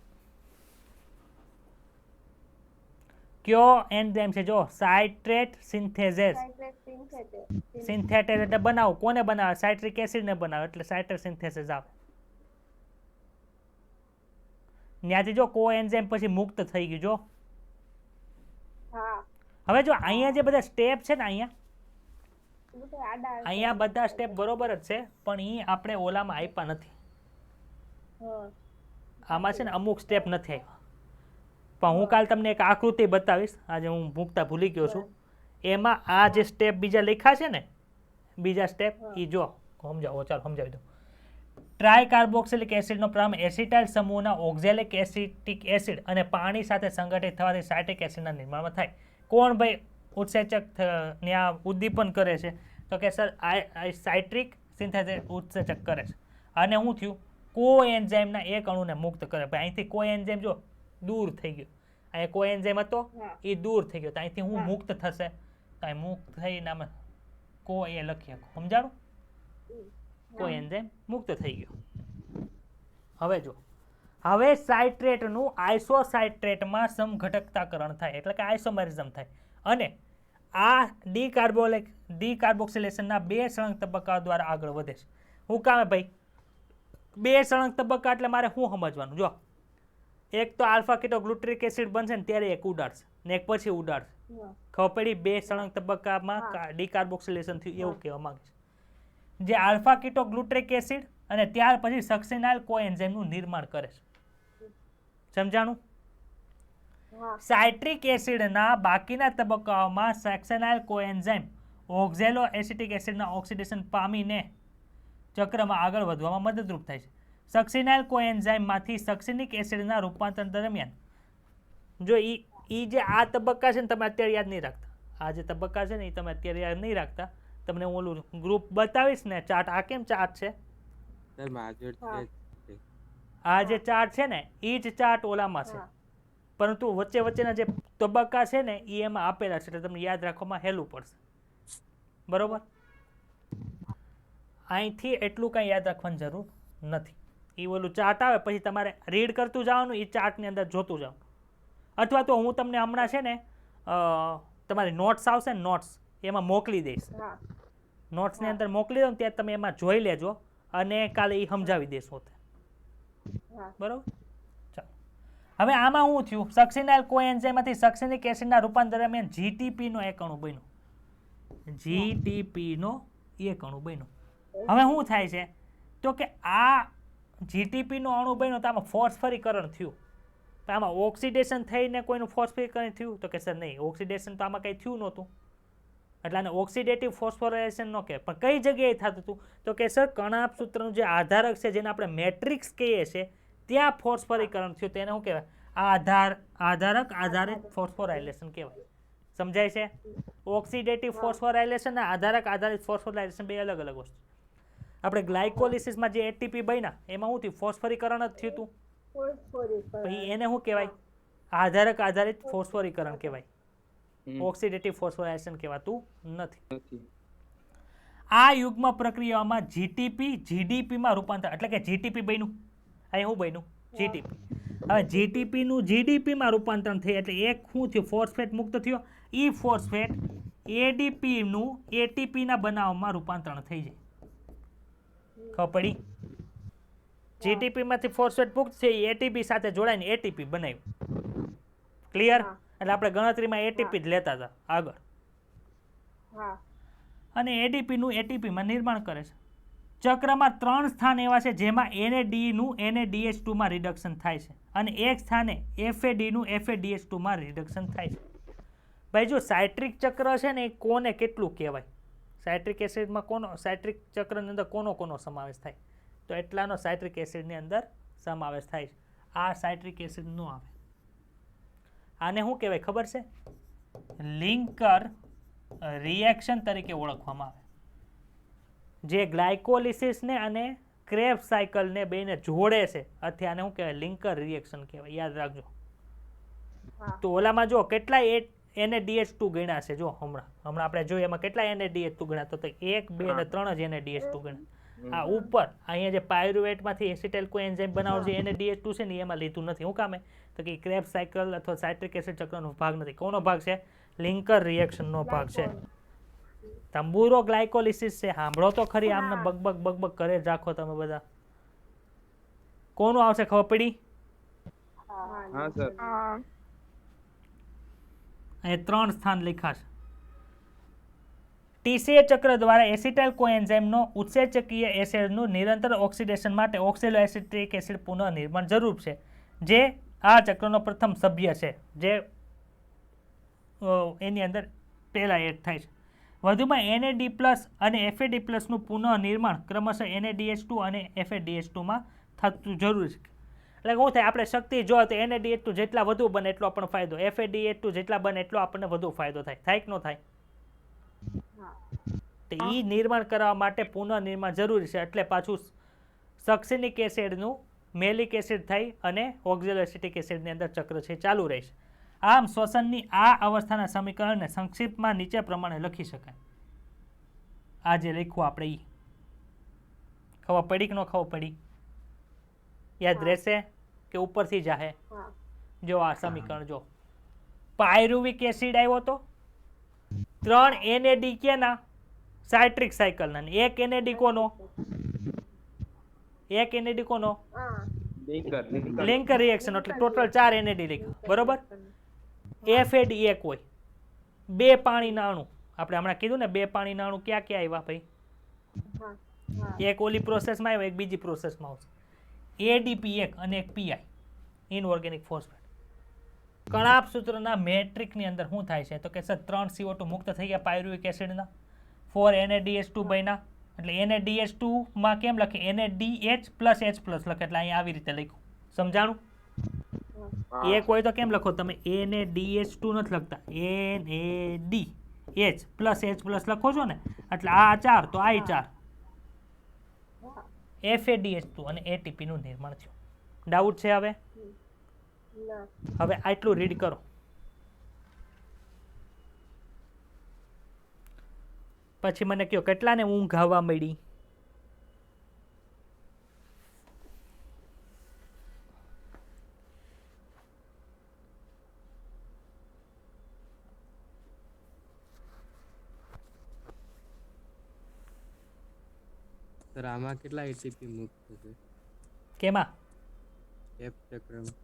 કયો એન્ઝાઇમ છે? જો સાઇટ્રેટ સિન્થેઝેસ. સાયટ્રેટ સિન્થેટેસ એટલે બનાવો. કોને બનાવે? સાઇટ્રિક એસિડ ને બનાવે એટલે સાઇટ્રેટ સિન્થેસિસ આવે. ત્યાંથી જો કોએન્ઝાઇમ પછી મુક્ત થઈ ગયું. જો હા હવે જો અહીંયા જે બધા સ્ટેપ છે ને બધું આડા અહીંયા બધા સ્ટેપ બરોબર જ છે, પણ એ આપણે ઓલામાં આપ્યા નથી. હા આમાં છે ને અમુક સ્ટેપ નથી આવ્યા. પણ હું કાલ તમને એક આકૃતિ બતાવીશ, આજે હું મૂકતા ભૂલી ગયો છું. એમાં આ જે સ્ટેપ બીજા લખ્યા છે ને, બીજા સ્ટેપ એ જો સમજાવો. ચાલો સમજાવી દઉં. ટ્રાય કાર્બોક્સિલિક એસિડનો પ્રારંભ એસિટાઇલ સમૂહના ઓક્ઝેલિક એસિટિક એસિડ અને પાણી સાથે સંગઠિત થવાથી સાઇટ્રિક એસિડના નિર્માણમાં થાય. કોણ ભાઈ ઉત્સેચક ત્યાં ઉદ્દીપન કરે છે? તો કે સર આ સાઇટ્રિક સિન્થેસિસ ઉત્સેચક કરે છે. અને શું થયું? કોએન્ઝાઇમના એક અણુને મુક્ત કરે. ભાઈ અહીંથી કોએન્ઝાઇમ જો દૂર થઈ ગયો. અહીંયા કોએન્ઝાઇમ હતો એ દૂર થઈ ગયો, તો અહીંથી હું મુક્ત થશે. તો અહીં મુક્ત થઈને આમાં કો એ લખી શકો. સમજાણું? કોએન્ઝાઇમ મુક્ત થઈ ગયો. હવે જો હવે સાઇટ્રેટનું આઇસોસાઇટ્રેટમાં સમઘટકતાકરણ થાય એટલે કે આઇસોમેરિઝમ થાય અને આ ડીકાર્બોક્સિલેશનના 2 સળંગ તબક્કા દ્વારા આગળ વધે છે. હું કામે ભાઈ 2 સળંગ તબક્કા એટલે મારે શું સમજવાનું? જો એક તો આલ્ફા કીટો ગ્લુટ્રિક એસિડ બનશે ને ત્યારે એક ઉડાડશે ને એક પછી ઉડાડશે. ખબર પડી? 2 સળંગ તબક્કામાં ડીકાર્બોક્સિલેશન થયું એવું કહેવા માંગે છે. જે આલ્ફા કીટોગ્લુટ્રિક એસિડ અને ત્યાર પછી સક્સિનાઇલ કોએન્ઝાઇમનું નિર્માણ કરે છે. સમજાણું? સાઇટ્રિક એસિડના બાકીના તબક્કાઓમાં સક્સિનાઇલ કોએન્ઝાઇમ ઓક્ઝેલો એસિટિક એસિડના ઓક્સિડેશન પામીને ચક્રમાં આગળ વધવામાં મદદરૂપ થાય છે. સક્સિનાઇલ કોએન્ઝાઇમમાંથી સક્સિનિક એસિડના રૂપાંતરણ દરમિયાન જો ઈ જે આ તબક્કા છે ને તમે અત્યારે યાદ નહીં રાખતા, આ જે તબક્કા છે ને એ તમે અત્યારે યાદ નહીં રાખતા, તમને હું ઓલું ગ્રુપ બતાવીશ ને ચાર્ટ. આ કેમ ચાર્ટ છે? સર માજોડ છે. આ જે ચાર્ટ છે ને એ જ ચાર્ટ ઓલામાં છે, પરંતુ વચ્ચે વચ્ચેના જે તબક્કા છે ને એ એમાં આપેલા છે, એટલે તમને યાદ રાખવામાં હેલું પડશે. બરોબર? અહીંથી એટલું કંઈ યાદ રાખવાની જરૂર નથી. એ ઓલું ચાર્ટ આવે પછી તમારે રીડ કરતું જવાનું, એ ચાર્ટની અંદર જોતું જવાનું. અથવા તો હું તમને હમણાં છે ને તમારી નોટ્સ આવશે ને, નોટ્સ એમાં મોકલી દઈશ. નોટ્સની અંદર મોકલી દઉં ત્યારે તમે એમાં જોઈ લેજો અને કાલે એ સમજાવી દેશો. બરોબર? ચાલો, હવે આમાં શું થયું? સક્સિનાઇલ કોએન્ઝાઇમમાંથી સક્સિનિક એસિડના રૂપાંતર દરમિયાન જીટીપીનો એક અણુ બન્યો. જીટીપીનો એક અણુ બન્યો. હવે શું થાય છે તો કે આ જીટીપીનો અણુ બન્યો તો આમાં ફોસ્ફરીકરણ થયું. તો આમાં ઓક્સિડેશન થઈને કોઈનું ફોસ્ફરીકરણ થયું? તો કે સર નહીં, ઓક્સિડેશન તો આમાં કંઈ થયું નહોતું, એટલે આને ઓક્સિડેટિવ ફોસ્ફોરાઇલેશન ન કહેવાય. પણ કઈ જગ્યાએ થતું હતું? તો કે સર કણાપ સૂત્રનું જે આધારક છે જેને આપણે મેટ્રિક્સ કહીએ છીએ ત્યાં ફોસ્ફરીકરણ થયું. તેને શું કહેવાય? આધારક આધારિત ફોસ્ફોરાઇલેશન કહેવાય. સમજાય છે? ઓક્સિડેટિવ ફોસ્ફોરાઇલેશન અને આધારક આધારિત ફોસ્ફોરાઇલેશન બે અલગ અલગ વસ્તુ. આપણે ગ્લાયકોલિસિસમાં જે એટીપી બન્યા એમાં શું થયું? ફોસ્ફરીકરણ જ થયું હતું. પછી એને શું કહેવાય? આધારક આધારિત ફોસ્ફરીકરણ કહેવાય. ઓક્સિડેટિવ ફોસ્ફોરાઇલેશન કહેવાતું નથી. આ યુગ્મ પ્રક્રિયામાં જીટીપી જીડીપીમાં રૂપાંતર, એટલે કે જીટીપી બન્યું. અહીં શું બન્યું? જીટીપી. હવે જીટીપીનું જીડીપીમાં રૂપાંતરણ થયું એટલે એક શું થયું? ફોસ્ફેટ મુક્ત થયો. એ ફોસ્ફેટ એડીપીનું એટીપીના બનાવમાં રૂપાંતરણ થઈ જાય. ખબર પડી? જીટીપીમાંથી ફોસ્ફેટ મુક્ત છે, એટીપી સાથે જોડાઈને એટીપી બનાવ્યું. ક્લિયર? એટલે આપણે ગણતરીમાં એટીપી જ લેતા હતા આગળ. અને એડીપીનું એટીપીમાં નિર્માણ કરે છે. ચક્રમાં 3 સ્થાન એવા છે જેમાં NADનું NADH2માં રિડક્શન થાય છે અને એક સ્થાને FADનું FADH2માં રિડક્શન થાય છે. ભાઈ જો સાઇટ્રિક ચક્ર છે ને એ કોને કેટલું કહેવાય? સાઇટ્રિક એસિડમાં સાઇટ્રિક ચક્રની અંદર કોનો સમાવેશ થાય? તો એટલાનો સાઇટ્રિક એસિડની અંદર સમાવેશ થાય છે. આ સાઇટ્રિક એસિડ નો આવે. આને શું કહેવાય ખબર છે? લિંકર રિએક્શન તરીકે ઓળખવામાં આવે. જે ગ્લાયકોલિસિસને અને ક્રેબ્સ સાયકલને બેને જોડે છે, આથી આને શું કહેવાય? લિંકર રિએક્શન કહેવાય. યાદ રાખજો. તો ઓલામાં જો કેટલા NADH2 ગણ્યા છે? જો હમણાં આપણે જોઈએ એમાં કેટલા NADH2 ગણ્યા? તો 1, 2 અને 3 જ NADH2 ગણ્યા. આ ઉપર અહીંયા જે પાયરુવેટમાંથી એસિટાઇલ કોએન્ઝાઇમ બનાવવાનું છે NADH2 છે ને એમાં લીધું નથી. શું કામે? તો કે ક્રેબ્સ સાયકલ અથવા સાઇટ્રિક એસિડ ચક્રનો ભાગ નથી. કોનો ભાગ છે? લિંકર રિએક્શનનો ભાગ છે. તંબુરો ગ્લાયકોલિસિસ છે. સાંભળો તો ખરી, આમને બગબગ કરે જ રાખો તમે બધા. કોનું આવશે? ખબર પડી? હા સર. અહીં 3 સ્થાન લખ્યા છે. TCA ચક્ર દ્વારા એસિટાઇલ કોએન્ઝાઇમનો ઉત્સેચકીય એસિડનું નિરંતર ઓક્સિડેશન માટે ઓક્સેલો એસિટિક એસિડ પુનઃનિર્માણ જરૂર છે, જે આ ચક્રનો પ્રથમ સભ્ય છે, જે એની અંદર પહેલા એડ થાય છે. વધુમાં NAD+ અને FAD+ નું પુનઃનિર્માણ ક્રમશઃ NADH2 અને FADH2માં થતું જરૂરી છે. એટલે શું થાય? આપણે શક્તિ જો તો NADH2 જેટલા વધુ બને એટલો આપણને ફાયદો, FADH2 જેટલા બને એટલો આપણને વધુ ફાયદો થાય. થાય કે ન થાય? તો એ નિર્માણ કરવા માટે પુનઃનિર્માણ જરૂરી છે. એટલે પાછું સક્સિનિક એસિડનું મેલિક એસિડ થઈ અને ઓક્ઝેલો એસિટિક એસિડની અંદર ચક્ર છે ચાલુ રહેશે. આમ શ્વસનની આ અવસ્થાના સમીકરણને સંક્ષિપ્તમાં નીચે પ્રમાણે લખી શકાય. આ જે લખ્યું આપણે એ ખબર પડી કે ન ખબર પડી? યાદ રહેશે કે ઉપરથી જાહે? જો આ સમીકરણ જો, પાયરુવિક એસિડ આવ્યો તો 3 NAD કેના? સાઇટ્રિક સાયકલના. એક NAD કોનો? એક NAD કોનો? Linker reaction. એટલે ટોટલ 4 NAD લખ્યા. બરોબર? FAD એક હોય. બે પાણીના અણુ આપણે હમણાં કીધું ને, બે પાણીના અણુ ક્યાં ક્યાં આવ્યા ભાઈ? હા હા એક ઓલી પ્રોસેસમાં આવ્યો, એક બીજી પ્રોસેસમાં આવશે. એડીપી એક અને એક પીઆઈ, ઇનઓર્ગેનિક ફોસ્ફેટ. કણાપ સૂત્રના મેટ્રિકની અંદર શું થાય છે? તો કે સર 3 CO2 મુક્ત થઈ ગયા પાયરુવિક એસિડના, 4 NaDH2 બન્યા. એટલે NaDH2 માં કેમ લખે? NaDH પ્લસ H પ્લસ લખે, એટલે અહીંયા આવી રીતે લખ્યું. સમજાણું? એક હોય તો કેમ લખો તમે? NaDH2 નથી લખતા, NaDH પ્લસ H પ્લસ લખો છો ને, એટલે આ 4 તો આ 4. FADH2 અને ATP નું નિર્માણ થયું. ડાઉટ છે હવે? ના હવે આટલું રીડ કરો. પછી મને કહો કેટલાને ઊંઘ આવવા મળી? સર આમાં કેટલા એટીપી મુક્ત થશે કેમાં? એફ ચક્રમાં?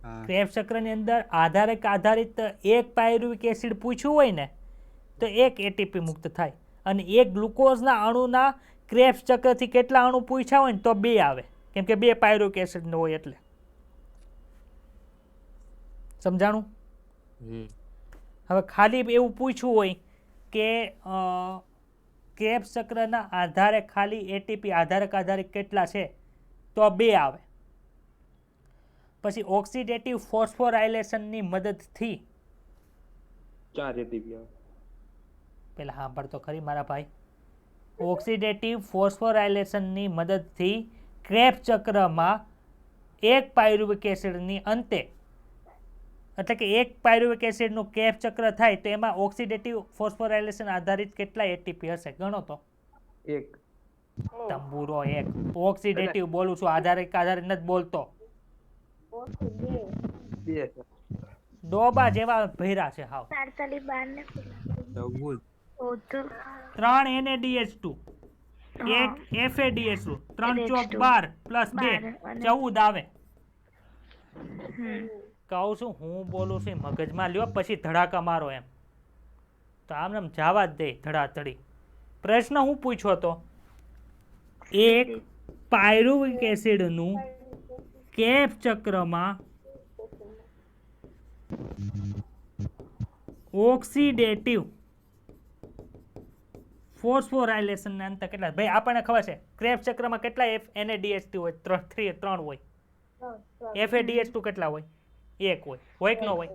હા ક્રેબ્સ ચક્રની અંદર આધારિત એક પાયરુવિક એસિડ પૂછ્યું હોય ને તો એક એટીપી મુક્ત થાય, અને એક ગ્લુકોઝના અણુના ક્રેબ્સ ચક્રથી કેટલા અણુ પૂછ્યા હોય ને તો 2 આવે, કેમ કે 2 પાયરુવિક એસિડ હોય એટલે. સમજાણું? હવે ખાલી એવું પૂછ્યું હોય કે ક્રેબ્સ ચક્રના આધારે ખાલી એટીપી આધારિત કેટલા છે તો 2 આવે. પછી ઓક્સિડેટિવ ફોસ્ફોરાયલેશનની મદદથી 4 ATP આવે. પેલા સાંભળ તો ખરી મારા ભાઈ. ઓક્સિડેટિવ ફોસ્ફોરાયલેશનની મદદથી ક્રેબ્સ ચક્રમાં એક પાયરુવિક એસિડની અંતે, એટલે કે એક પાયરુવિક એસિડનું ક્રેબ્સ ચક્ર થાય તો એમાં ઓક્સિડેટિવ ફોસ્ફોરાયલેશન આધારિત કેટલા એટીપી હશે? ગણો તો. 1. તંબુરો 1. ઓક્સિડેટિવ બોલું છું, આધારિત નથી બોલતો. ઓછું 2 2. ડોબા જેવા ભર્યા છે હાવ. 3 NaDH2, 1 FADH2, 3 ચોક 12 પ્લસ 2 14 આવે. કહું છું હું બોલું છું મગજમાં લ્યો, પછી ધડાકા મારો એમ તો આમ જવા જ દે ધડાધડી. પ્રશ્ન હું પૂછ્યો તો, એક પાયરુવિક એસિડનું ક્રેબ્સ ચક્રમાં ઓક્સિડેટિવ ફોસ્ફોરાયલેશન ના અંતર કેટલા? ભાઈ આપણને ખબર છે ક્રેબ્સ ચક્રમાં કેટલા NaDH2 હોય? 3 હોય. FADH2 કેટલા હોય? 1 હોય કે ન હોય?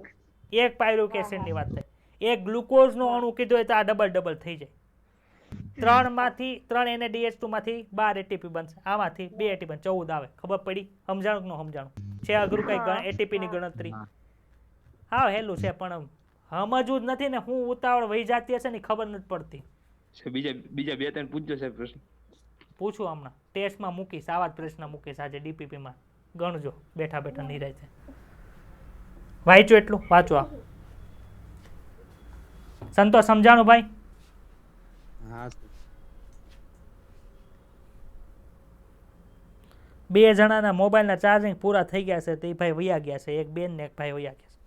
એક પાયરુવિક એસિડની વાત થાય. એક ગ્લુકોઝનો અણુ કીધું હોય તો આ ડબલ થઈ જાય. 3 NaDH2 માંથી 12 એટીપી બનશે, આમાંથી 2 એટીપી 14 આવે. ખબર પડી? સમજાણું કે ન સમજાણું? છે અઘરું કઈ એટીપી ની ગણતરી? હા હેલું છે, પણ સમજવું જ નથી ને. હું ઉતાવળ વહી જાતી હશે ને ખબર નથી પડતી. બીજા 2-3 પૂછજો સાહેબ પ્રશ્ન. પૂછું હમણાં ટેસ્ટમાં મૂકીશ, આવા જ પ્રશ્ન મૂકીશ આજે ડીપીપીમાં. ગણજો બેઠા નિરાંતે. વાંચો એટલું વાંચો. આ સંતોષ સમજાણું ભાઈ? હા સર. 2 જણાના મોબાઈલના ચાર્જિંગ પૂરા થઈ ગયા છે, તે ભાઈ વયા ગયા છે. એક બેન ને એક ભાઈ વયા ગયા છે.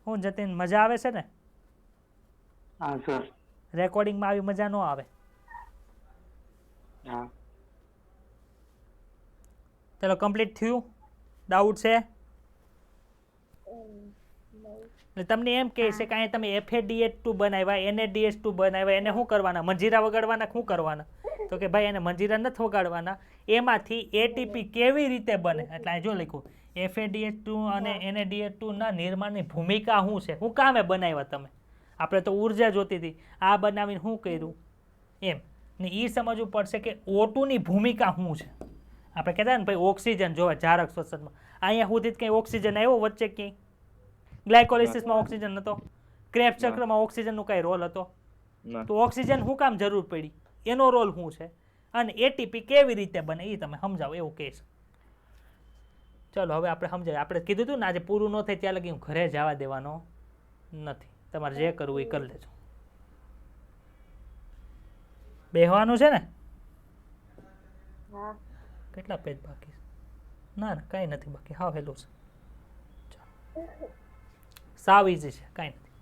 હું જતીન મજા આવે છે ને? હા સર. રેકોર્ડિંગમાં આવી મજા ન આવે. હા. ચલો કમ્પ્લીટ થયું? ડાઉટ છે? એટલે તમને એમ કહે છે કે અહીંયા તમે FADH2 બનાવ્યા, NaDH2 બનાવ્યા, એને શું કરવાના? મંજીરા વગાડવાના? શું કરવાના? તો કે ભાઈ એને મંજીરા નથી વગાડવાના, એમાંથી એટીપી કેવી રીતે બને? એટલે અહીં જો લખ્યું FADH2 અને NaDH2 ના નિર્માણની ભૂમિકા શું છે, શું કામે બનાવ્યા તમે? આપણે તો ઉર્જા જોતી હતી, આ બનાવીને શું કર્યું એમ. ને એ સમજવું પડશે કે O2 ની ભૂમિકા શું છે. આપણે કહેતા ને ભાઈ ઓક્સિજન જોવે જારક શ્વસનમાં, અહીંયા સુધી કંઈ ઓક્સિજન આવ્યો વચ્ચે ક્યાંય? ગ્લાયકોલિસિસમાં ઓક્સિજન નતો, ક્રેબ્સ ચક્રમાં ઓક્સિજનનો કઈ રોલ હતો? તો ઓક્સિજન શું કામ જરૂર પડી, એનો રોલ શું છે, અને એટીપી કેવી રીતે બને એ તમે સમજાવો એવું કહેશ. ચલો હવે આપણે સમજાય. આપણે કીધું હતું ને આજે પૂરું ન થાય ત્યાં લગી હું ઘરે જવા દેવાનો નથી. તમારે જે કરવું એ કરી લેજો. બેહવાનું છે ને? કેટલા પેજ બાકી? ના ના કાંઈ નથી બાકી હાવ હેલું છે ચાલો. સાવ ઇઝી છે કાંઈ નથી.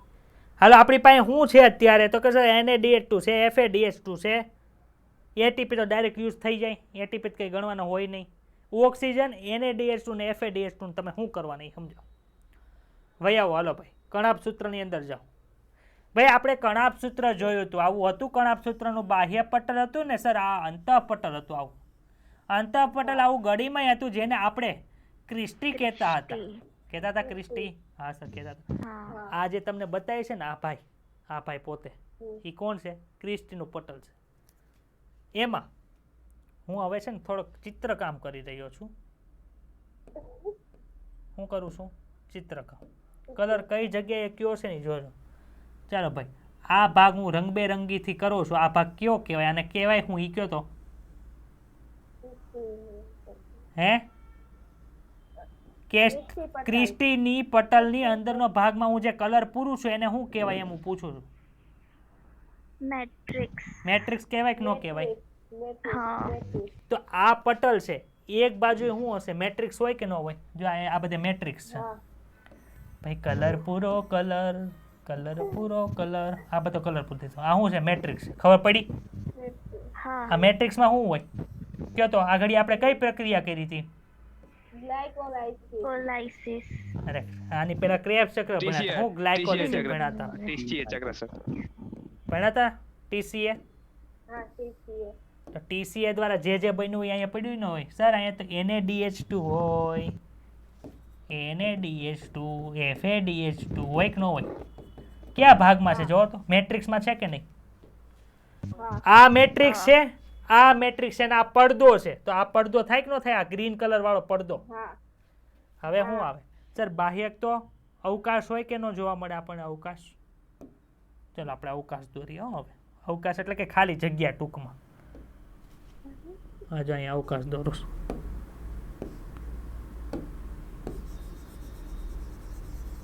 હાલો આપણી પાસે શું છે અત્યારે તો કે સર NaDH2 છે, FADH2 છે, એટીપી તો ડાયરેક્ટ યુઝ થઈ જાય, એટીપી કંઈ ગણવાનો હોય નહીં. ઓક્સિજન NaDH2 ને FADH2 તમે શું કરવાના એ સમજો. ભાઈ આવો હાલો ભાઈ કણાભ સૂત્રની અંદર જાઓ. ભાઈ આપણે કણાભ સૂત્ર જોયું હતું, આવું હતું કણાભ સૂત્રનું બાહ્ય પટલ હતું ને સર, આ અંતઃપટલ હતું. આવું અંતઃપટલ આવું ગળીમાં હતું જેને આપણે ક્રિસ્ટી કહેતા હતા. કહેતા હતા ક્રિસ્ટી? હા સર કહેતા હતા. આ જે તમને બતાવે છે ને આ ભાઈ પોતે એ કોણ છે? ક્રિસ્ટીનું પટલ છે. એમાં હું હવે છે ને થોડોક ચિત્રકામ કરી રહ્યો છું. હું કરું છું ચિત્રકામ. કલર કઈ જગ્યાએ કયો છે ને જોજો. ચાલો ભાઈ આ ભાગ હું રંગબેરંગીથી કરું છું. આ ભાગ કયો કહેવાય? આને કહેવાય હું ઈ કયો તો હે ક્રિસ્ટીની પટલની અંદરનો ભાગમાં હું જે કલર પૂરું છું એને શું કહેવાય એમ હું પૂછું છું. મેટ્રિક્સ કહેવાય કે ન કહેવાય? તો આ પટલ છે એક બાજુ શું હશે? મેટ્રિક્સ હોય કે ન હોય? જો આ બધે મેટ્રિક્સ છે ભાઈ. કલર પૂરો કલર, કલર પૂરો કલર, આ બધો કલર પૂરો થયો. આ શું છે? મેટ્રિક્સ. ખબર પડી? આ મેટ્રિક્સમાં શું હોય કયો તો? આગળ આપણે કઈ પ્રક્રિયા કરી હતી? ગ્લાયકોલાઇસિસ. અરે આની પેલા ક્રેબ્સ ચક્ર ભણ્યા. હું ગ્લાયકોલાઇસિસ ભણ્યા હતા. ટીસીએ ચક્ર સર ભણ્યા હતા TCA. હા TCA. તો TCA દ્વારા જે બન્યું હોય અહીંયા પડ્યું ન હોય સર. અહીંયા તો NaDH2 હોય, NaDH2, FADH2 હોય કે ન હોય? કયા ભાગમાં છે જો તો? મેટ્રિક્સમાં છે કે નહીં? આ મેટ્રિક્સ છે, આ મેટ્રિક્સ છે ને આ પડદો છે. તો આ પડદો થાય કે ન થાય? આ ગ્રીન કલર વાળો પડદો. હવે શું આવે સર? બાહ્યક તો અવકાશ હોય કે ન જોવા મળે આપણને? અવકાશ. ચલો આપણે અવકાશ દોરીએ. હવે અવકાશ એટલે કે ખાલી જગ્યા ટૂંકમાં. હા જો અહીંયા અવકાશ દોરું છું.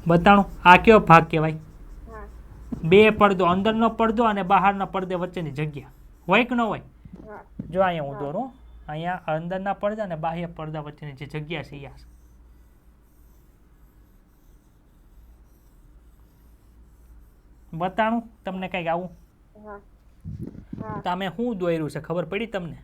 બતાણું આ કયો ભાગ કહેવાય? બે પડદો, અંદરનો પડદો અને બહારના પડદે વચ્ચેની જગ્યા હોય કે ન હોય? જો અહીંયા હું દોરું. અહીંયા અંદરના પડદા અને બાહ્ય પડદા વચ્ચેની જે જગ્યા છે યા બતાણું તમને કઈક આવું. તમે શું દોર્યું છે ખબર પડી તમને?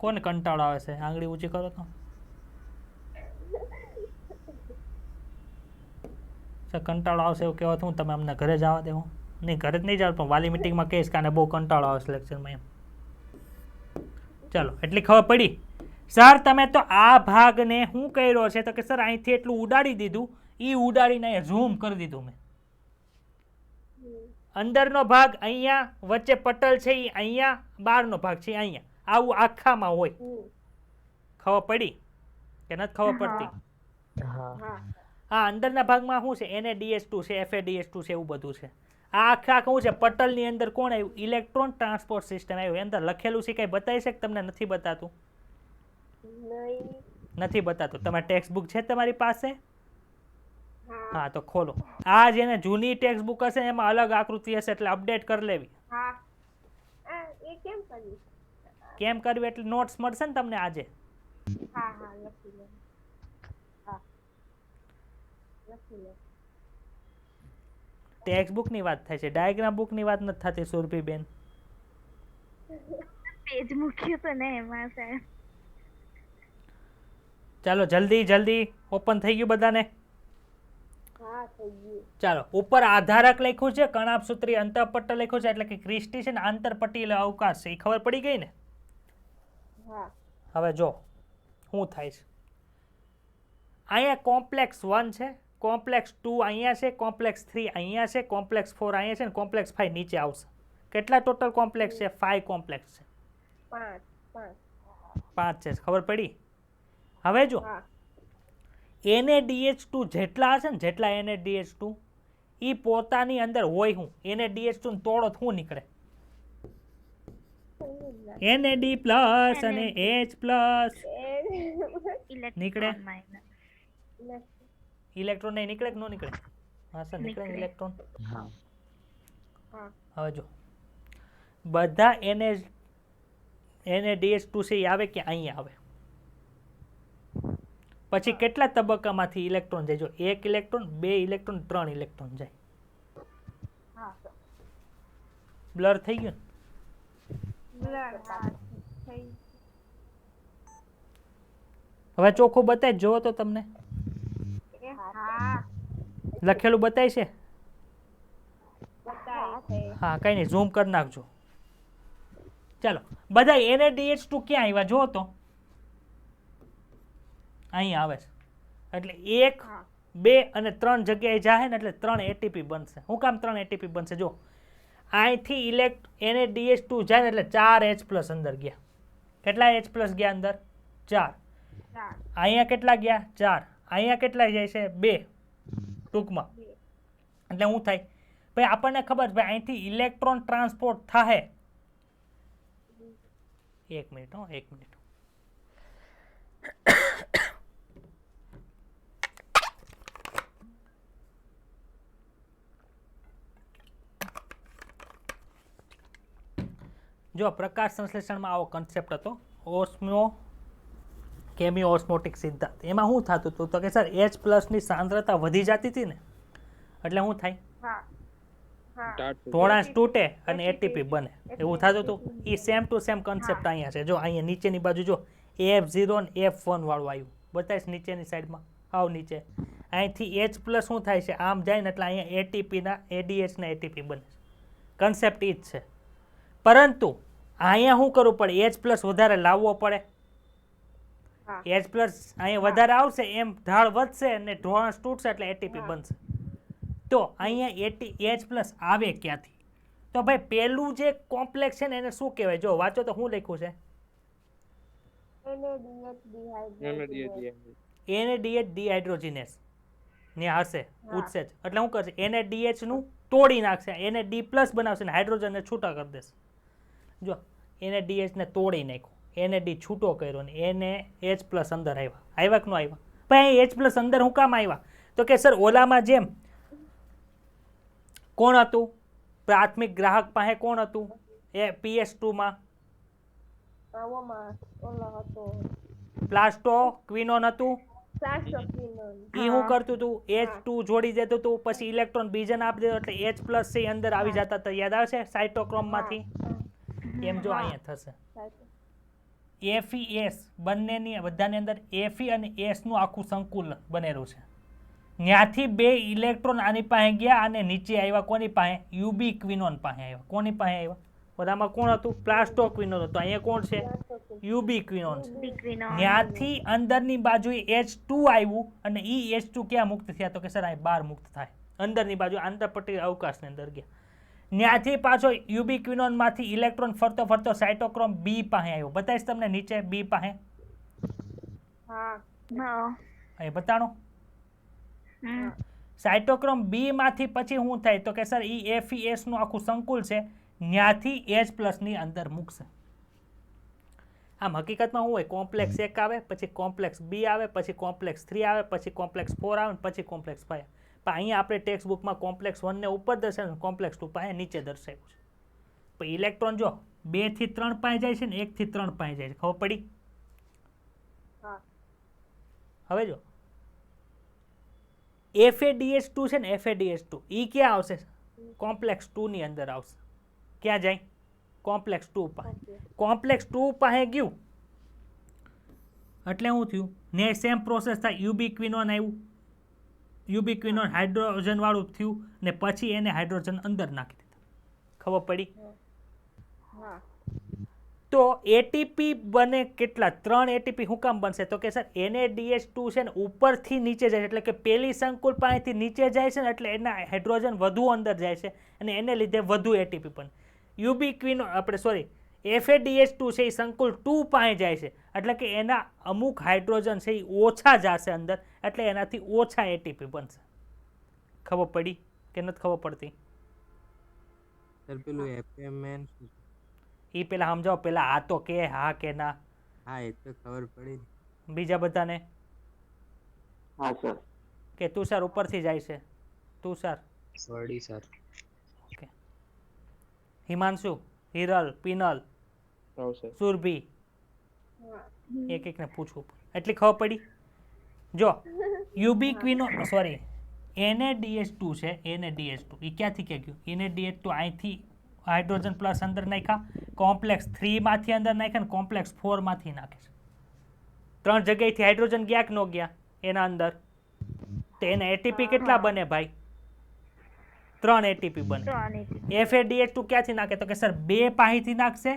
કોને કંટાળો આવે છે? આંગળી ઊંચી કરો તો. સર કંટાળો આવશે એવું કહેવાય હું તમે અમને ઘરે જવા દેવો? નહીં ઘરે જ નહીં જાવ પણ વાલી મિટિંગમાં કહીશ કે આને બહુ કંટાળો આવે છે લેક્ચરમાં એમ. ચાલો એટલી ખબર પડી. સર તમે તો આ ભાગને શું કર્યો છે તો કે સર અહીંથી એટલું ઉડાડી દીધું, એ ઉડાડીને અહીંયા ઝૂમ કરી દીધું મેં. અંદરનો ભાગ અહીંયા, વચ્ચે પટલ છે એ અહીંયા, બહારનો ભાગ છે અહીંયા. આવું આખામાં હોય. ખબર પડી કે નથી ખબર પડતી? હા અંદરના ભાગમાં શું છે? NaDH2 છે, FADH2 છે, એવું બધું છે. આ આખા શું છે? પટલની અંદર કોણ આવ્યું? ઇલેક્ટ્રોન ટ્રાન્સપોર્ટ સિસ્ટમ આવ્યું. અંદર લખેલું છે કઈ બતાવી છે કે તમને નથી બતાતું? નથી બતાતું. તમારી ટેક્સ્ટ બુક છે તમારી પાસે? હા તો ખોલો. આ જેને જૂની ટેક્સ્ટ બુક હશે એમાં અલગ આકૃતિ હશે એટલે અપડેટ કરી લેવી. કેમ કરવી એટલે નોટ્સ મળશે ને તમને આજે. ટેક્સ્ટ બુક ની વાત થાય છે, ડાયાગ્રામ બુક ની વાત નથી થતી સુરભીબેન. પેજ મૂક્યું તો ને એમાં સાહેબ. ચાલો જલ્દી જલ્દી ઓપન થઈ ગયું બધાને? ચાલો ઉપર આધારક લખ્યું છે, કણાભ સૂત્રી અંતઃપટલ લખ્યું છે એટલે કે ક્રિસ્ટી છે ને આંતરપટ્ટી એટલે અવકાશ છે. એ ખબર પડી ગઈ ને? હવે જો શું થાય છે. અહીંયા કોમ્પ્લેક્સ 1 છે, કોમ્પ્લેક્સ 2 અહીંયા છે, કોમ્પ્લેક્સ 3 અહીંયા છે, કોમ્પ્લેક્સ 4 અહીંયા છે ને કોમ્પ્લેક્સ 5 નીચે આવશે. કેટલા ટોટલ કોમ્પ્લેક્સ છે? 5 કોમ્પ્લેક્સ છે. 5 છે. ખબર પડી? હવે જો NaDH2 જેટલા હશે ને, જેટલા NaDH2 એ પોતાની અંદર હોય હું NaDH2 ને તોડો શું નીકળે? NAD પ્લસ અને H પ્લસ નીકળે. ઇલેક્ટ્રોન નહીં નીકળે કે ન નીકળે? હા સર નીકળે ઇલેક્ટ્રોન. હવે જો બધા NaDH2 છે એ આવે કે અહીંયા આવે? પછી કેટલા તબક્કામાંથી ઇલેક્ટ્રોન જાય? જો 1 ઇલેક્ટ્રોન, 2 ઇલેક્ટ્રોન, 3 ઇલેક્ટ્રોન જાય. હા સર. બ્લર થઈ ગયું ને? બ્લર હા થઈ. હવે ચોખ્ખું બતાય જોવો તો તમને હા લખેલું બતાય છે? બતાય છે. હા કઈ નહીં, ઝૂમ કરી નાખજો. ચાલો બધા NaDH2 ક્યાં આવ્યા જુઓ તો અહીંયા આવે છે. એટલે 1, 2 અને 3 જગ્યાએ જાહે ને એટલે 3 ATP બનશે. શું કામ 3 ATP બનશે? જો અહીંથી NaDH2 જાય ને એટલે 4 H+ અંદર ગયા. કેટલા H+ ગયા અંદર? 4. અહીંયા કેટલા ગયા? 4. અહીંયા કેટલા જાય છે? 2 ટૂંકમાં. એટલે શું થાય ભાઈ આપણને ખબર છે ભાઈ અહીંથી ઇલેક્ટ્રોન ટ્રાન્સપોર્ટ થાય. 1 મિનિટ, 1 મિનિટ. જો પ્રકાશ સંશ્લેષણમાં આવો કન્સેપ્ટ હતો, કેમિયો ઓસ્મોટિક સિદ્ધાંત. એમાં શું થતું હતું તો કે સર H+ ની સાંદ્રતા વધી જતી હતી ને એટલે શું થાય? હા ઢોળાંશ તૂટે અને ATP બને, એવું થતું હતું. એ સેમ ટુ સેમ કન્સેપ્ટ અહીંયા છે. જો અહીંયા નીચેની બાજુ જો F0 અને F1 વાળું આવ્યું, બતાવીશ નીચેની સાઈડમાં, આવ નીચે. અહીંથી H+ શું થાય છે? આમ જાય ને એટલે અહીંયા ATP ના ADH ના ATP બને. કન્સેપ્ટ એ જ છે. પરંતુ અહીંયા શું કરવું પડે? H+ વધારે લાવવો પડે. H+ અહીંયા વધારે આવશે એમ ઢાળ વધશે અને ઢોળાંશ તૂટશે એટલે ATP બનશે. તો અહીંયા H+ આવે ક્યાંથી? તો ભાઈ પેલું જે કોમ્પ્લેક્સ છે ને એને શું કહેવાય? જો વાંચો તો શું લખ્યું છે? NaDH ડિહાઇડ્રોજિનેસ ને હશે ઉત્સેચ. એટલે શું કરશે? NaDH નું તોડી નાખશે, NaD+ બનાવશે ને હાઇડ્રોજનને છૂટા કરી દેશે. જો NaDH ને તોડી નાખ્યું, NaD છૂટો કર્યો ને NaH+ અંદર આવ્યા કે ન આવ્યા? ભાઈ H+ અંદર શું કામ આવ્યા? તો કે સર ઓલામાં જેમ કોણ હતું પ્રાથમિક ગ્રાહક પાસે? કોણ હતું એ PS2 માં? પ્લાસ્ટોક્વિનોન હતું. એ શું કરતું હતું? H2 જોડી દેતું હતું, પછી ઇલેક્ટ્રોન બીજાને આપી દેતો એટલે H+ અંદર આવી જતા હતા. યાદ આવશે સાઇટોક્રોમ માંથી? એમ જો અહીંયા થશે FeS બંનેની બધાની અંદર Fe અને S નું આખું સંકુલ બનેલું છે. ત્યાંથી 2 ઇલેક્ટ્રોન આની પાસે ગયા અને નીચે આવ્યા કોની પાસે? યુબીક્વિનોન પાસે આવ્યા. કોની પાસે આવ્યા? બધામાં કોણ હતું? પ્લાસ્ટોક્વિનોન હતું. અહીંયા કોણ છે? યુબીક્વિનોન છે. ત્યાંથી અંદરની બાજુએ H2 આવ્યું અને ઈ H2 ક્યાં મુક્ત થયા? તો કે સર અહીં બહાર મુક્ત થાય. અંદરની બાજુ આંતરપટ્ટી અવકાશની અંદર ગયા. ત્યાંથી પાછો યુબીક્વિનોન માંથી ઇલેક્ટ્રોન ફરતો ફરતો સાઇટોક્રોમ B પાસે આવ્યો. બતાવીશ તમને નીચે B પાસે. અહીં બતાડો. સાઇટોક્રોમ B માંથી પછી શું થાય? તો કે સર ઈ FeS નું આખું સંકુલ છે, ત્યાંથી H+ ની અંદર મૂકશે. આમ હકીકતમાં શું હોય? કોમ્પ્લેક્સ 1 આવે, પછી કોમ્પ્લેક્સ B આવે, પછી કોમ્પ્લેક્સ 3 આવે, પછી કોમ્પ્લેક્સ 4 આવે, પછી કોમ્પ્લેક્સ 5. પણ અહીંયા આપણે ટેક્સ્ટ બુકમાં કોમ્પ્લેક્સ 1 ને ઉપર દર્શાવ્યું, કોમ્પ્લેક્સ 2 પાસે નીચે દર્શાવ્યું છે. પણ ઇલેક્ટ્રોન જો 2 થી 3 પાસે જાય છે ને 1 થી 3 પાસે જાય છે. ખબર પડી? હવે જો FADH2 છે ને, FADH2 ઈ ક્યાં આવશે? કોમ્પ્લેક્સ 2 ની અંદર આવશે. ક્યાં જાય? કોમ્પ્લેક્સ 2 પાસે. કોમ્પ્લેક્સ 2 પાસે ગયું એટલે શું થયું? ને સેમ પ્રોસેસ થાય. યુબીક્વિનોન આવ્યું, યુબીક્વિનોન હાઇડ્રોજન વાળું થયું ને પછી એને હાઇડ્રોજન અંદર નાખી દીધા. ખબર પડી? તો ATP બને કેટલા? 3 ATP. શું કામ બનશે? તો કે સર NaDH2 છે ને ઉપરથી નીચે જાય એટલે કે પેલી સંકુલ પાસેથી નીચે જાય છે ને એટલે એના હાઇડ્રોજન વધુ અંદર જાય છે અને એને લીધે વધુ ATP બને. યુબીક્વિનોન આપણે સોરી FADH2 છે એ સંકુલ 2 પાસે જાય છે એટલે કે એના અમુક હાઇડ્રોજન છે એ ઓછા જશે અંદર એટલે એનાથી ઓછા ATP બનશે. ખબર પડી કે નથી ખબર પડતી? સર પેલું FMN એ પેલા સમજાવો. પેલા આ તો કે હા કે ના? હા એ તો ખબર પડી. બીજા બધાને? હા સર. કે તુષાર ઉપરથી જાય છે? Tushar sorry sir. Okay. Himanshu Hiral, penal, હા સર. સુરભી, હા એક એકને પૂછવું પડે. એટલી ખબર પડી? જો યુબીક્વિનોન સોરી NaDH2 છે, NaDH2 એ ક્યાંથી ક્યાં ગયું? NaDH2 અહીંથી હાઇડ્રોજન પ્લસ અંદર નાખ્યા, કોમ્પ્લેક્સ 3 માંથી અંદર નાખ્યા ને કોમ્પ્લેક્સ 4 માંથી નાખે છે. 3 જગ્યાએથી હાઇડ્રોજન ગયા કે ન ગયા એના અંદર? તો એના એટીપી કેટલા બને ભાઈ? 3 એટીપી બને. FADH2 ક્યાંથી નાખે? તો કે સર 2 પાસેથી નાખશે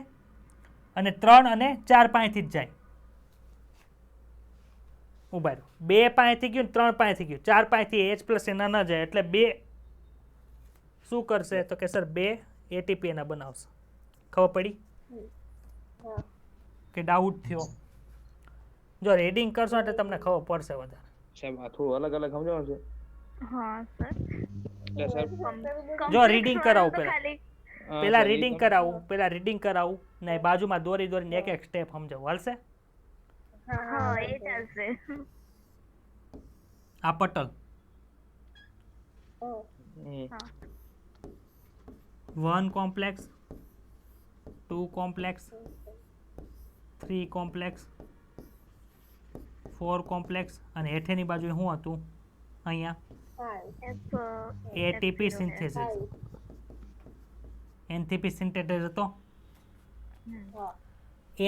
અને 3 અને 4 પાસેથી જ જાય. ઉભા રહ્યો, 2 પાસેથી ગયું ને 3 પાસેથી ગયું, 4 પાસેથી H પ્લસ એના ન જાય એટલે 2 શું કરશે? તો કે સર 2 એટીપી એના બનાવશે. ખબર પડી હા કે ડાઉટ થયો? જો રીડિંગ કરશો એટલે તમને ખબર પડશે વધારે. સાહેબ આ થોડું અલગ અલગ સમજાવો છે. હા સર. એટલે સાહેબ જો રીડિંગ કરાવું પેલા હા, સર, રીડિંગ કરાવું, પેલા રીડિંગ કરાવું ને બાજુમાં દોરી દોરીને એક એક સ્ટેપ સમજાવું, હાલશે? હા એ ચાલશે. આ પટલ હમ. 1 કોમ્પ્લેક્સ, 2 કોમ્પ્લેક્સ, 3 કોમ્પ્લેક્સ, 4 કોમ્પ્લેક્સ અને હેઠેની બાજુએ શું હતું? અહીંયા એટીપી સિન્થેસિસ, એનટીપી સિન્થેસિસ હતો.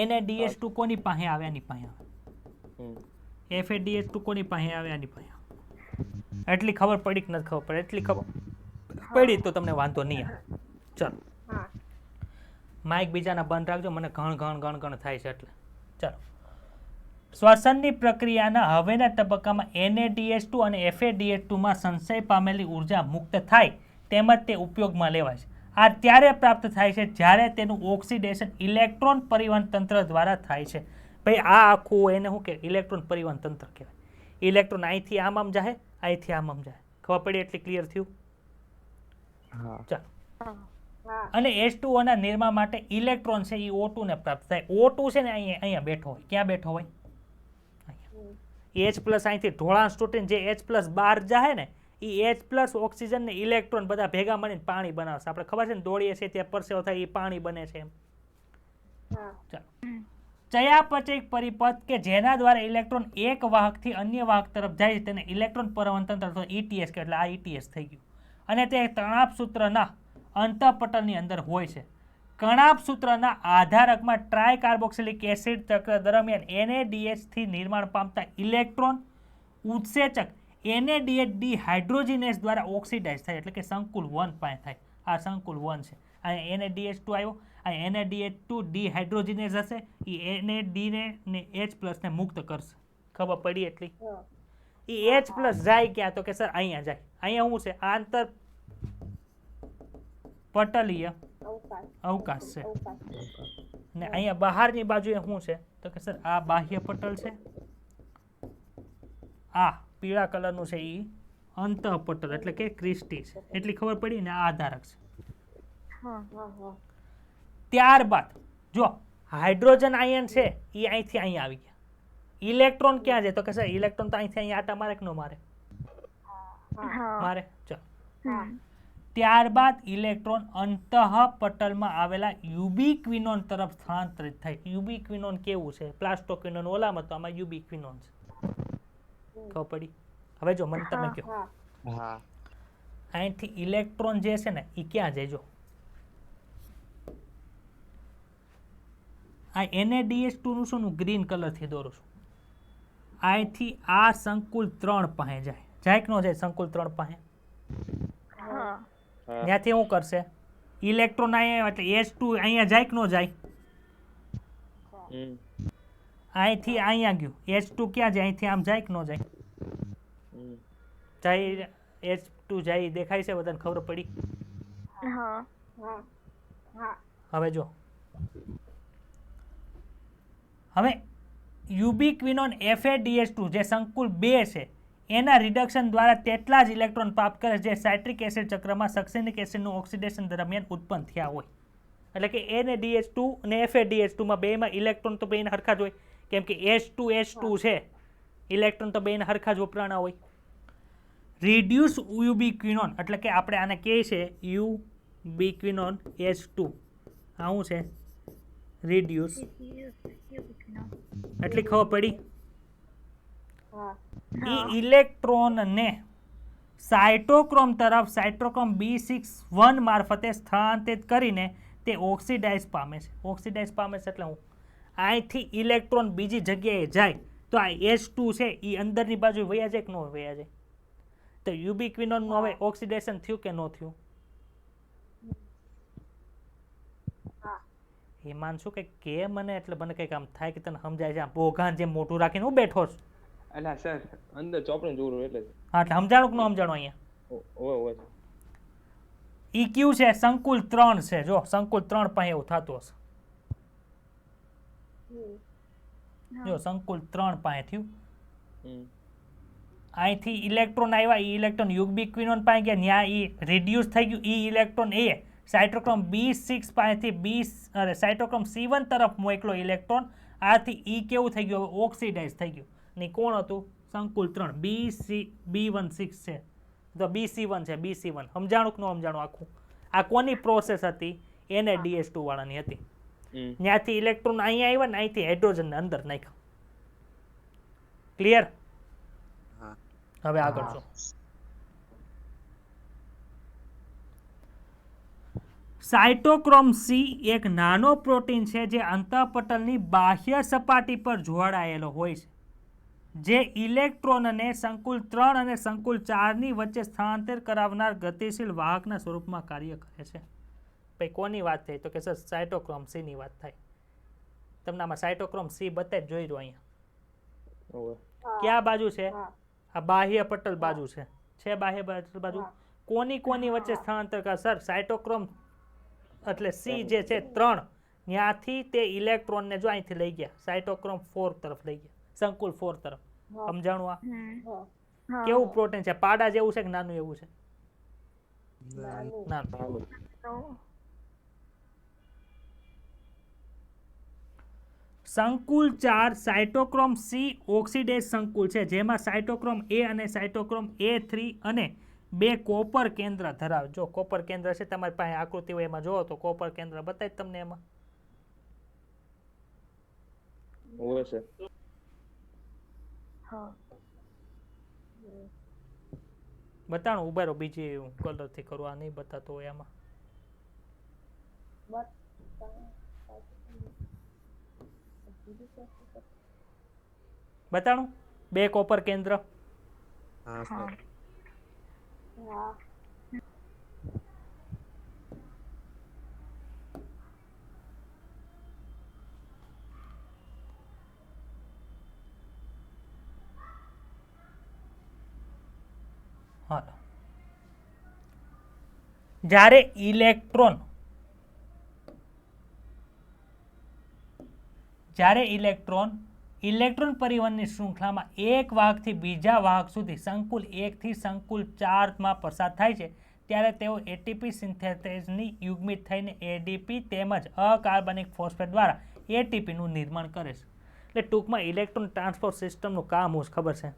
NaDH2 કોની પાસે આવે? આની પાસે આવે. FADH2 કોની પાસે આવે? આની પાસે આવે. એટલી ખબર પડી કે નથી ખબર પડી? એટલી ખબર પડી તો તમને વાંધો નહીં આવે. ચલો હા માઇક બીજાના બંધ રાખજો, મને ઘણ થાય છે એટલે. ચલો, શ્વસનની પ્રક્રિયાના હવેના તબક્કામાં NaDH2 અને FADH2 માં સંશય પામેલી ઉર્જા મુક્ત થાય તેમજ તે ઉપયોગમાં લેવાય છે. આ ત્યારે પ્રાપ્ત થાય છે જ્યારે તેનું ઓક્સિડેશન ઇલેક્ટ્રોન પરિવહન તંત્ર દ્વારા થાય છે. ભાઈ આ આખું એને શું કે ઇલેક્ટ્રોન પરિવહન તંત્ર કહેવાય. ઇલેક્ટ્રોન અહીંથી આમ જાય, અહીંથી આમ જાય. ખબર પડી? એટલી ક્લિયર થયું? હા. ચાલો, હા અને H2O ના નિર્માણ માટે ઇલેક્ટ્રોન છે એ O2 ને પ્રાપ્ત થાય. O2 છે ને અહીંયા બેઠો હોય. ક્યાં બેઠો હોય? H પ્લસ અહીંથી ઢોળાંશ તૂટીને જે H પ્લસ બહાર જાય ને એ H પ્લસ ઓક્સિજન ને ઇલેક્ટ્રોન બધા ભેગા મળીને પાણી બનાવશે. આપણે ખબર છે ને દોડીએ છીએ ત્યાં પરસેવો થાય એ પાણી બને છે એમ. હા ચાલો, ચયાપચયિક પરિપથ કે જેના દ્વારા ઇલેક્ટ્રોન એક વાહકથી અન્ય વાહક તરફ જાય છે તેને ઇલેક્ટ્રોન પરિવહન તંત્ર અથવા ETS કે એટલે આ ETS થઈ ગયું. અને તે તણાપ સૂત્રના અંતઃપટલની અંદર હોય છે. કણાપ સૂત્રના આધારકમાં ટ્રાયકાર્બોક્સિલિક એસિડ ચક્ર દરમિયાન NaDH થી નિર્માણ પામતા ઇલેક્ટ્રોન ઉત્સેચક NaDH ડિહાઇડ્રોજિનેઝ દ્વારા ઓક્સિડાઇઝ થાય એટલે કે સંકુલ 1 પાસે થાય. આ સંકુલ 1 છે. આ NaDH2 આવ્યો, આ NaDH2 ડિહાઇડ્રોજિનેઝ હશે, એ NAD ને H પ્લસ ને મુક્ત કરશે. ખબર પડી એટલી? એ H પ્લસ જાય ક્યાં? તો કે સર અહીંયા જાય. અહીંયા શું છે? આંતર પટલીય અવકાશ છે. ને અહીંયા બહારની બાજુએ શું છે? તો કે સર આ બાહ્ય પટલ છે, આ પીળા કલરનું છે એ અંતઃપટલ એટલે કે ક્રિસ્ટી છે. એટલી ખબર પડી ને? આ આધારક છે. ત્યારબાદ જો હાઇડ્રોજન આયન છે એ અહીંથી અહીંયા આવી ગયા. ઇલેક્ટ્રોન ક્યાં છે? તો કે સર ઇલેક્ટ્રોન તો અહીંથી અહીંયા આટા મારે કે ન મારે? મારે. ચાલો, ત્યારબાદ ઇલેક્ટ્રોન અંતઃપટલમાં આવેલા યુબિક્વિનોન તરફ સ્થળાંતરિત થાય. યુબિક્વિનોન કેવું છે? પ્લાસ્ટોક્વિનોન ઓલામાં તો આમાં યુબિક્વિનોન છે. ખબર પડી? હવે જો મને તમે કહો, હા. અહીંથી ઇલેક્ટ્રોન જે છે ને એ ક્યાં જાય? જો આ NaDH2 નું શું ગ્રીન કલરથી દોરું છું. અહીંથી આ સંકુલ 3 પાસે જાય કે ન જાય? સંકુલ 3 પાસે ત્યાંથી શું કરશે? ઇલેક્ટ્રોન અહીંયા એટલે H2 અહીંયા જાય કે ન જાય? અહીંથી અહીંયા ગયું. H2 ક્યાં જાય? અહીંથી આમ જાય કે ન જાય? જાય. H2 જાય દેખાય છે? બધાને ખબર પડી? હવે જો હવે યુબિક્વિનોન FADH2 જે સંકુલ 2 છે એના રિડક્શન દ્વારા તેટલા જ ઇલેક્ટ્રોન પ્રાપ્ત કરે જે સાઇટ્રિક એસિડ ચક્રમાં સક્સિનિક એસિડનું ઓક્સિડેશન દરમિયાન ઉત્પન્ન થયા હોય. એટલે કે NaDH2 અને FADH2 માં બેમાં ઇલેક્ટ્રોન તો બેના હરખા જ હોય, કેમ કે H2 છે, ઇલેક્ટ્રોન તો બેના હરખા જ વપરાણા હોય. રિડ્યુસ યુબિક્વિનોન એટલે કે આપણે આને કહીએ છીએ યુબિક્વિનોન H2 આ શું છે? રિડ્યુસ. યુબિક્વિનોન. એટલી ખબર પડી? હા ઈ ઇલેક્ટ્રોનને સાયટોક્રોમ તરફ સાયટોક્રોમ B61 મારફતે સ્થળાંતરિત કરીને તે ઓક્સિડાઇઝ પામે છે. ઓક્સિડાઇઝ પામે છે એટલે હું અહીંથી ઇલેક્ટ્રોન બીજી જગ્યાએ જાય તો આ H2 છે એ અંદરની બાજુ વયા જાય કે ન વયા જાય? તો યુબિક્વિનોનનું હવે ઓક્સિડેશન થયું કે ન થયું? એ માનશું કે મને એટલે મને કંઈક આમ થાય કે તને સમજાય છે, આમ બોઘાન જેમ મોટું રાખીને હું બેઠો છું. અલા સર અંદર ચોપડીને જોરું એટલે જ. હા એટલે સમજાણું કે ન સમજાણું અહીંયા? ઓય ઓય ઈ ક્યુ છે સંકુલ 3 છે. જો સંકુલ 3 પાસે એવું થતું હશે. જો સંકુલ 3 પાસે થયું. અહીંથી ઇલેક્ટ્રોન આવ્યા, ઈ ઇલેક્ટ્રોન યુબિક્વિનોન પાસે ગયા, ત્યાં ઈ રિડ્યુસ થઈ ગયું. ઈ ઇલેક્ટ્રોન એ સાયટોક્રોમ B6 પાસેથી સાયટોક્રોમ C1 તરફ મોકલો ઇલેક્ટ્રોન. આથી ઈ કેવું થઈ ગયું? ઓક્સિડાઇઝ થઈ ગયું. ને કોણ હતું? સંકુલ 3 B16 છે તો BC1 છે. BC1 સમજાણું કે ન સમજાણું આખું? આ કોની પ્રોસેસ હતી? NaDH2 વાળાની હતી. ત્યાંથી ઇલેક્ટ્રોન અહીંયા આવ્યા ને અહીંથી હાઇડ્રોજનને અંદર નાખ્યા. ક્લિયર? હવે આગળ છો. સાયટોક્રોમ સી એક નાનો પ્રોટીન છે જે અંતઃપટલની બાહ્ય સપાટી પર જોડાયેલો હોય છે, જે ઇલેક્ટ્રોનને સંકુલ 3 અને સંકુલ 4 ની વચ્ચે સ્થળાંતર કરાવનાર ગતિશીલ વાહકના સ્વરૂપમાં કાર્ય કરે છે. ભાઈ કોની વાત થઈ? તો કે સર સાયટોક્રોમ સી ની વાત થાય. તમને આમાં સાયટોક્રોમ સી બતાવી જોઈ દો અહીંયા. ક્યાં બાજુ છે? આ બાહ્ય પટલ બાજુ છે બાહ્ય પટલ બાજુ. કોની વચ્ચે સ્થળાંતર કરે? સર સાયટોક્રોમ એટલે સી જે છે 3, ત્યાંથી તે ઇલેક્ટ્રોનને જો અહીંથી લઈ ગયા સાયટોક્રોમ 4 તરફ લઈ ગયા, સંકુલ 4 તરફ. સમજાણું? આ કેવું પ્રોટીન છે? પાડા જેવું છે કે નાનું એવું છે? નાનું. સંકુલ 4 સાયટોક્રોમ સી ઓક્સિડેઝ સંકુલ છે, જેમાં સાયટોક્રોમ A અને સાયટોક્રોમ A3 અને 2 કોપર કેન્દ્ર ધરાવે. જો કોપર કેન્દ્ર છે તમારી પાસે આકૃતિ હોય એમાં જોવો તો કોપર કેન્દ્ર બતાય તમને એમાં. ઓય સર બતાણું ઉભા રહો, બીજી કલર થી કરું, આ નહીં બતાતો હોય આમાં. બતાણું 2 કોપર કેન્દ્ર. જ્યારે ઇલેક્ટ્રોન પરિવહનની શૃંખલામાં એક વાહકથી બીજા વાહક સુધી સંકુલ 1 થી સંકુલ 4 માં પસાર થાય છે, ત્યારે તેઓ એટીપી સિન્થેસિસની યુગ્મિત થઈને એડીપી તેમજ અકાર્બનિક ફોસ્ફેટ દ્વારા એટીપીનું નિર્માણ કરે છે. એટલે ટૂંકમાં ઇલેક્ટ્રોન ટ્રાન્સપોર્ટ સિસ્ટમનું કામ હું ખબર છે?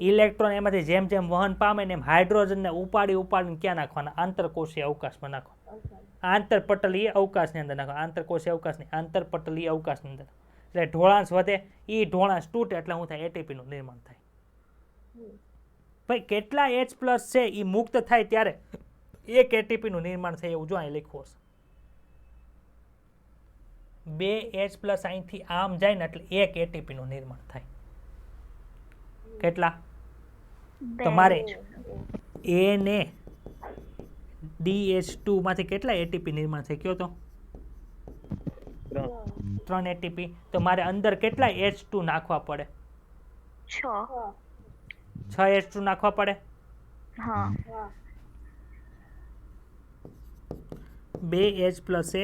ઇલેક્ટ્રોન એમાંથી જેમ જેમ વહન પામે ને એમ હાઇડ્રોજનને ઉપાડીને ક્યાં નાખવાના? આંતરકોષીય અવકાશમાં નાખવાના. આંતરપટલીય અવકાશની અંદર નાખવાના. આંતરકોષીય અવકાશની આંતરપટલીય અવકાશની અંદર. એટલે ઢોળાંશ વધે, એ ઢોળાંશ તૂટે એટલે શું થાય? એટીપીનું નિર્માણ થાય. ભાઈ કેટલા H+ છે એ મુક્ત થાય ત્યારે એક એટીપીનું નિર્માણ થાય એવું જો અહીં લખ્યું હશે. 2 H+ અહીંથી આમ જાય ને એટલે એક એટીપીનું નિર્માણ થાય. કેટલા? તમારે A ને DH2 માંથી કેટલા એટીપી નિર્માણ થાય કયો તો? 3 એટીપી. તો મારે અંદર કેટલા H2 નાખવા પડે? 6 H2 નાખવા પડે. 2 H+ એ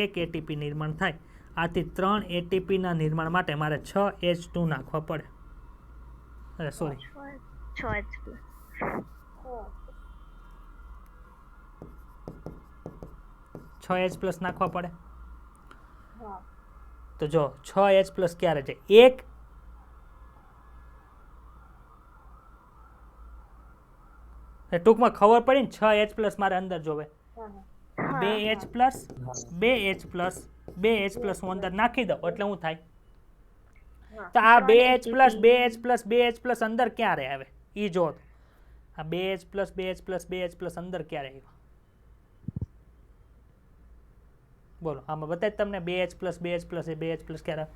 એક એટીપી નિર્માણ થાય. આથી 3 એટીપી ના નિર્માણ માટે મારે 6 H2 નાખવા પડે. સોરી 6 H+ નાખવા પડે. તો જો 6 H+ ક્યારે છે? એક ટૂંકમાં ખબર પડી ને 6 H+ મારે અંદર જોવે. 2H plus 2H plus 2H plus હું અંદર નાખી દઉં એટલે શું થાય? તો આ 2H plus 2H plus 2H plus અંદર ક્યારે આવે એ જો. આ 2H plus 2H plus 2H plus અંદર ક્યારે આવ્યા બોલો? આમાં બતાય તમને 2H પ્લસ 2H પ્લસ એ 2H પ્લસ ક્યારે?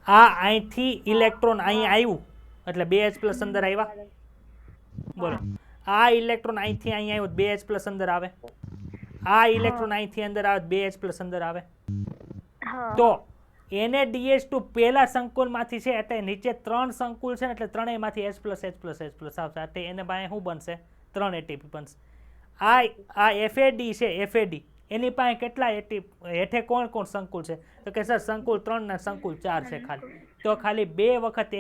આ અહીંથી ઇલેક્ટ્રોન અહીં આવ્યું એટલે 2H પ્લસ અંદર આવ્યા બોલો. આ ઇલેક્ટ્રોન અહીંથી અહીં આવ્યો 2H પ્લસ અંદર આવે. આ ઇલેક્ટ્રોન અહીંથી અંદર આવે 2H પ્લસ અંદર આવે. તો NaDH2 પહેલા સંકુલમાંથી છે એટલે નીચે 3 સંકુલ છે ને એટલે ત્રણેયમાંથી H plus H plus H plus આવશે એટલે એને પાસે શું બનશે? 3 ATP બનશે. આ FAD છે FAD એની પાસે કેટલા હેઠે કોણ કોણ સંકુલ છે? તો કે સર સંકુલ 3 ને સંકુલ 4 છે ખાલી. તો ખાલી 2 વખત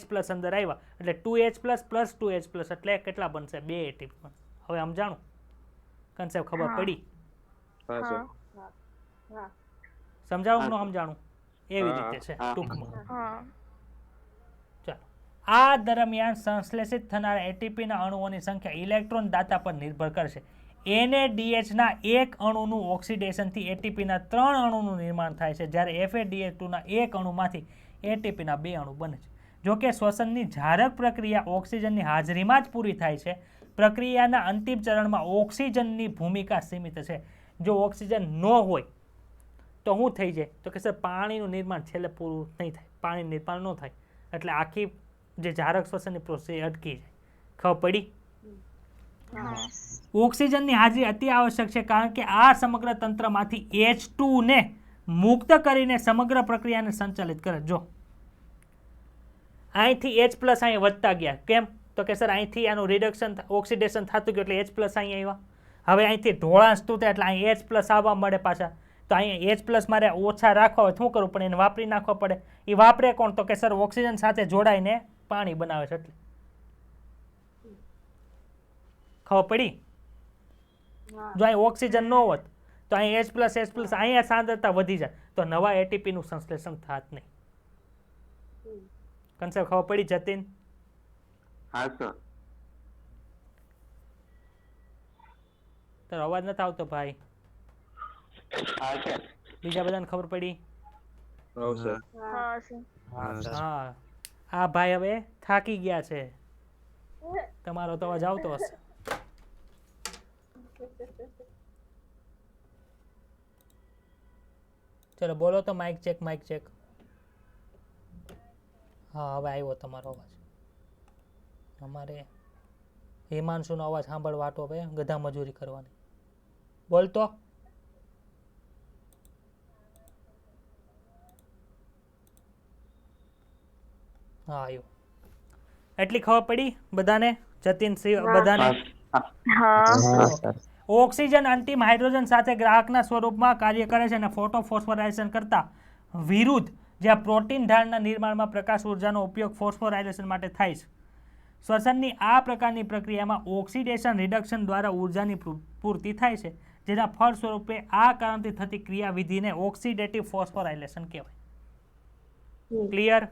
H પ્લસ અંદર આવ્યા એટલે 2H plus plus 2H plus એટલે કેટલા બનશે? 2 ATP. હવે સમજાણું? કન્સેપ્ટ ખબર પડી? હા સર. સમજાવું ન સમજાણું? એવી રીતે છે ટૂંકમાં. ચાલો. આ દરમિયાન સંશ્લેષિત થનારા એટીપીના અણુઓની સંખ્યા ઇલેક્ટ્રોન દાતા પર નિર્ભર કરશે. NaDH ના એક અણુનું ઓક્સિડેશનથી એટીપીના 3 અણુનું નિર્માણ થાય છે જ્યારે FADH2ના એક અણુમાંથી એટીપીના 2 અણુ બને છે. જો કે શ્વસનની જારક પ્રક્રિયા ઓક્સિજનની હાજરીમાં જ પૂરી થાય છે. પ્રક્રિયાના અંતિમ ચરણમાં ઓક્સિજનની ભૂમિકા સીમિત છે. જો ઓક્સિજન ન હોય તો શું થઈ જાય? તો કે સર પાણીનું નિર્માણ છેલ્લે પૂરું નહીં થાય, પાણીનું નિર્માણ ન થાય એટલે આખી જે જારક શ્વસનની પ્રોસેસ અટકી જાય. ખબર પડી? ઓક્સિજનની હાજરી અતિ આવશ્યક છે કારણ કે આ સમગ્ર તંત્રમાંથી H2 ને મુક્ત કરીને સમગ્ર પ્રક્રિયાને સંચાલિત કરે. જો અહીંથી H પ્લસ અહીં વધતા ગયા કેમ? તો કે સર અહીંથી આનું રિડક્શન ઓક્સિડેશન થતું ગયું એટલે H પ્લસ અહીં આવ્યા. હવે અહીંથી ઢોળાંશ તૂટે એટલે અહીં H પ્લસ આવવા મળે પાછા. તો અહીંયા H પ્લસ મારે ઓછા રાખવા હોય શું કરવું પડે? એને વાપરી નાખવા પડે. એ વાપરે કોણ? તો કે સર ઓક્સિજન સાથે જોડાઈને પાણી બનાવે છે એટલે. ખબર પડી? જો અહીં ઓક્સિજન ન હોત તો અહીં H પ્લસ અહીંયા સાંદ્રતા વધી જાય તો નવા એટીપીનું સંશ્લેષણ થાત નહીં. કન્સેપ્ટ ખબર પડી જતીન? હા સર. તારો અવાજ નથી આવતો ભાઈ. હા સર. બીજા બધાને ખબર પડી? હા સર. હા. આ ભાઈ હવે થાકી ગયા છે. તમારો તો અવાજ આવતો હશે. ચલો બોલો તો. Mike check mike check. હા હવે આવ્યો તમારો અવાજ. અમારે હિમાંશુનો અવાજ સાંભળવાતો હવે ગધા મજૂરી કરવાની. બોલતો. હા આવ્યો. એટલી ખબર પડી બધાને? જતીન બધાને? ઓક્સિજન અંતિમ હાઇડ્રોજન સાથે ગ્રાહકના સ્વરૂપમાં કાર્ય કરે છે અને ફોટોફોસ્ફોરાઇલેશન કરતા વિરુદ્ધ જ્યાં પ્રોટીન ઢાળના નિર્માણમાં પ્રકાશ ઉર્જાનો ઉપયોગ ફોસ્ફોરાઇલેશન માટે થાય છે. શ્વસનની આ પ્રકારની પ્રક્રિયામાં ઓક્સિડેશન રિડક્શન દ્વારા ઉર્જાની પૂર્તિ થાય છે જેના ફળ સ્વરૂપે આ કારણથી થતી ક્રિયાવિધિને ઓક્સિડેટિવ ફોસ્ફોરાઇલેશન કહેવાય. ક્લિયર?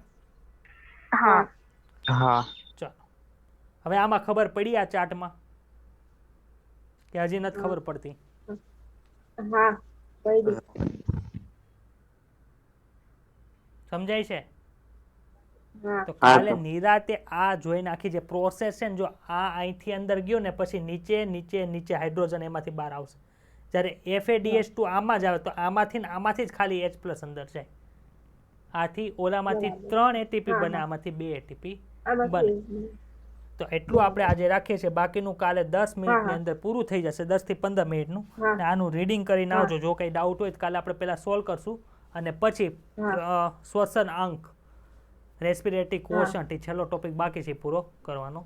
હા. ચાલો હવે આમાં ખબર પડી આ ચાર્ટમાં કે હજી નથી ખબર પડતી? સમજાય છે? તો કાલે નિરાતે આ જોઈ નાખી જે પ્રોસેસ છે ને, જો આ અહીંથી અંદર ગયો ને પછી નીચે નીચે નીચે હાઇડ્રોજન એમાંથી બહાર આવશે. જ્યારે FADH2 આમાં જ આવે તો આમાંથી જ ખાલી H પ્લસ અંદર જાય. આથી ઓલામાંથી 3 ATP બને, આમાંથી 2 ATP બને. તો એટલું આપણે આજે રાખીએ છીએ. બાકીનું કાલે 10 મિનિટની અંદર પૂરું થઈ જશે, 10 થી 15 મિનિટનું. આનું રીડિંગ કરીને આવજો. જો કંઈ ડાઉટ હોય તો કાલે આપણે પહેલા સોલ્વ કરશું અને પછી શ્વસન અંક રેસ્પિરેટરી કોશન્ટ છેલ્લો ટોપિક બાકી છે પૂરો કરવાનો